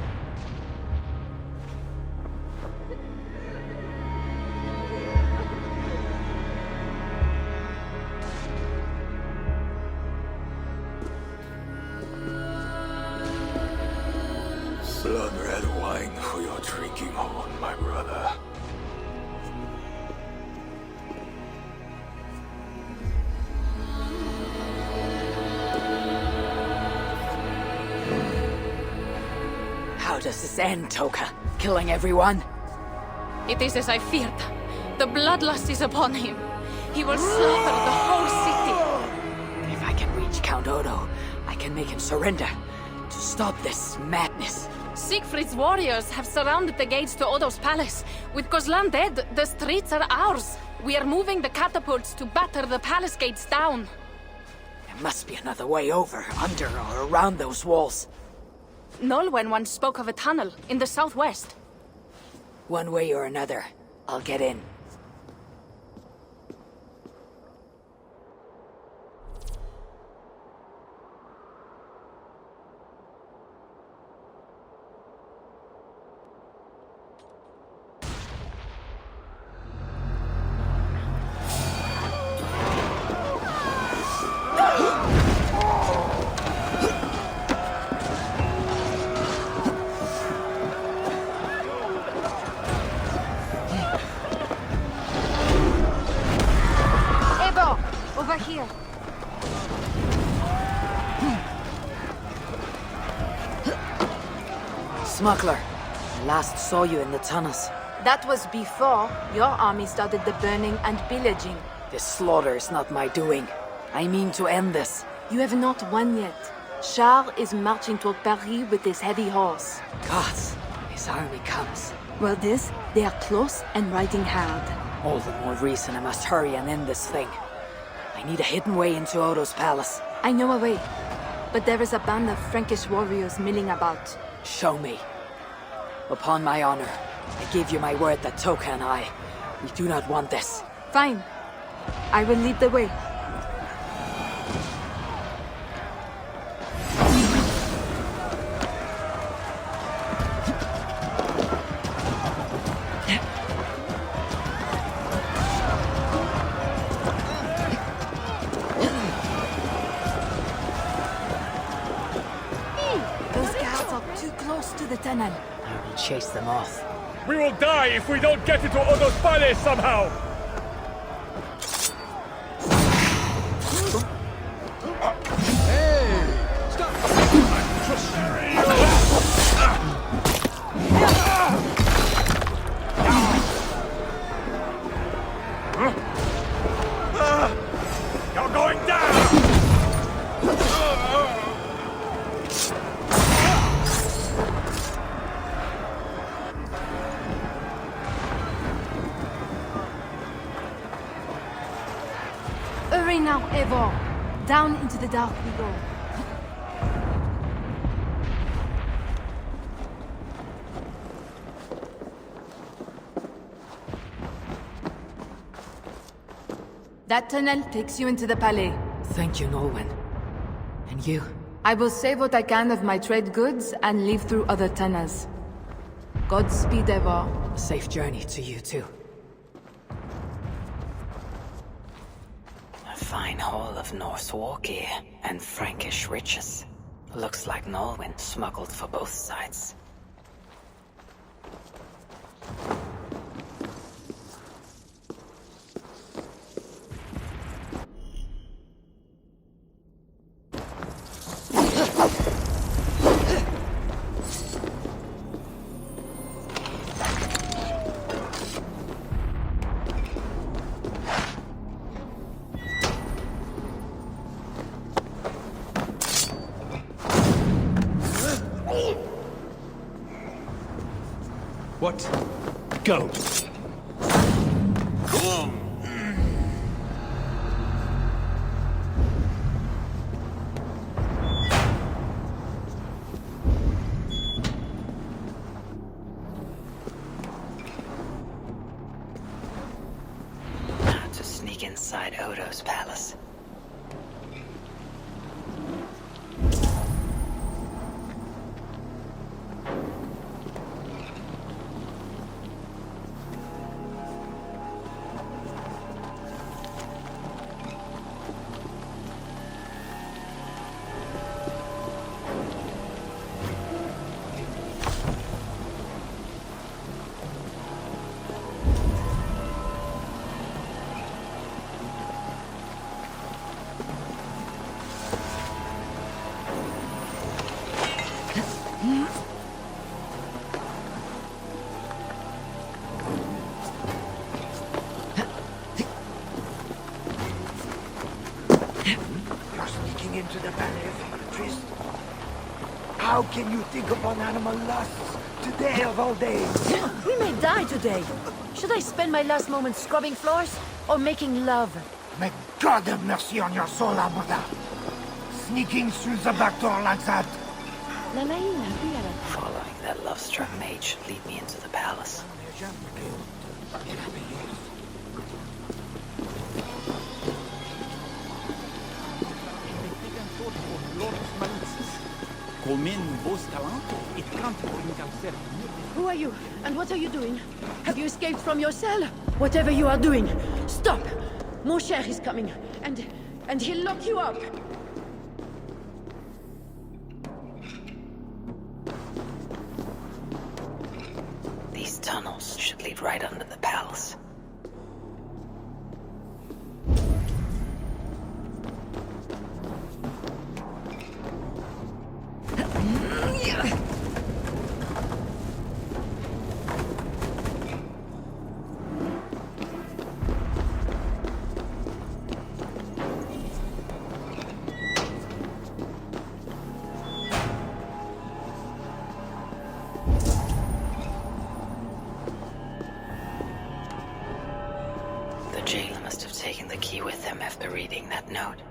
Blood-red wine for your drinking horn, my brother.
How does this end, Toka? Killing everyone?
It is as I feared. The bloodlust is upon him. He will slaughter the whole city.
If I can reach Count Odo, I can make him surrender. To stop this madness.
Siegfried's warriors have surrounded the gates to Odo's palace. With Kozlan dead, the streets are ours. We are moving the catapults to batter the palace gates down.
There must be another way over, under, or around those walls.
Nolwenn once spoke of a tunnel in the southwest.
One way or another, I'll get in.
Eivor, over here.
Smuggler, I last saw you in the tunnels.
That was before your army started the burning and pillaging.
This slaughter is not my doing. I mean to end this.
You have not won yet. Charles is marching toward Paris with his heavy horse.
Gods, his army comes.
Well, they are close and riding hard.
All the more reason I must hurry and end this thing. I need a hidden way into Odo's palace.
I know a way, but there is a band of Frankish warriors milling about.
Show me. Upon my honor, I give you my word that Toka and we do not want this.
Fine. I will lead the way.
into the tunnel.
I will chase them off.
We will die if we don't get into Odo's palace somehow! You're going down!
Hurry now, Eivor. Down into the dark we go. That tunnel takes you into the palais.
Thank you, Nolwenn. And you?
I will save what I can of my trade goods and leave through other tunnels. Godspeed, Eivor.
Safe journey to you, too. A fine haul of Norse war gear and Frankish riches. Looks like Nolwenn smuggled for both sides.
What? Go!
Now to sneak inside Odo's palace.
You're sneaking into the Palais of the Priest. How can you think upon animal lusts today of all days?
We may die today. Should I spend my last moments scrubbing floors or making love?
May God have mercy on your soul, Amada. Sneaking through the back door like that.
Following that love-struck maid should lead me into the palace.
Who are you? And what are you doing? Have you escaped from your cell? Whatever you are doing, stop! Mon cher is coming, and he'll lock you up.
These tunnels should lead right under the palace. The jailer must have taken the key with him after reading that note.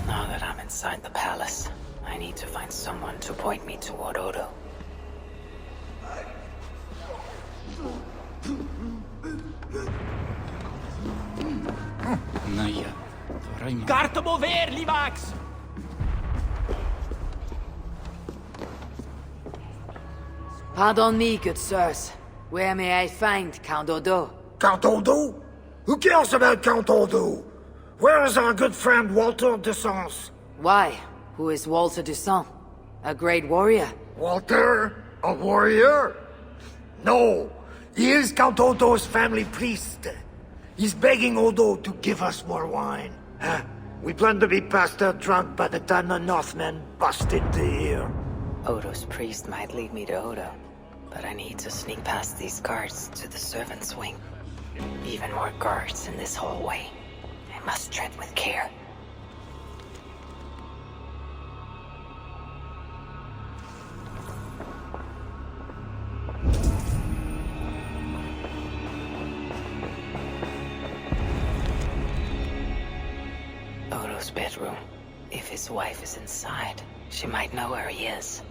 Now that I'm inside the palace, I need to find someone to point me toward Odo.
Carte mover, Livax!
Pardon me, good sirs. Where may I find Count Odo?
Count Odo? Who cares about Count Odo? Where is our good friend Walter de Sens?
Why? Who is Walter de Sens? A great warrior?
Walter? A warrior? No. He is Count Odo's family priest. He's begging Odo to give us more wine. We plan to be past out drunk by the time the Northmen bust into here.
Odo's priest might lead me to Odo, but I need to sneak past these guards to the servants' wing. Even more guards in this hallway. I must tread with care. Odo's bedroom. If his wife is inside, she might know where he is.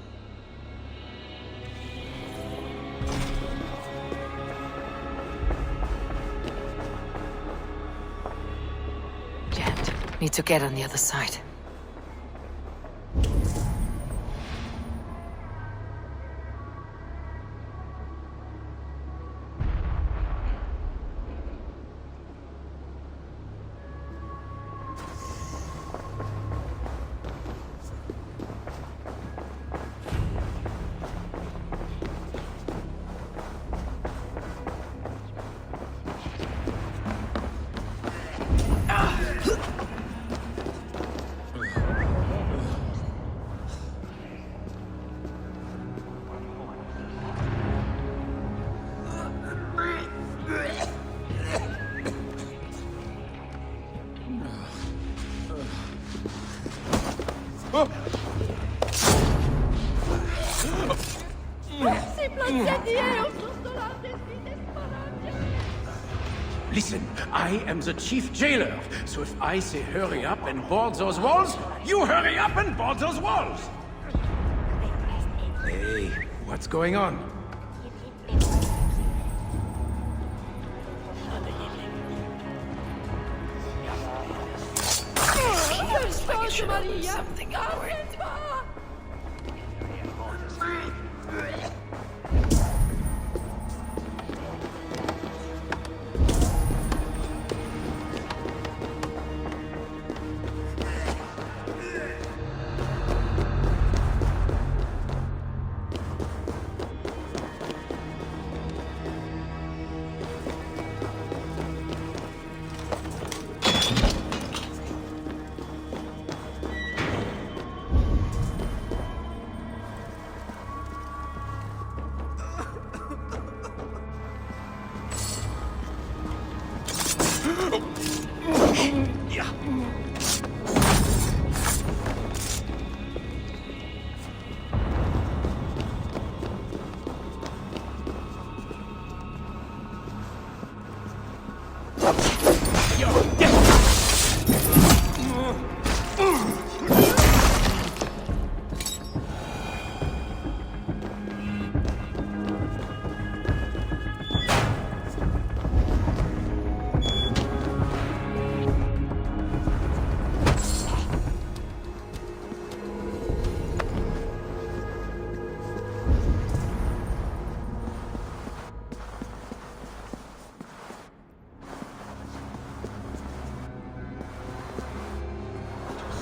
Jet, need to get on the other side.
Listen, I am the chief jailer, so if I say hurry up and board those walls, you hurry up and board those walls! Hey, what's going on?
Something important.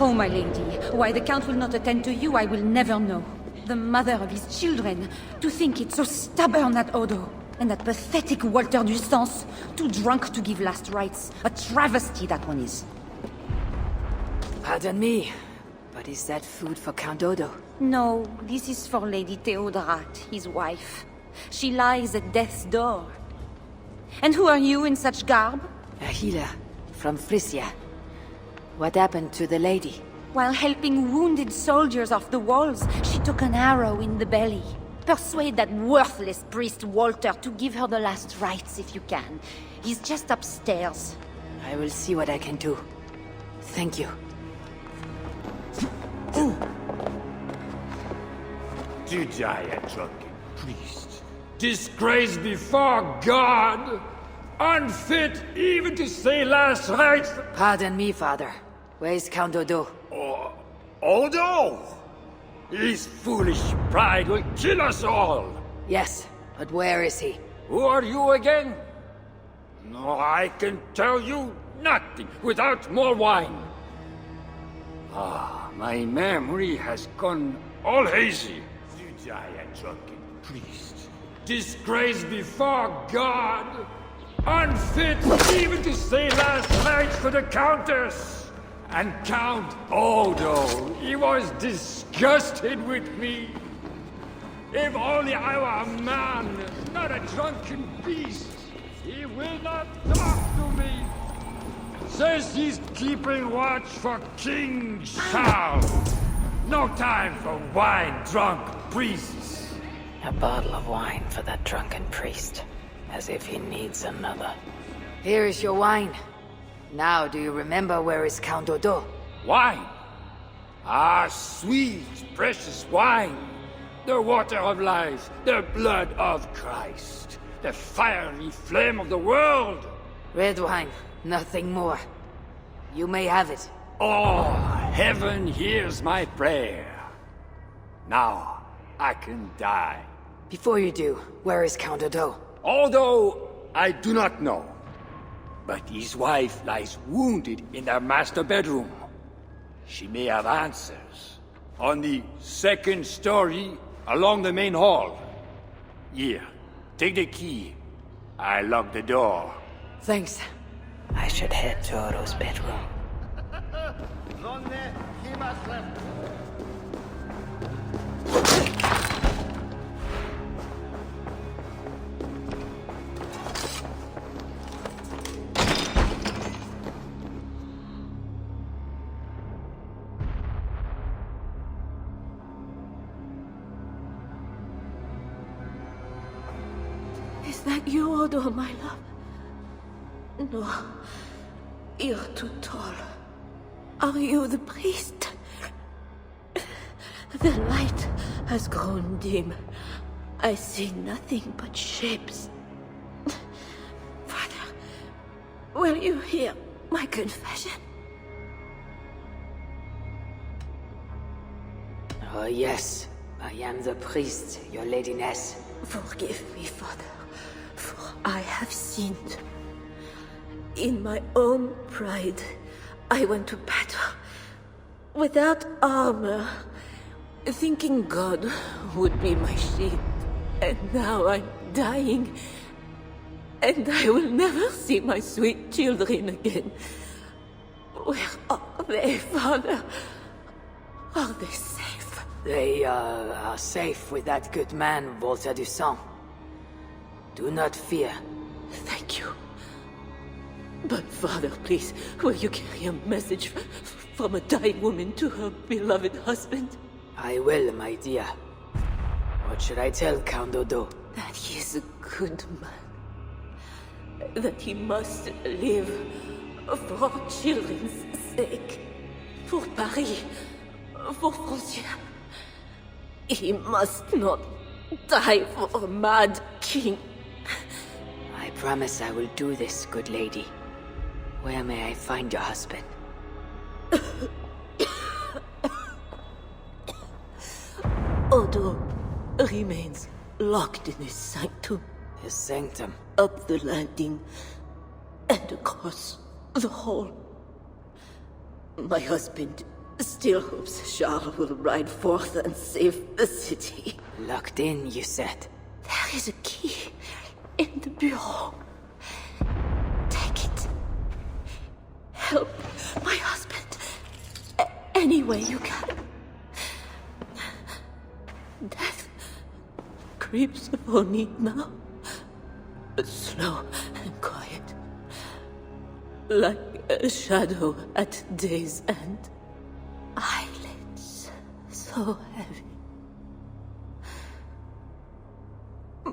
Oh, my lady, why the Count will not attend to you, I will never know. The mother of his children, to think it's so stubborn, that Odo. And that pathetic Walter du Sens, too drunk to give last rites. A travesty, that one is.
Pardon me, but is that food for Count Odo?
No, this is for Lady Theodorat, his wife. She lies at death's door. And who are you in such garb?
A healer, from Francia. What happened to the lady?
While helping wounded soldiers off the walls, she took an arrow in the belly. Persuade that worthless priest Walter to give her the last rites if you can. He's just upstairs.
I will see what I can do. Thank you.
To die a drunken priest. Disgrace before God. Unfit even to say last rites.
Pardon me, Father. Where's Count Odo?
Odo! His foolish pride will kill us all!
Yes, but where is he?
Who are you again? No, I can tell you nothing without more wine. My memory has gone all hazy. You die a drunken priest. Disgraced before God. Unfit even to say last rites for the Countess. And Count Odo, he was disgusted with me. If only I were a man, not a drunken beast. He will not talk to me. Says he's keeping watch for King Charles. No time for wine-drunk priests.
A bottle of wine for that drunken priest. As if he needs another.
Here is your wine. Now, do you remember where is Count Odo?
Wine? Ah, sweet, precious wine. The water of life, the blood of Christ. The fiery flame of the world.
Red wine, nothing more. You may have it.
Oh, heaven hears my prayer. Now, I can die.
Before you do, where is Count Odo?
Although I do not know. But his wife lies wounded in their master bedroom. She may have answers. On the second story, along the main hall. Here, take the key. I locked the door.
Thanks.
I should head to Odo's bedroom.
Is that you, Odo, my love? No. You're too tall. Are you the priest? The light has grown dim. I see nothing but shapes. Father, will you hear my confession?
Oh, yes. I am the priest, your ladiness.
Forgive me, Father, for I have sinned. In my own pride, I went to battle without armor, thinking God would be my shield. And now I'm dying, and I will never see my sweet children again. Where are they, Father? Are they safe?
They are safe with that good man, Walter du Sang. Do not fear.
Thank you. But Father, please, will you carry a message from a dying woman to her beloved husband?
I will, my dear. What should I tell Count Odo?
That he is a good man. That he must live for our children's sake. For Paris. For Francia. He must not die for a mad king.
I promise I will do this, good lady. Where may I find your husband?
Odo remains locked in his sanctum.
His sanctum?
Up the landing and across the hall. My husband still hopes Charles will ride forth and save the city.
Locked in, you said?
There is a key in the bureau. Take it. Help my husband any way you can. Death creeps upon me now, slow and quiet, like a shadow at day's end. Eyelids so heavy.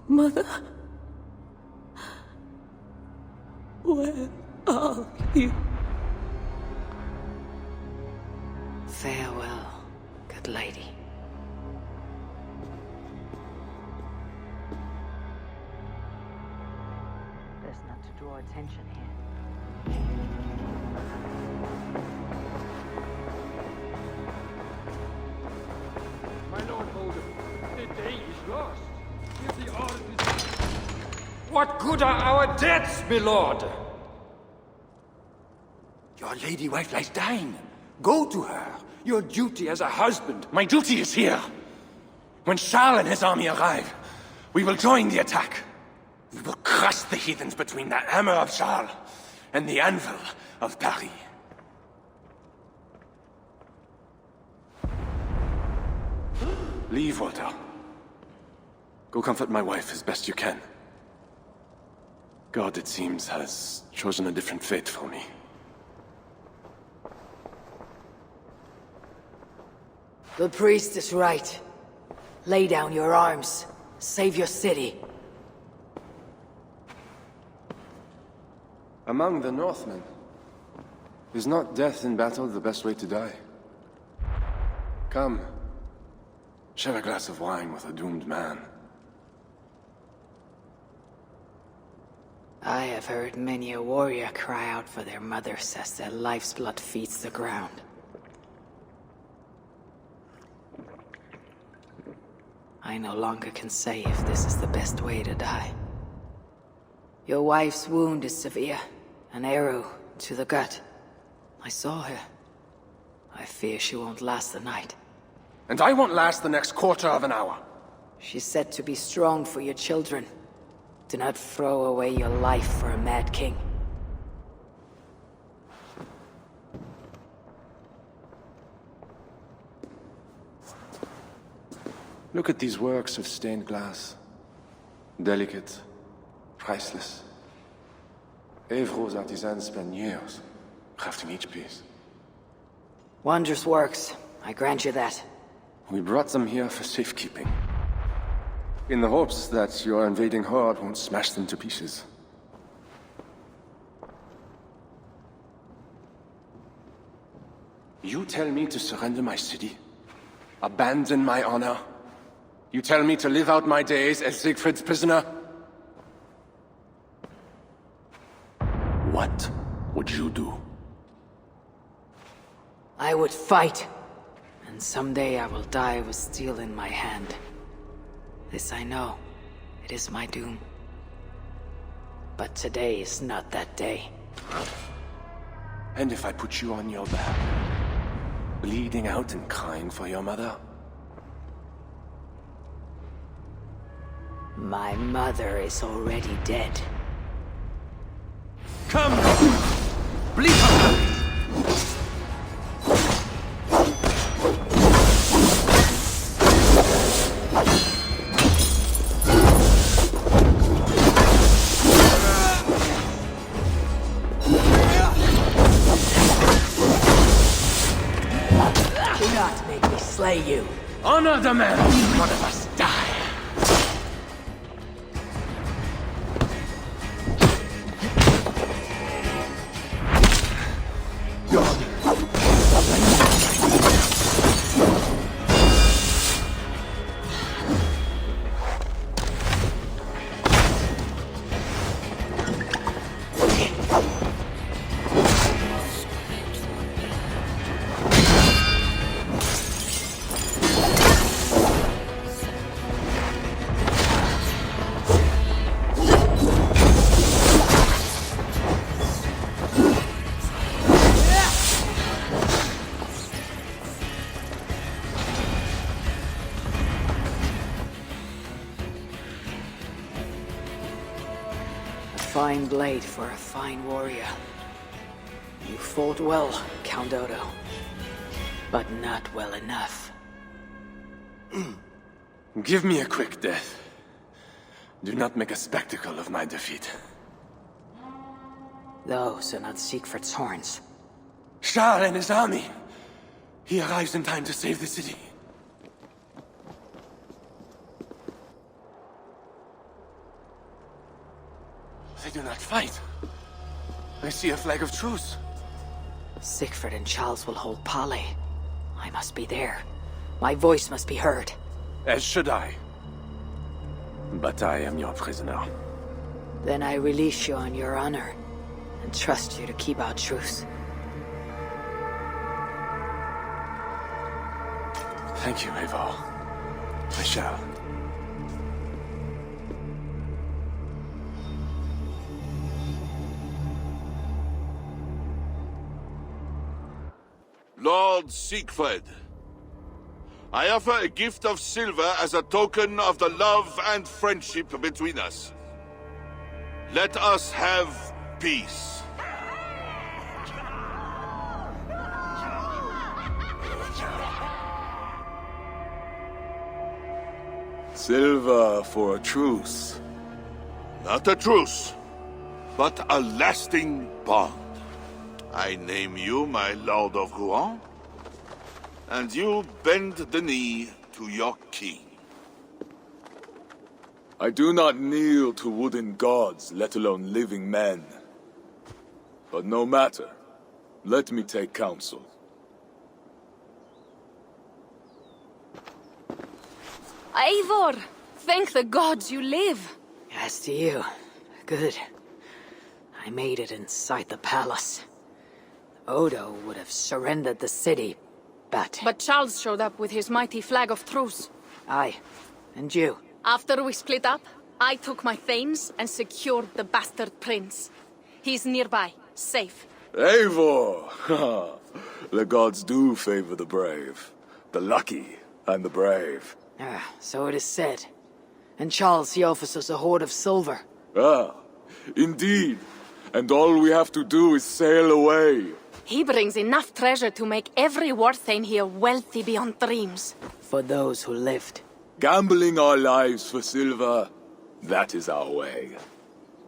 Mother, where are you?
Farewell, good lady.
Best not to draw attention here.
day is lost. If the order is... What good are our deaths, my lord? Your lady wife lies dying. Go to her. Your duty as a husband.
My duty is here. When Charles and his army arrive, we will join the attack. We will crush the heathens between the hammer of Charles and the anvil of Paris. Leave, Walter. Go comfort my wife as best you can. God, it seems, has chosen a different fate for me.
The priest is right. Lay down your arms. Save your city.
Among the Northmen, is not death in battle the best way to die? Come. Share a glass of wine with a doomed man.
I have heard many a warrior cry out for their mothers as their life's blood feeds the ground. I no longer can say if this is the best way to die. Your wife's wound is severe. An arrow to the gut. I saw her. I fear she won't last the night.
And I won't last the next quarter of an hour.
She's said to be strong for your children. Do not throw away your life for a mad king.
Look at these works of stained glass. Delicate, priceless. Eivor's artisans spend years crafting each piece.
Wondrous works, I grant you that.
We brought them here for safekeeping. In the hopes that your invading horde won't smash them to pieces. You tell me to surrender my city? Abandon my honor? You tell me to live out my days as Siegfried's prisoner?
What would you do?
I would fight. And someday I will die with steel in my hand. This I know. It is my doom. But today is not that day.
And if I put you on your back, bleeding out and crying for your mother?
My mother is already dead.
Come! Bleed her!
Do not make me slay you.
Honor the man! One of us die!
Fine blade for a fine warrior. You fought well, Count Odo. But not well enough.
Give me a quick death. Do not make a spectacle of my defeat.
Those are not Siegfried's horns.
Charles and his army! He arrives in time to save the city. They do not fight. I see a flag of truce.
Siegfried and Charles will hold parley. I must be there. My voice must be heard.
As should I. But I am your prisoner.
Then I release you on your honor, and trust you to keep our truce.
Thank you, Eivor. I shall.
Lord Siegfried, I offer a gift of silver as a token of the love and friendship between us. Let us have peace.
Silver for a truce.
Not a truce, but a lasting bond. I name you my Lord of Rouen, and you bend the knee to your king.
I do not kneel to wooden gods, let alone living men. But no matter. Let me take counsel.
Eivor! Thank the gods you live!
As to you, good. I made it inside the palace. Odo would have surrendered the city, but...
But Charles showed up with his mighty flag of truce.
Aye, and you?
After we split up, I took my thanes and secured the bastard prince. He's nearby, safe.
Eivor! The gods do favor the brave. The lucky and the brave.
Ah, so it is said. And Charles he offers us a hoard of silver.
Ah, indeed. And all we have to do is sail away.
He brings enough treasure to make every Warthane here wealthy beyond dreams.
For those who lived.
Gambling our lives for silver, that is our way.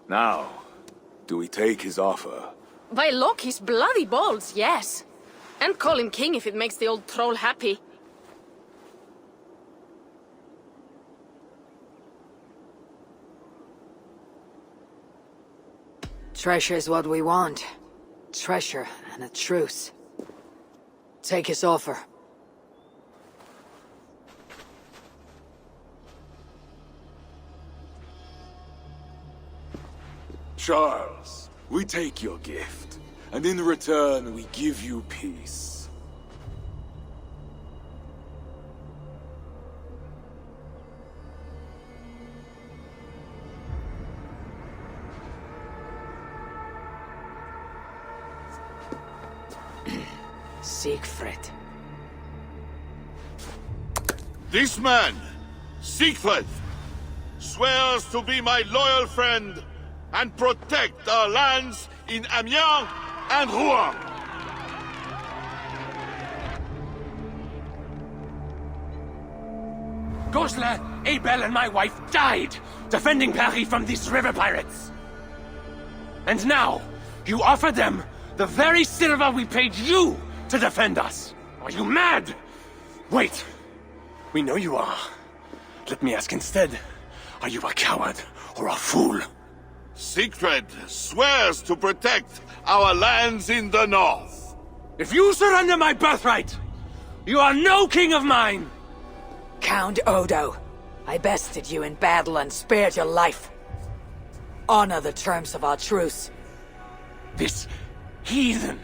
Now, do we take his offer?
By Loki's bloody balls, yes. And call him king if it makes the old troll happy.
Treasure is what we want. Treasure and a truce. Take his offer.
Charles, we take your gift, and in return we give you peace.
Siegfried.
This man, Siegfried, swears to be my loyal friend and protect our lands in Amiens and Rouen.
Goslar, Abel, and my wife died defending Paris from these river pirates. And now, you offer them the very silver we paid you to defend us. Are you mad? Wait. We know you are. Let me ask instead, are you a coward or a fool?
Siegfried swears to protect our lands in the north.
If you surrender my birthright, you are no king of mine!
Count Odo, I bested you in battle and spared your life. Honor the terms of our truce.
This heathen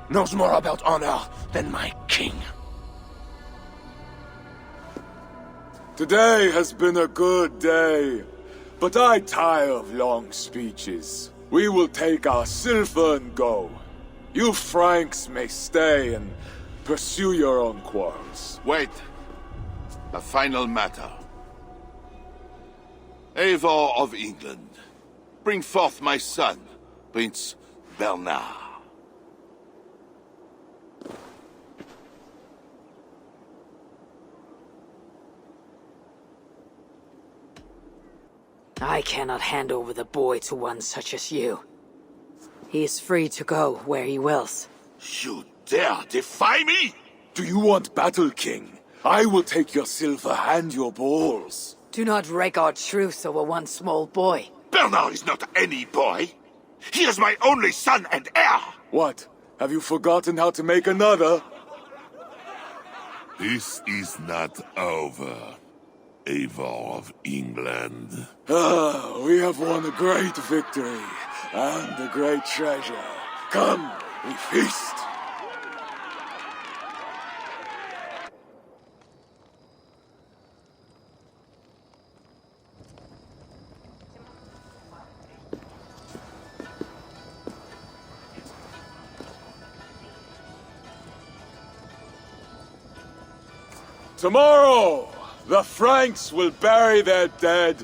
knows more about honor than my king.
Today has been a good day, but I tire of long speeches. We will take our silver and go. You Franks may stay and pursue your own quarrels.
Wait. A final matter. Eivor of England, bring forth my son, Prince Bernard.
I cannot hand over the boy to one such as you. He is free to go where he wills.
You dare defy me?
Do you want battle, King? I will take your silver and your balls.
Do not wreck our truce over one small boy.
Bernard is not any boy. He is my only son and heir.
What? Have you forgotten how to make another?
This is not over, Eivor of England.
Ah, we have won a great victory and a great treasure. Come, we feast. Tomorrow, the Franks will bury their dead,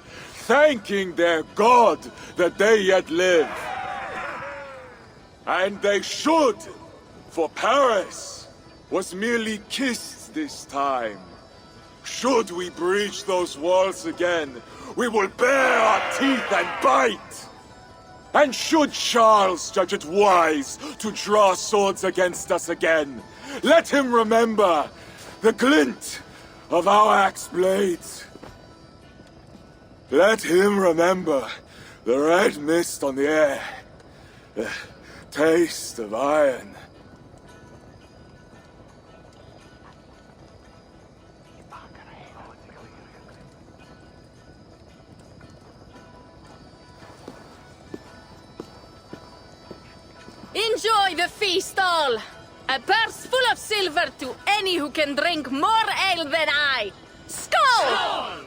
thanking their god that they yet live. And they should, for Paris was merely kissed this time. Should we breach those walls again, we will bare our teeth and bite. And should Charles judge it wise to draw swords against us again, let him remember the glint of our axe blades. Let him remember the red mist on the air, the taste of iron.
Enjoy the feast all! A purse full of silver to any who can drink more ale than I! Skål! Skål!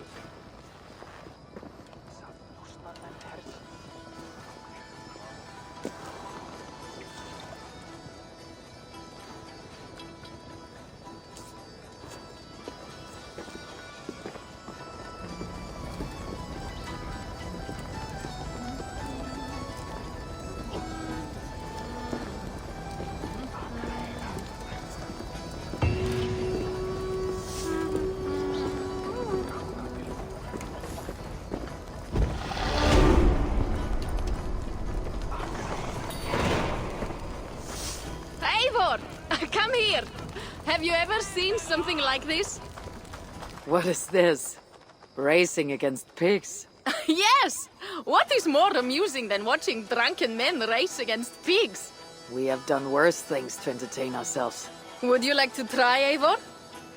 Eivor, come here. Have you ever seen something like this?
What is this? Racing against pigs?
Yes! What is more amusing than watching drunken men race against pigs?
We have done worse things to entertain ourselves.
Would you like to try, Eivor?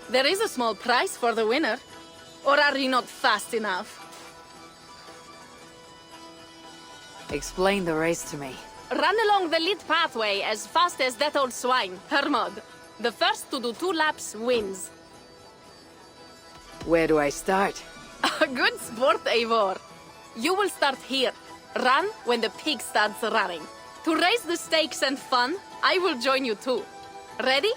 There is a small prize for the winner. Or are you not fast enough?
Explain the race to me.
Run along the lit pathway as fast as that old swine, Hermod. The first to do 2 laps wins.
Where do I start?
Good sport, Eivor. You will start here. Run when the pig starts running. To raise the stakes and fun, I will join you too. Ready?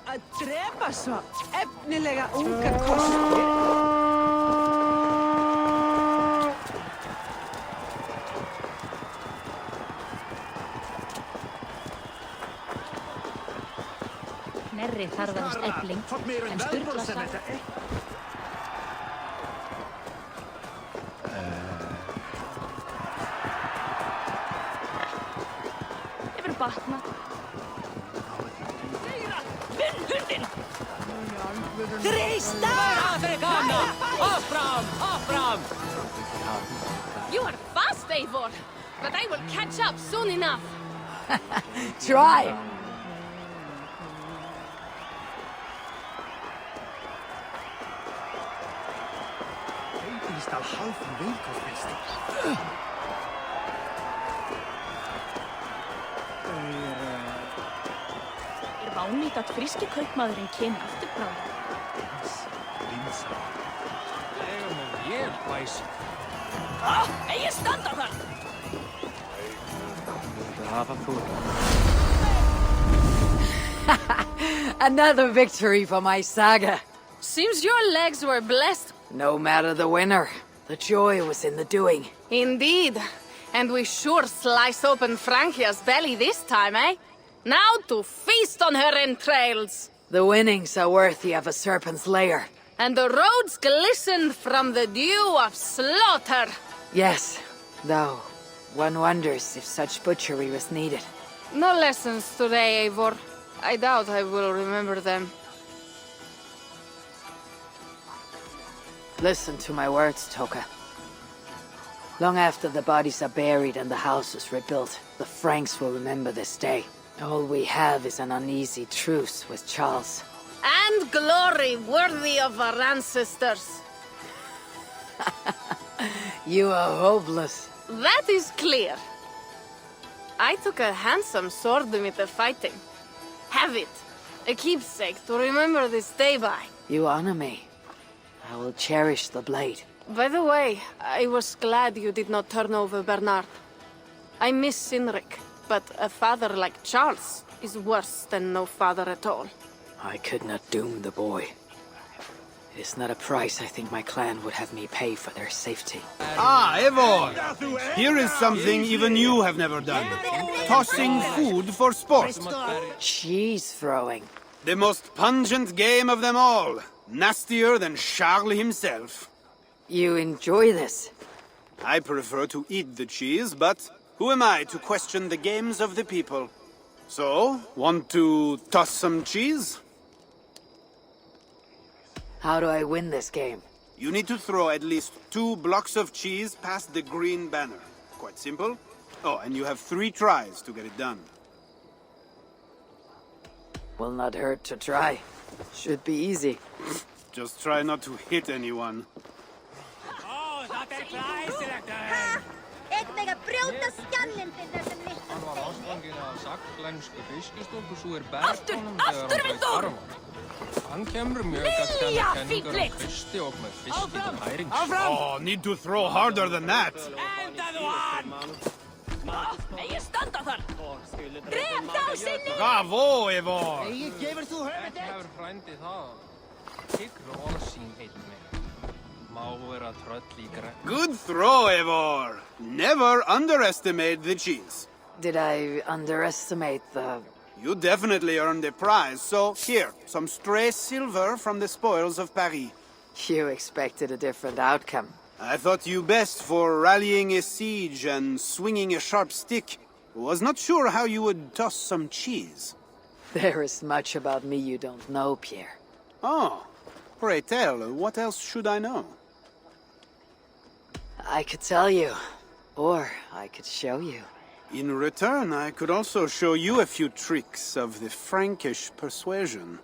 Að drepa svo efnilega ungar kostir.
Nærri þarfast efling, en Sturla sagði... Hefur batnað.
Vinn hundin! Þrista!
Afrikana! Afram! Afram!
You are fast, Eivor, but I will catch up soon enough.
Try!
Al half week of this.
Vánýtt að fríski kaupmaðurinn kemur aftur bráðum.
Legum og ég bæs.
Eigi standa þar!
Another victory for my saga.
Seems your legs were blessed.
No matter the winner, the joy was in the doing.
Indeed. And we sure slice open Francia's belly this time, eh? Now to feast on her entrails.
The winnings are worthy of a serpent's lair.
And the roads glisten from the dew of slaughter.
Yes, though one wonders if such butchery was needed.
No lessons today, Eivor. I doubt I will remember them.
Listen to my words, Toka. Long after the bodies are buried and the house is rebuilt, the Franks will remember this day. All we have is an uneasy truce with Charles.
And glory worthy of our ancestors.
You are hopeless.
That is clear. I took a handsome sword with the fighting. Have it. A keepsake to remember this day by.
You honor me. I will cherish the blade.
By the way, I was glad you did not turn over Bernard. I miss Cynric, but a father like Charles is worse than no father at all.
I could not doom the boy. It is not a price I think my clan would have me pay for their safety.
Ah, Eivor! Here is something even you have never done. Tossing food for sport.
Cheese throwing.
The most pungent game of them all. Nastier than Charles himself.
You enjoy this?
I prefer to eat the cheese, but who am I to question the games of the people? So, want to toss some cheese?
How do I win this game?
You need to throw at least 2 blocks of cheese past the green banner. Quite simple. Oh, and you have 3 tries to get it done.
Will not hurt to try. Should be easy.
Just try not to hit anyone.
Ik ben een brute skallin til þessum litla
Hann var ástfanginn af saklensku fiskistúlku svo bergkonum þegar hann hlaut arma. Hann kemur mjög gagnlega kenningar Kristi og með fiski til hærings.
Oh, need to throw harder than that.
Eldaðu hann!
Ég standa þar! Dref þá sinni!
Bravo, Eivor!
Gefur þú höfði? Ekki hefur frændi það. Hyggur orðsín einn mig. Má vera tröll í græn.
Good throw, Eivor! Never underestimate the cheese.
Did I underestimate the...
You definitely earned a prize, so here, some stray silver from the spoils of Paris.
You expected a different outcome.
I thought you best for rallying a siege and swinging a sharp stick. Was not sure how you would toss some cheese.
There is much about me you don't know, Pierre.
Oh, pray tell, what else should I know?
I could tell you, or I could show you.
In return, I could also show you a few tricks of the Frankish persuasion.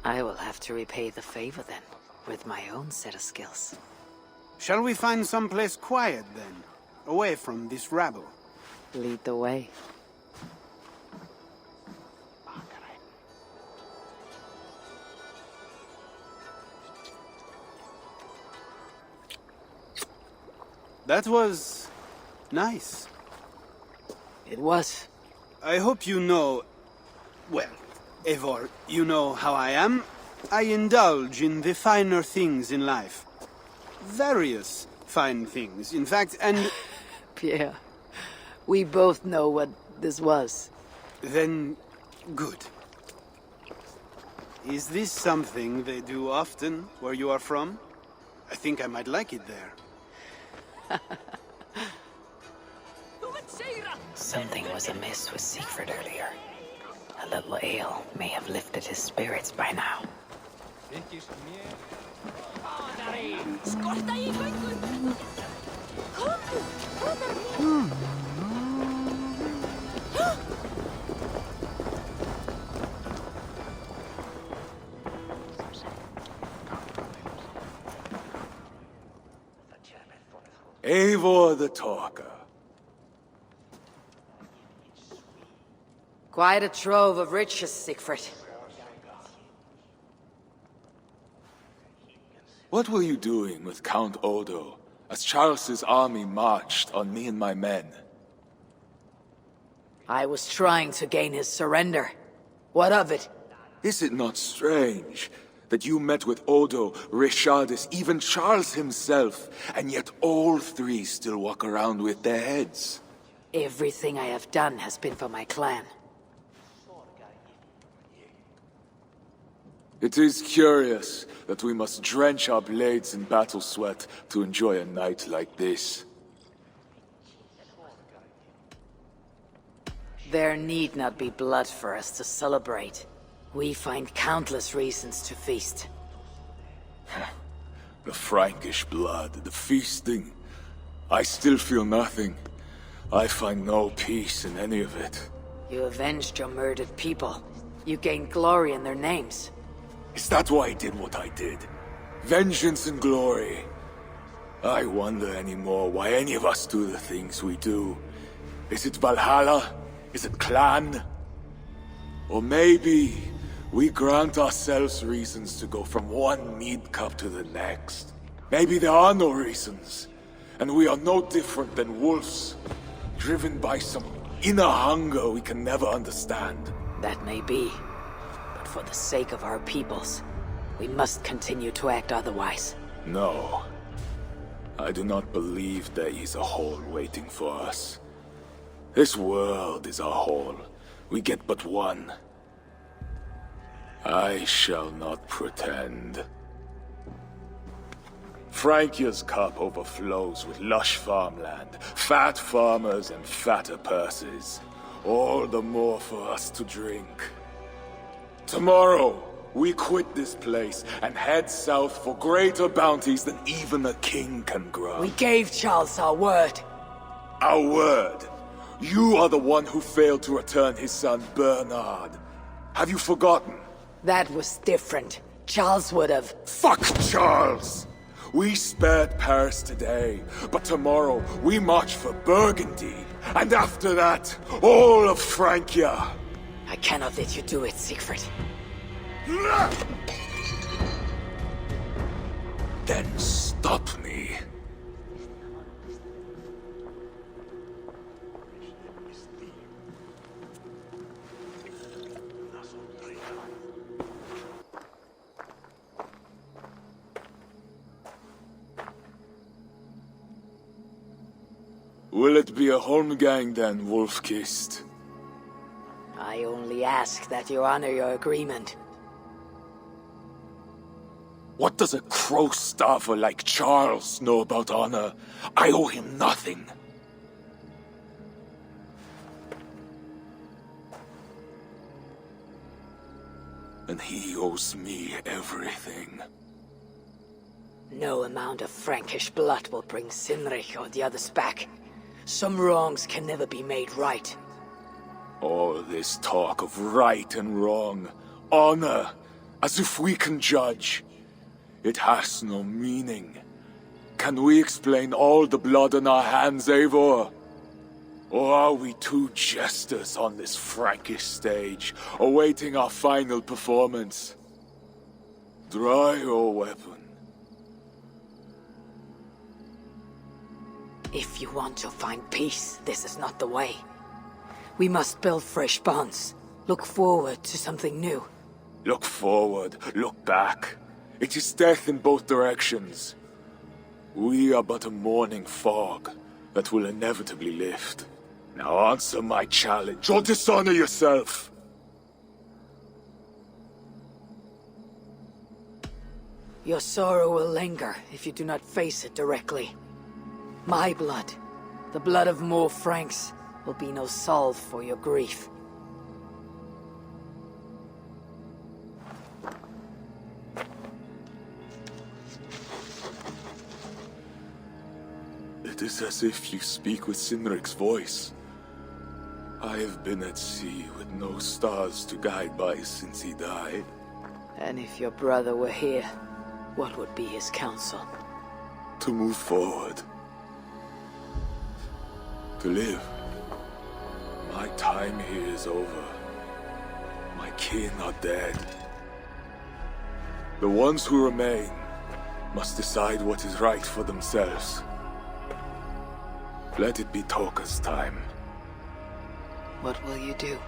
I will have to repay the favor then, with my own set of skills.
Shall we find someplace quiet then, away from this rabble?
Lead the way.
That was... nice.
It was.
I hope you know... Well, Eivor, you know how I am. I indulge in the finer things in life. Various fine things, in fact, and...
Pierre, we both know what this was.
Then, good. Is this something they do often, where you are from? I think I might like it there.
Something was amiss with Siegfried earlier. A little ale may have lifted his spirits by now.
Eivor the Talker.
Quite a trove of riches, Siegfried.
What were you doing with Count Odo as Charles's army marched on me and my men?
I was trying to gain his surrender. What of it?
Is it not strange that you met with Odo, Richardus, even Charles himself, and yet all three still walk around with their heads?
Everything I have done has been for my clan.
It is curious that we must drench our blades in battle sweat to enjoy a night like this.
There need not be blood for us to celebrate. We find countless reasons to feast.
The Frankish blood, the feasting. I still feel nothing. I find no peace in any of it.
You avenged your murdered people. You gained glory in their names.
Is that why I did what I did? Vengeance and glory. I wonder anymore why any of us do the things we do. Is it Valhalla? Is it clan? Or maybe we grant ourselves reasons to go from one mead cup to the next. Maybe there are no reasons, and we are no different than wolves, driven by some inner hunger we can never understand.
That may be. But for the sake of our peoples, we must continue to act otherwise.
No. I do not believe there is a hole waiting for us. This world is a hole. We get but one. I shall not pretend. Francia's cup overflows with lush farmland, fat farmers and fatter purses. All the more for us to drink. Tomorrow, we quit this place and head south for greater bounties than even a king can grant.
We gave Charles our word.
Our word? You are the one who failed to return his son Bernard. Have you forgotten?
That was different. Charles would have...
Fuck Charles! We spared Paris today, but tomorrow we march for Burgundy. And after that, all of Francia.
I cannot let you do it, Siegfried.
Then stop me. Will it be a Holmgang then, Wolf-Kissed?
I only ask that you honor your agreement.
What does a crow-starver like Charles know about honor? I owe him nothing. And he owes me everything.
No amount of Frankish blood will bring Sinrich or the others back. Some wrongs can never be made right.
All this talk of right and wrong, honor, as if we can judge. It has no meaning. Can we explain all the blood on our hands, Eivor? Or are we two jesters on this Frankish stage, awaiting our final performance? Draw your weapon.
If you want to find peace, this is not the way. We must build fresh bonds. Look forward to something new.
Look forward, look back. It is death in both directions. We are but a morning fog that will inevitably lift. Now answer my challenge, or dishonor yourself!
Your sorrow will linger if you do not face it directly. My blood, the blood of more Franks, will be no salve for your grief.
It is as if you speak with Sinric's voice. I have been at sea with no stars to guide by since he died.
And if your brother were here, what would be his counsel?
To move forward. To live. My time here is over. My kin are dead. The ones who remain must decide what is right for themselves. Let it be Toka's time.
What will you do?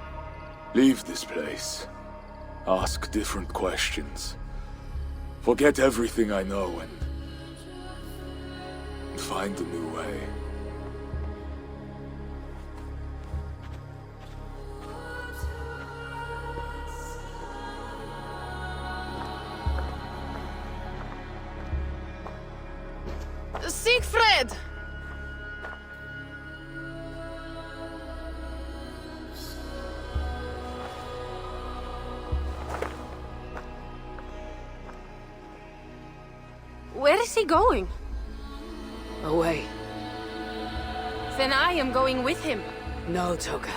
Leave this place. Ask different questions. Forget everything I know and find a new way.
Siegfried! Where is he going?
Away.
Then I am going with him.
No, Toka.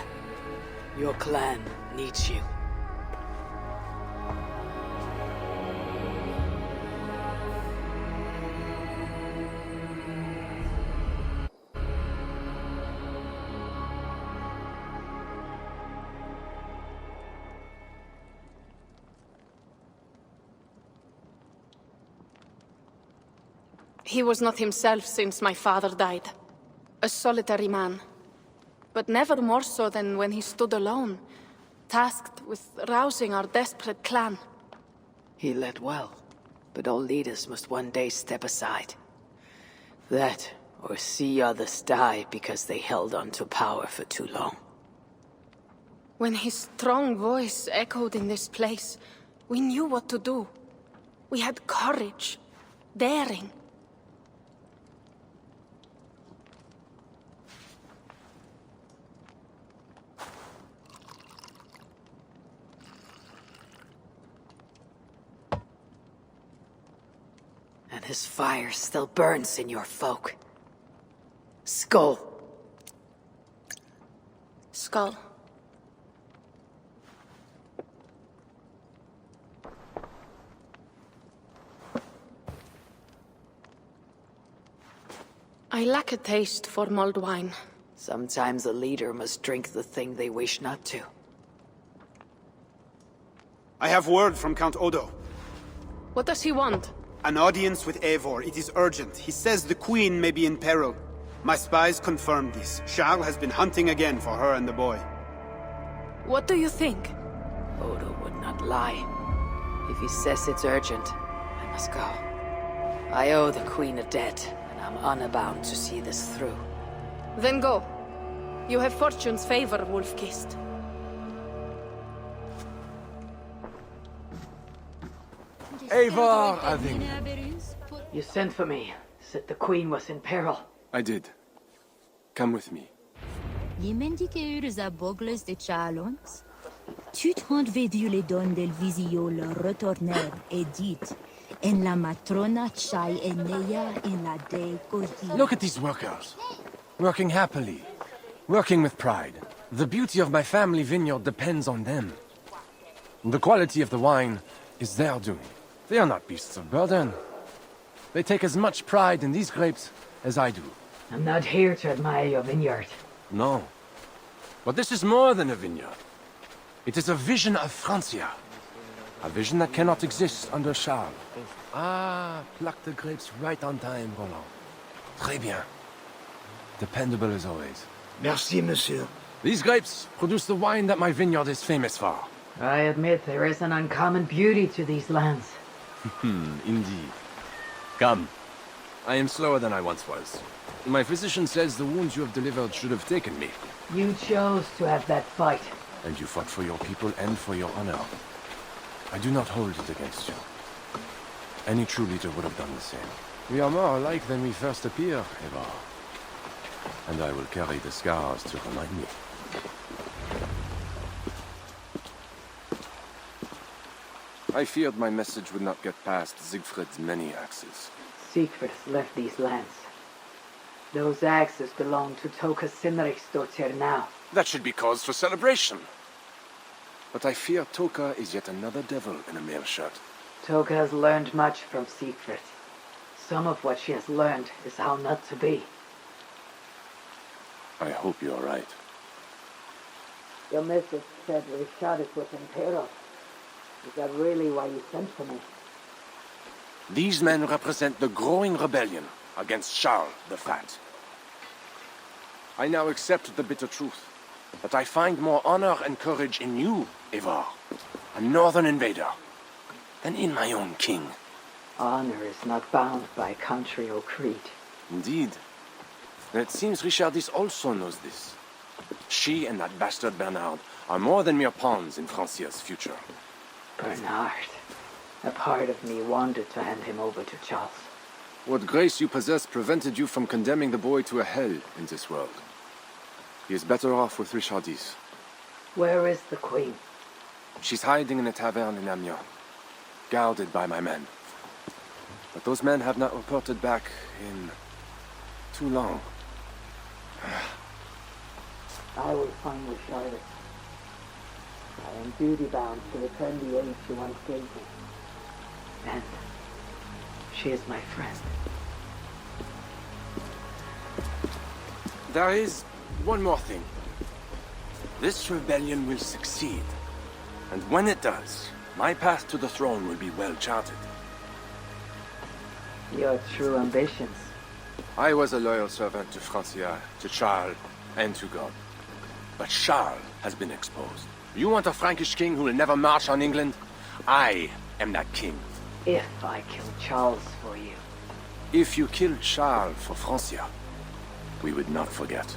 Your clan needs you.
He was not himself since my father died. A solitary man. but never more so than when he stood alone, tasked with rousing our desperate clan.
He led well, but all leaders must one day step aside. That, or see others die because they held on to power for too long.
When his strong voice echoed in this place, we knew what to do. We had courage, daring.
And his fire still burns in your folk. Skull.
Skull. I lack a taste for mulled wine.
Sometimes a leader must drink the thing they wish not to.
I have word from Count Odo.
What does he want?
An audience with Eivor. It is urgent. He says the Queen may be in peril. My spies confirmed this. Charles has been hunting again for her and the boy.
What do you think?
Odo would not lie. If he says it's urgent, I must go. I owe the Queen a debt, and I'm honor bound to see this through.
Then go. You have fortune's favor, Wolf-Kissed.
Eivor, I think.
You sent for me. Said the Queen was in peril.
I did. Come with me.
de Chalons. Tu vedus les dons del visio le retourner et dit, en la matrona chai eneia in la de così.
Look at these workers. Working happily. Working with pride. The beauty of my family vineyard depends on them. The quality of the wine is their doing. They are not beasts of burden. They take as much pride in these grapes as I do.
I'm not here to admire your vineyard.
No. But this is more than a vineyard. It is a vision of Francia. A vision that cannot exist under Charles. Ah, pluck the grapes right on time, Roland. Très bien. Dependable as always.
Merci, monsieur.
These grapes produce the wine that my vineyard is famous for.
I admit there is an uncommon beauty to these lands.
Indeed. Come. I am slower than I once was. My physician says the wounds you have delivered should have taken me.
You chose to have that fight.
And you fought for your people and for your honor. I do not hold it against you. Any true leader would have done the same. We are more alike than we first appear, Eivor. And I will carry the scars to remind me. I feared my message would not get past Siegfried's many axes.
Siegfried has left these lands. Those axes belong to Toka Sinriksdottir now.
That should be cause for celebration. But I fear Toka is yet another devil in a mail shirt.
Toka has learned much from Siegfried. Some of what she has learned is how not to be.
I hope you are right.
Your mistress said Richard was in peril. Is that really why you sent for me?
These men represent the growing rebellion against Charles the Fat. I now accept the bitter truth that I find more honor and courage in you, Eivor, a northern invader, than in my own king.
Honor is not bound by country or creed.
Indeed. And it seems Richardis also knows this. She and that bastard Bernard are more than mere pawns in Francia's future.
Bernard. A part of me wanted to hand him over to Charles.
What grace you possess prevented you from condemning the boy to a hell in this world. He is better off with Richardis.
Where is the Queen?
She's hiding in a tavern in Amiens, guarded by my men. But those men have not reported back in too long.
I will find Richard. I am duty-bound to return the aid she once gave me. And she is my friend.
There is one more thing. This rebellion will succeed. And when it does, my path to the throne will be well charted.
Your true ambitions.
I was a loyal servant to Francia, to Charles, and to God. But Charles has been exposed. You want a Frankish king who will never march on England? I am that king.
If I kill Charles for you.
If you killed Charles for Francia, we would not forget.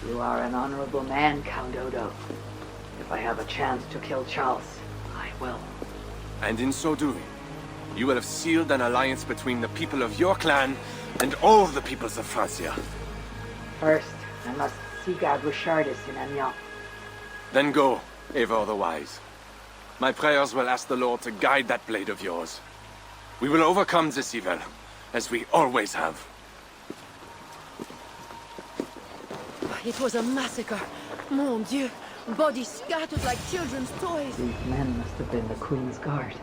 You are an honorable man, Count Odo. If I have a chance to kill Charles, I will.
And in so doing, you will have sealed an alliance between the people of your clan and all the peoples of Francia.
First, I must seek out Richardus in Amiens.
Then go, Eivor the Wise. My prayers will ask the Lord to guide that blade of yours. We will overcome this evil, as we always have.
It was a massacre. Mon Dieu. Bodies scattered like children's toys.
These men must have been the Queen's Guard.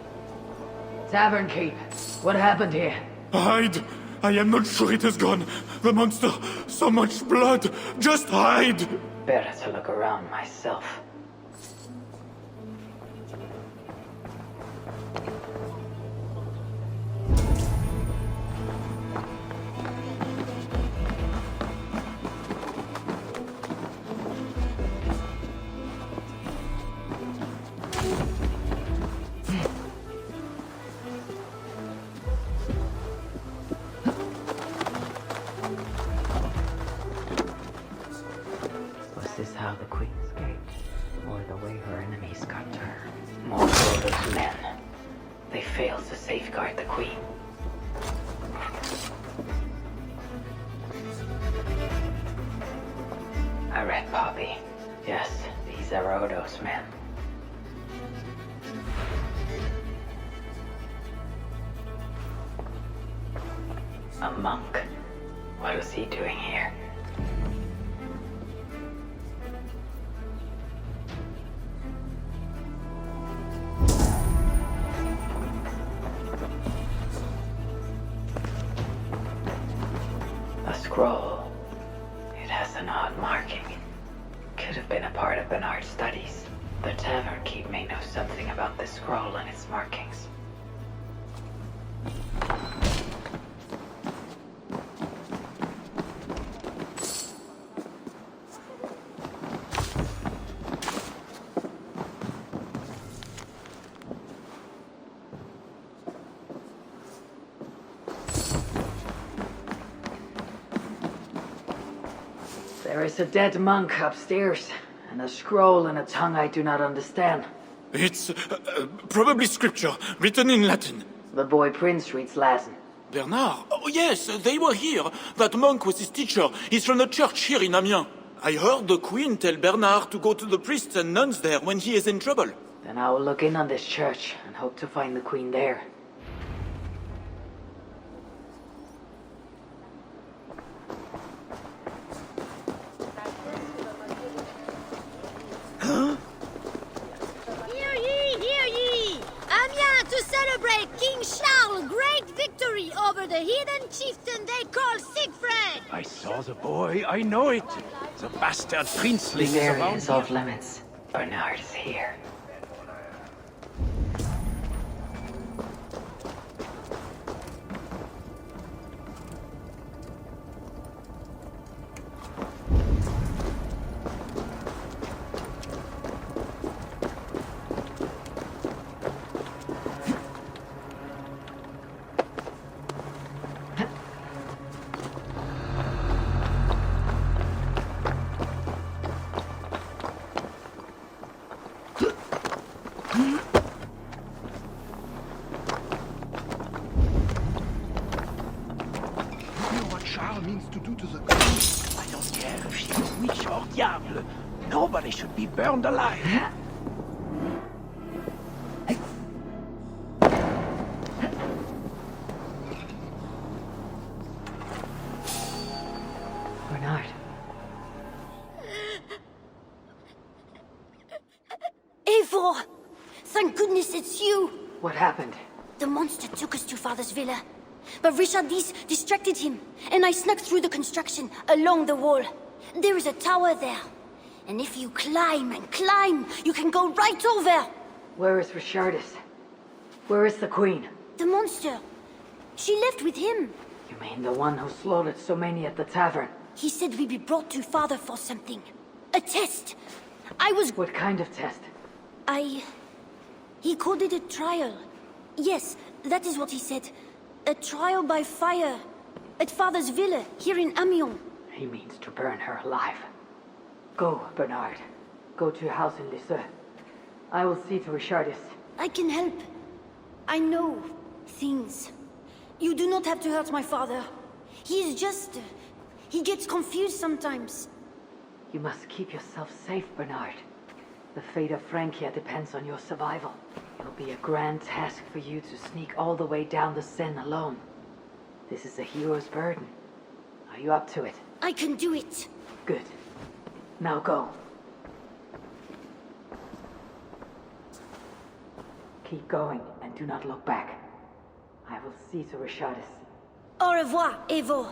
Tavern Keep, what happened here?
Hide! I am not sure it has gone. The monster, so much blood. Just hide!
Better to look around myself. Was this how the Queen escaped? Or the way her enemies got to her? More of those men. They failed to safeguard the Queen. I read Poppy. Yes, these are Odo's men. A monk. What was he doing here? A scroll. It has an odd marking. Could have been a part of Bernard's studies. The Tavern Keep may know something about this scroll and its markings. There is a dead monk upstairs, and a scroll in a tongue I do not understand.
It's probably scripture, written in Latin.
The boy Prince reads Latin.
Bernard? Oh yes, they were here. That monk was his teacher. He's from the church here in Amiens. I heard the Queen tell Bernard to go to the priests and nuns there when he is in trouble.
Then I will look in on this church and hope to find the Queen there.
Hear ye, hear ye! Amiens to celebrate King Charles' great victory over the heathen chieftain they call Siegfried!
I saw the boy, I know it. The bastard princeling
This
is
area
around
is
here.
off limits. Bernard is here.
Means to do to the queen. I don't care if she's witch or diable. Nobody should be burned alive.
Bernard.
Eivor! Thank goodness it's you!
What happened?
The monster took us to Father's villa. But Richardus distracted him, and I snuck through the construction, along the wall. There is a tower there. And if you climb and climb, you can go right over!
Where is Richardus? Where is the Queen?
The monster. She left with him.
You mean the one who slaughtered so many at the tavern?
He said we'd be brought to Father for something. A test.
What kind of test?
He called it a trial. Yes, that is what he said. A trial by fire. At Father's villa, here in Amiens.
He means to burn her alive. Go, Bernard. Go to your house in Lisieux. I will see to Richardis.
I can help. I know things. You do not have to hurt my father. He is just... he gets confused sometimes.
You must keep yourself safe, Bernard. The fate of Francia depends on your survival. It'll be a grand task for you to sneak all the way down the Seine alone. This is a hero's burden. Are you up to it?
I can do it.
Good. Now go. Keep going and do not look back. I will see to Richardis.
Au revoir, Eivor.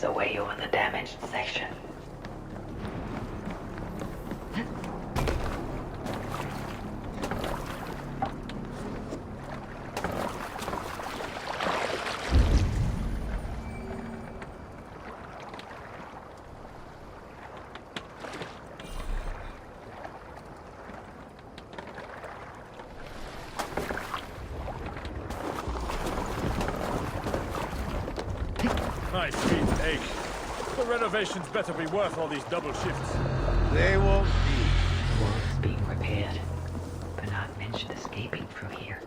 A way over the damaged section.
My feet ache. The renovations better be worth all these double shifts.
They won't be.
Walls being repaired. Bernard mentioned escaping through here.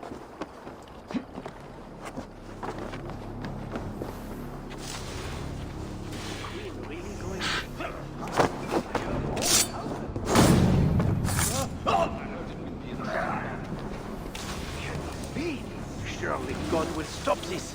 Surely God will stop this.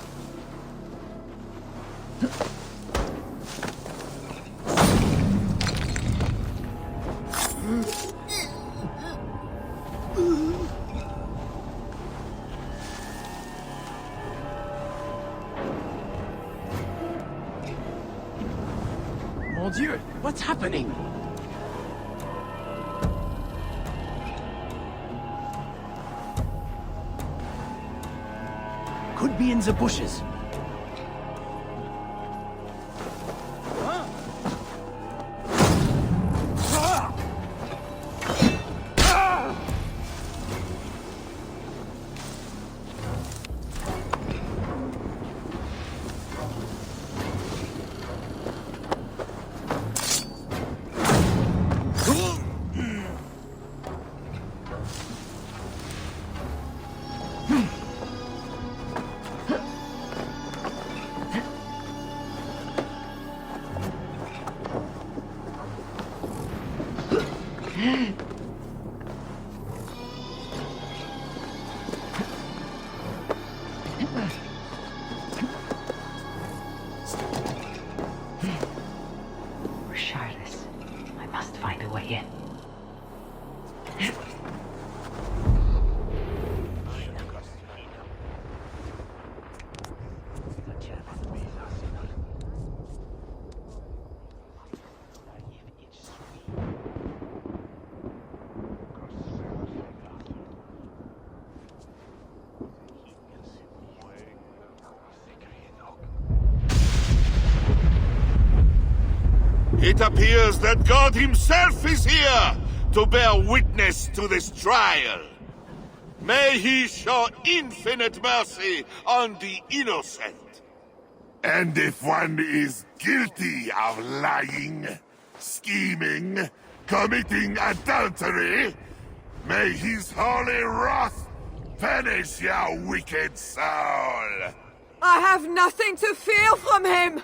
Mon Dieu, what's happening? Could be in the bushes.
Richardis, I must find a way in.
It appears that God himself is here to bear witness to this trial. May he show infinite mercy on the innocent.
And if one is guilty of lying, scheming, committing adultery, may his holy wrath punish your wicked soul.
I have nothing to fear from him!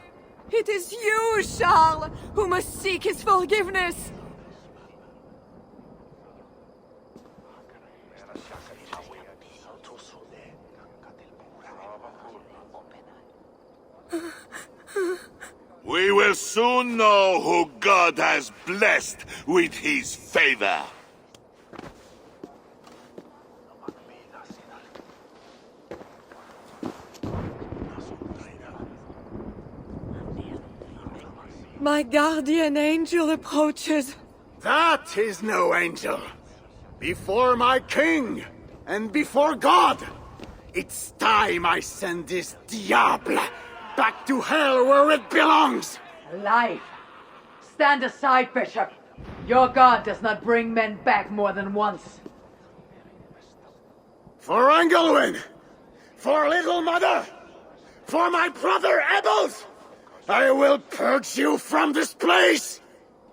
It is you, Charles, who must seek his forgiveness!
We will soon know who God has blessed with his favor.
My guardian angel approaches.
That is no angel. Before my king, and before God, it's time I send this diable back to hell where it belongs!
Life! Stand aside, Bishop. Your God does not bring men back more than once.
For Engelwin! For Little Mother! For my brother Ebbels! I will purge you from this place!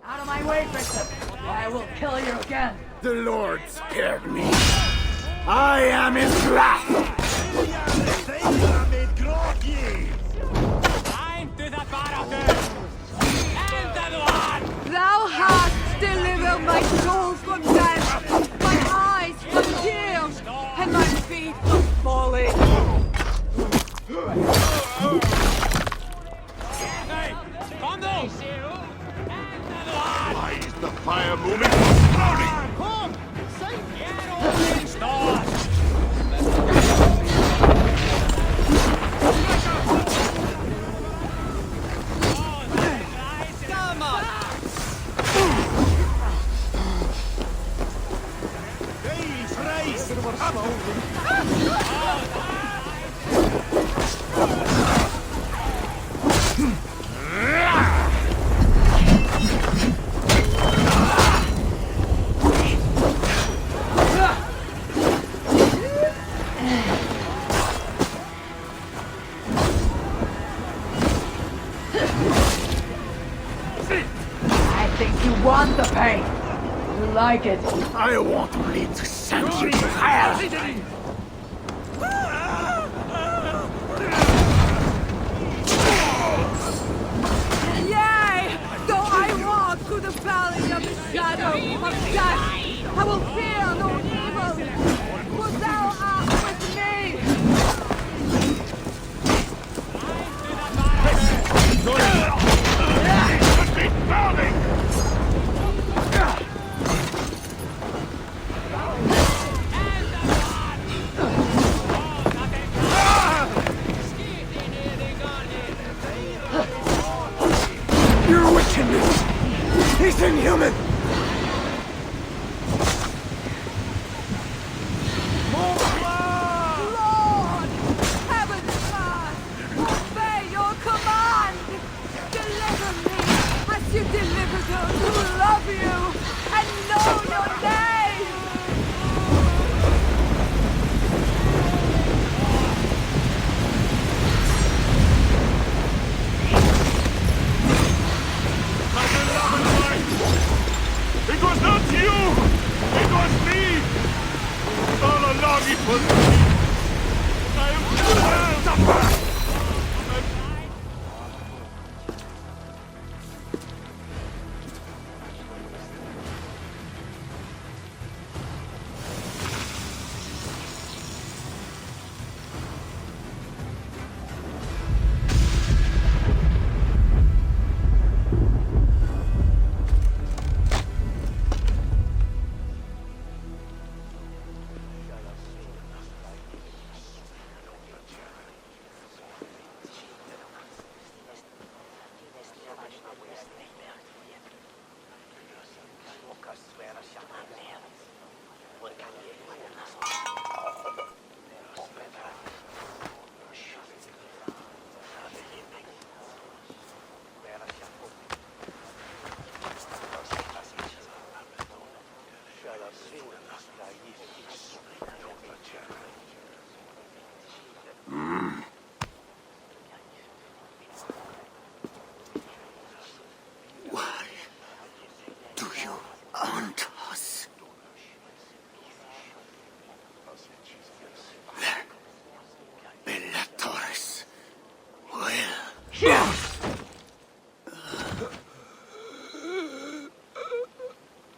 Out of my way, Bishop, or I will kill you again.
The Lord spared me. I am his wrath!
Thou hast delivered my soul from death, my eyes from tears, and my feet from falling.
Why is the fire moving so slowly?
I think you want the pain. You like it.
I won't bleed to send you to hell!
Yea! Though I walk through the valley of the shadow of death, I will fear no evil, for thou art with me!
Your wickedness is inhuman!
Lord! Heaven's God! Obey your command! Deliver me as you deliver those who love you and know your name!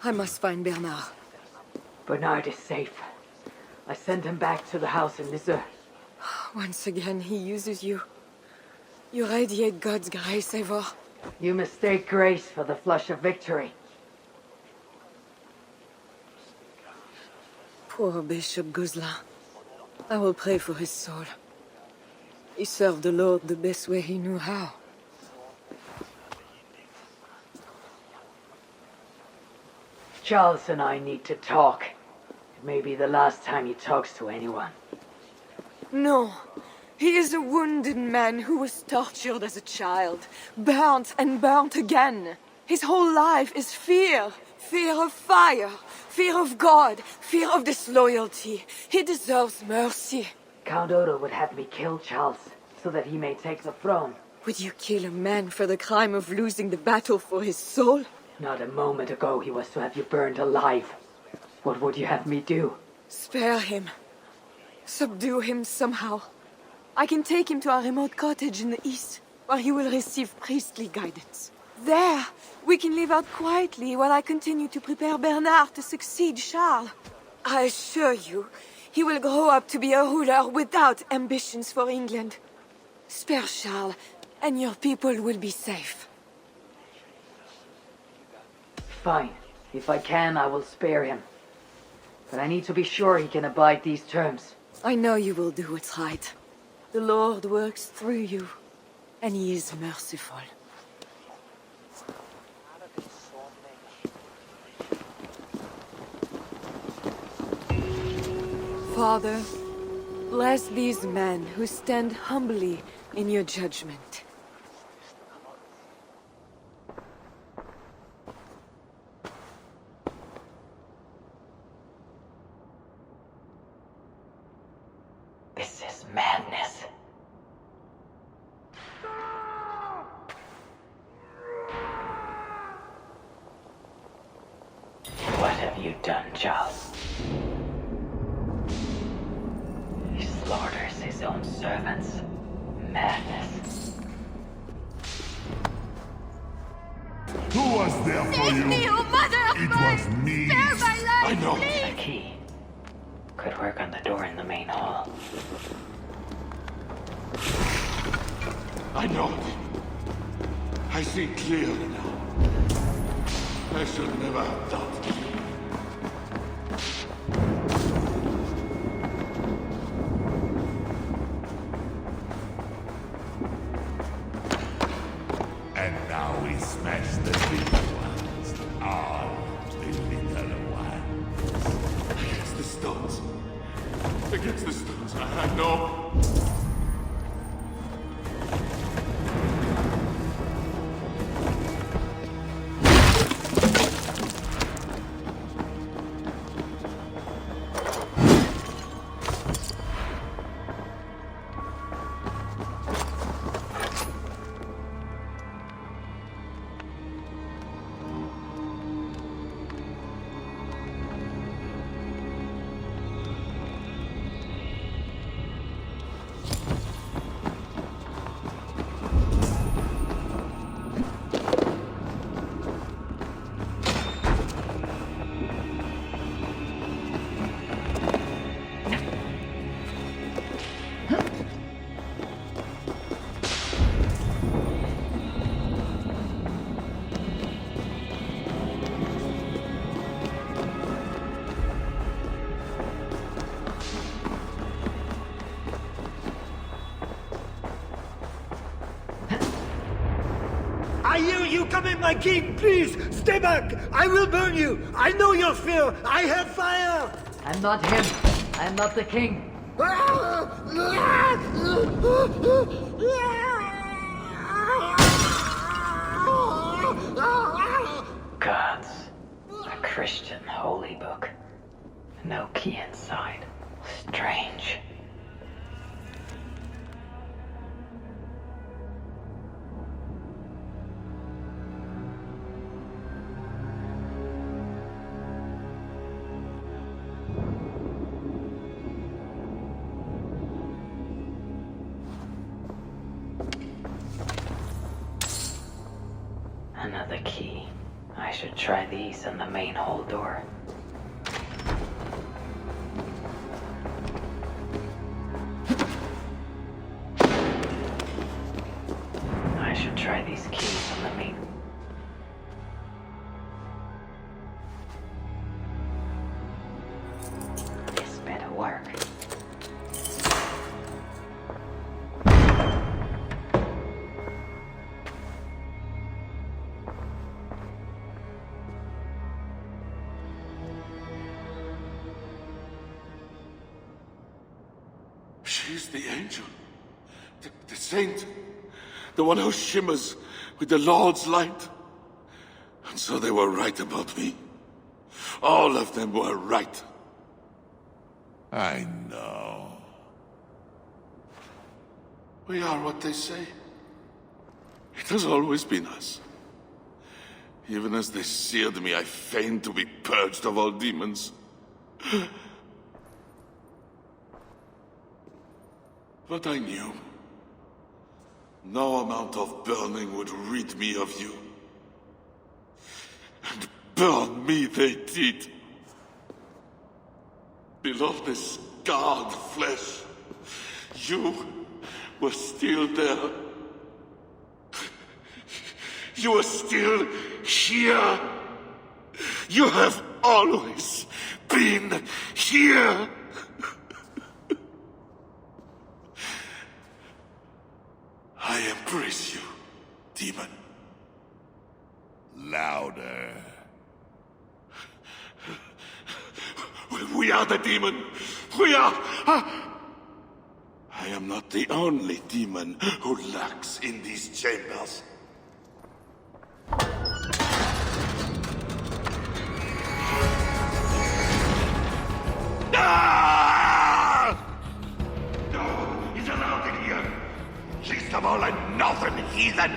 I must find Bernard.
Bernard is safe. I sent him back to the house in Lisieux.
Once again, he uses you. You radiate God's grace, Eivor.
You mistake grace for the flush of victory.
Poor Bishop Guzla. I will pray for his soul. He served the Lord the best way he knew how.
Charles and I need to talk. It may be the last time he talks to anyone.
No. He is a wounded man who was tortured as a child, burnt and burnt again. His whole life is fear. Fear of fire, fear of God, fear of disloyalty. He deserves mercy.
Count Odo would have me kill Charles, so that he may take the throne.
Would you kill a man for the crime of losing the battle for his soul?
Not a moment ago he was to have you burned alive. What would you have me do?
Spare him. Subdue him somehow. I can take him to our remote cottage in the east, where he will receive priestly guidance. There, we can live out quietly while I continue to prepare Bernard to succeed Charles. I assure you, he will grow up to be a ruler without ambitions for England. Spare Charles, and your people will be safe.
Fine. If I can, I will spare him. But I need to be sure he can abide these terms.
I know you will do what's right. The Lord works through you, and he is merciful. Father, bless these men who stand humbly in your judgment.
This is madness. What have you done, Charles? He slaughters his own servants. Madness.
Who was there for you?
me, oh mother of
It
mine!
was me.
Spare my life,
I know.
please!
The key could work on the door in the main hall.
I know. I see clearly now. I should never have doubted you. And now we smash the big ones. All the little ones. Against the stones. Against the stones. I know.
I hear you! Come in, my king! Please, stay back! I will burn you! I know your fear! I have fire!
I'm not him. I'm not the king.
Gods. A Christian holy book. No key inside. Strange. Another key. I should try these on the main hall door. I should try these keys on the main. This better work.
She's the angel. The saint. The one who shimmers with the Lord's light. And so they were right about me. All of them were right.
I know.
We are what they say. It has always been us. Even as they seared me, I feigned to be purged of all demons. But I knew. No amount of burning would rid me of you. And burn me they did. Below the scarred flesh, you were still there. You are still here. You have always been here. I embrace you, demon.
Louder.
We are the demon. We are... I am not the only demon who lurks in these chambers.
No, he's allowed in here. Least of all a northern heathen.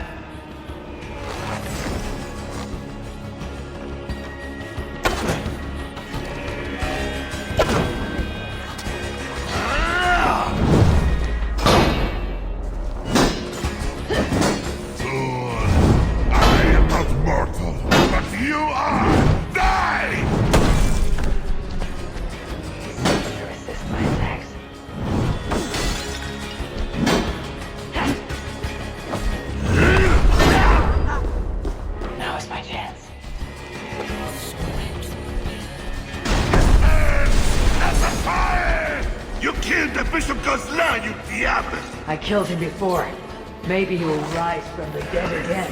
I killed him before. Maybe he will rise from the dead again.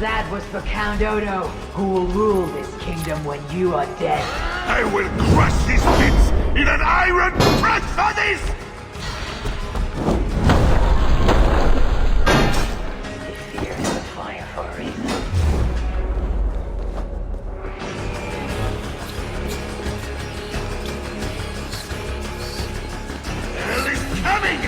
That was for Count Odo, who will rule this kingdom when you are dead.
I will crush his bits in an iron press for this!
He fears the fire for a reason.
Hell is coming!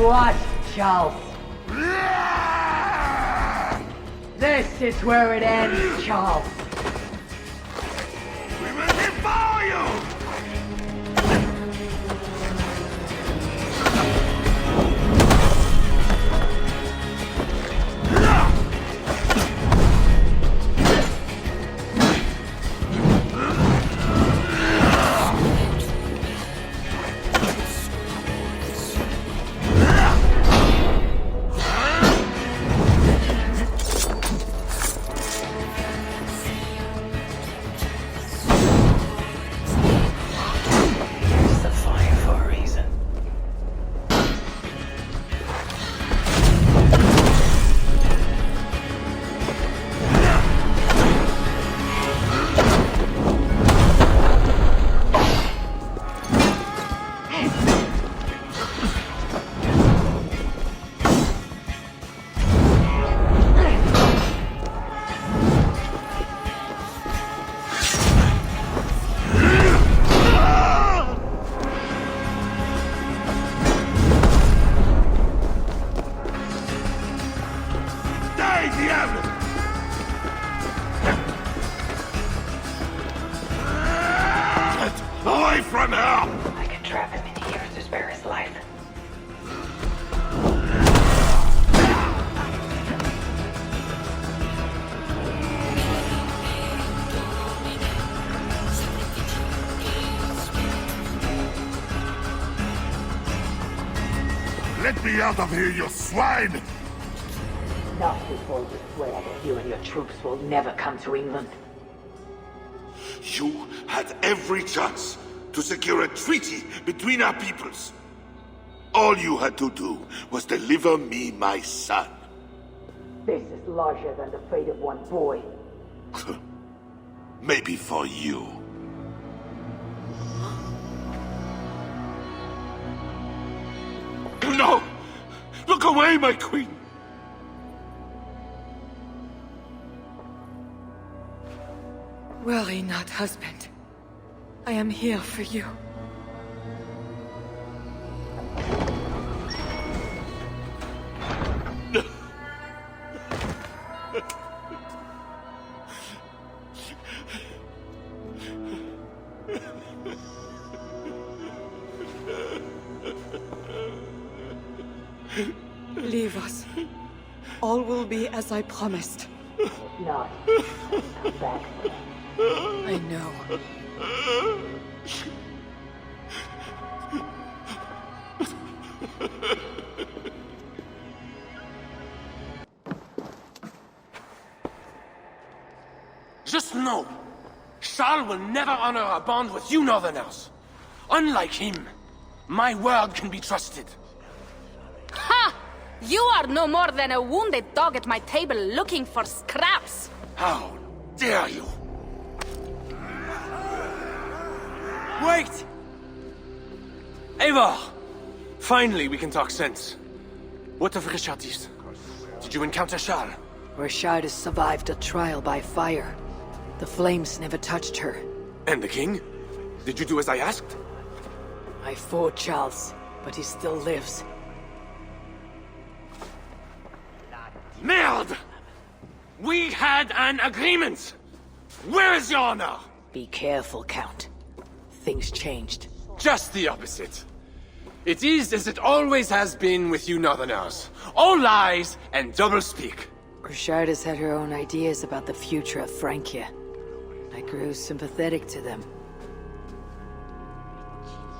what, Charles? This is where it ends, Charles.
We will devour you!
Let me out of here, you swine!
Not before you swear that you and your troops will never come to England.
You had every chance to secure a treaty between our peoples. All you had to do was deliver me my son.
This is larger than the fate of one boy.
Maybe for you. No! Look away, my queen!
Worry not, husband. I am here for you. Leave us. All will be as I promised.
If not, come back.
I know.
Just know, Charles will never honor a bond with you Northerners. Unlike him, my word can be trusted.
Ha! You are no more than a wounded dog at my table looking for scraps.
How dare you? Wait! Eivor! Finally, we can talk sense. What of Richardis? Did you encounter Charles?
Richardis survived a trial by fire. The flames never touched her.
And the king? Did you do as I asked?
I fought Charles, but he still lives.
Merde! We had an agreement! Where is your honor?
Be careful, Count. Things changed.
Just the opposite. It is as it always has been with you Northerners. All lies and doublespeak.
Richardis had her own ideas about the future of Francia. I grew sympathetic to them.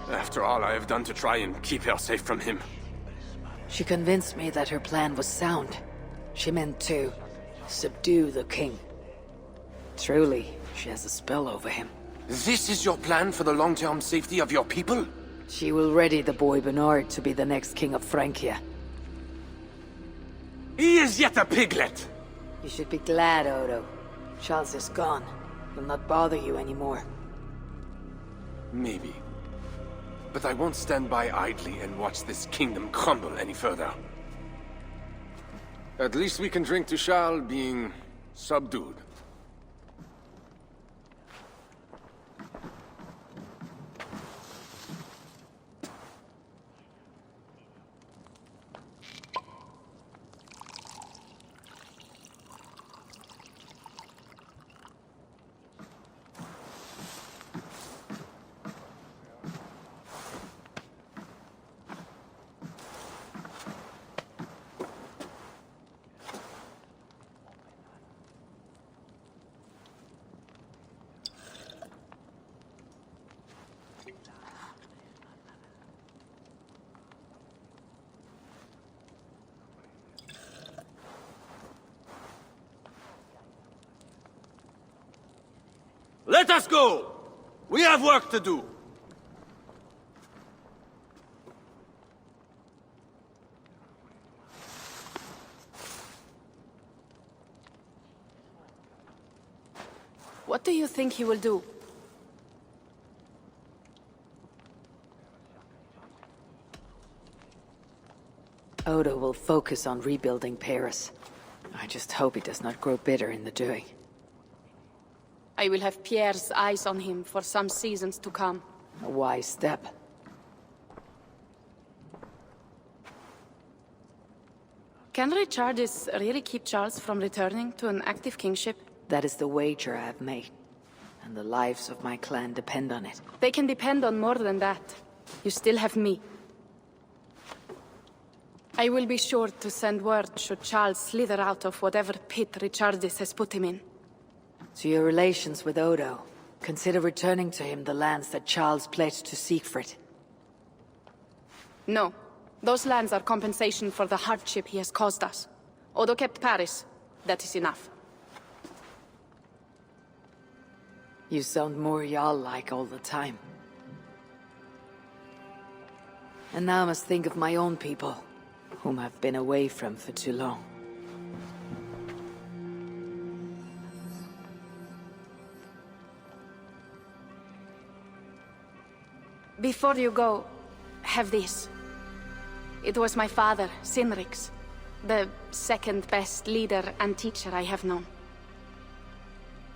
After all I have done to try and keep her safe from him.
She convinced me that her plan was sound. She meant to subdue the king. Truly, she has a spell over him.
This is your plan for the long-term safety of your people?
She will ready the boy Bernard to be the next king of Francia.
He is yet a piglet!
You should be glad, Odo. Charles is gone. He'll not bother you anymore.
Maybe. But I won't stand by idly and watch this kingdom crumble any further. At least we can drink to Charles being subdued.
Let us go! We have work to do!
What do you think he will do?
Odo will focus on rebuilding Paris. I just hope he does not grow bitter in the doing.
I will have Pierre's eyes on him for some seasons to come.
A wise step.
Can Richardis really keep Charles from returning to an active kingship?
That is the wager I have made. And the lives of my clan depend on it.
They can depend on more than that. You still have me. I will be sure to send word should Charles slither out of whatever pit Richardis has put him in.
To your relations with Odo, consider returning to him the lands that Charles pledged to Siegfried.
No. Those lands are compensation for the hardship he has caused us. Odo kept Paris. That is enough.
You sound more Jarl-like all the time. And now I must think of my own people, whom I've been away from for too long.
Before you go, have this. It was my father, Sinrik's, the second best leader and teacher I have known.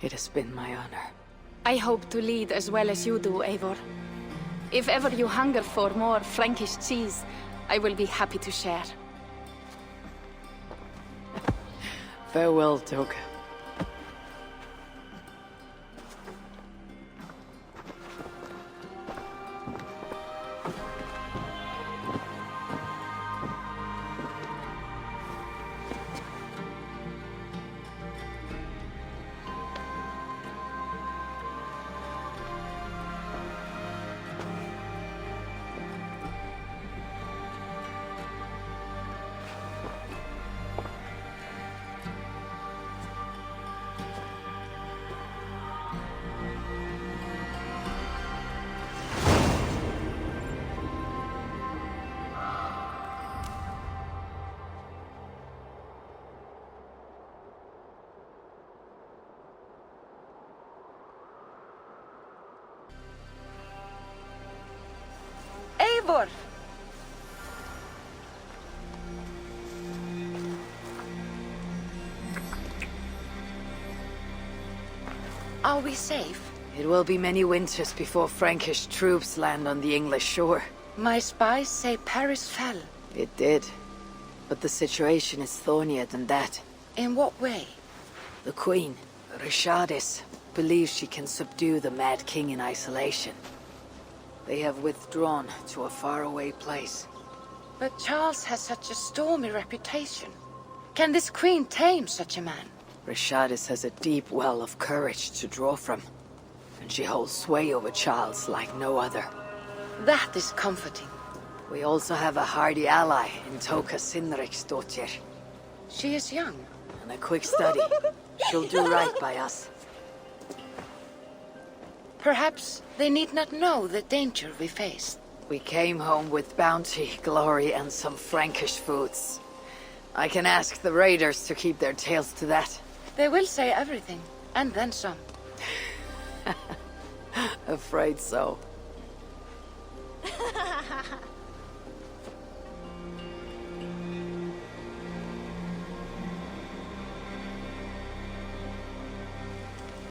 It has been my honor.
I hope to lead as well as you do, Eivor. If ever you hunger for more Frankish cheese, I will be happy to share.
Farewell, Toka.
Eivor!
Are we safe?
It will be many winters before Frankish troops land on the English shore.
My spies say Paris fell.
It did. But the situation is thornier than that.
In what way?
The Queen, Richardis, believes she can subdue the Mad King in isolation. They have withdrawn to a faraway place.
But Charles has such a stormy reputation. Can this queen tame such a man?
Richardis has a deep well of courage to draw from. And she holds sway over Charles like no other.
That is comforting.
We also have a hardy ally in Toka Sinriksdottir.
She is young.
And a quick study. She'll do right by us.
Perhaps they need not know the danger we faced.
We came home with bounty, glory, and some Frankish foods. I can ask the raiders to keep their tails to that.
They will say everything, and then some.
Afraid so.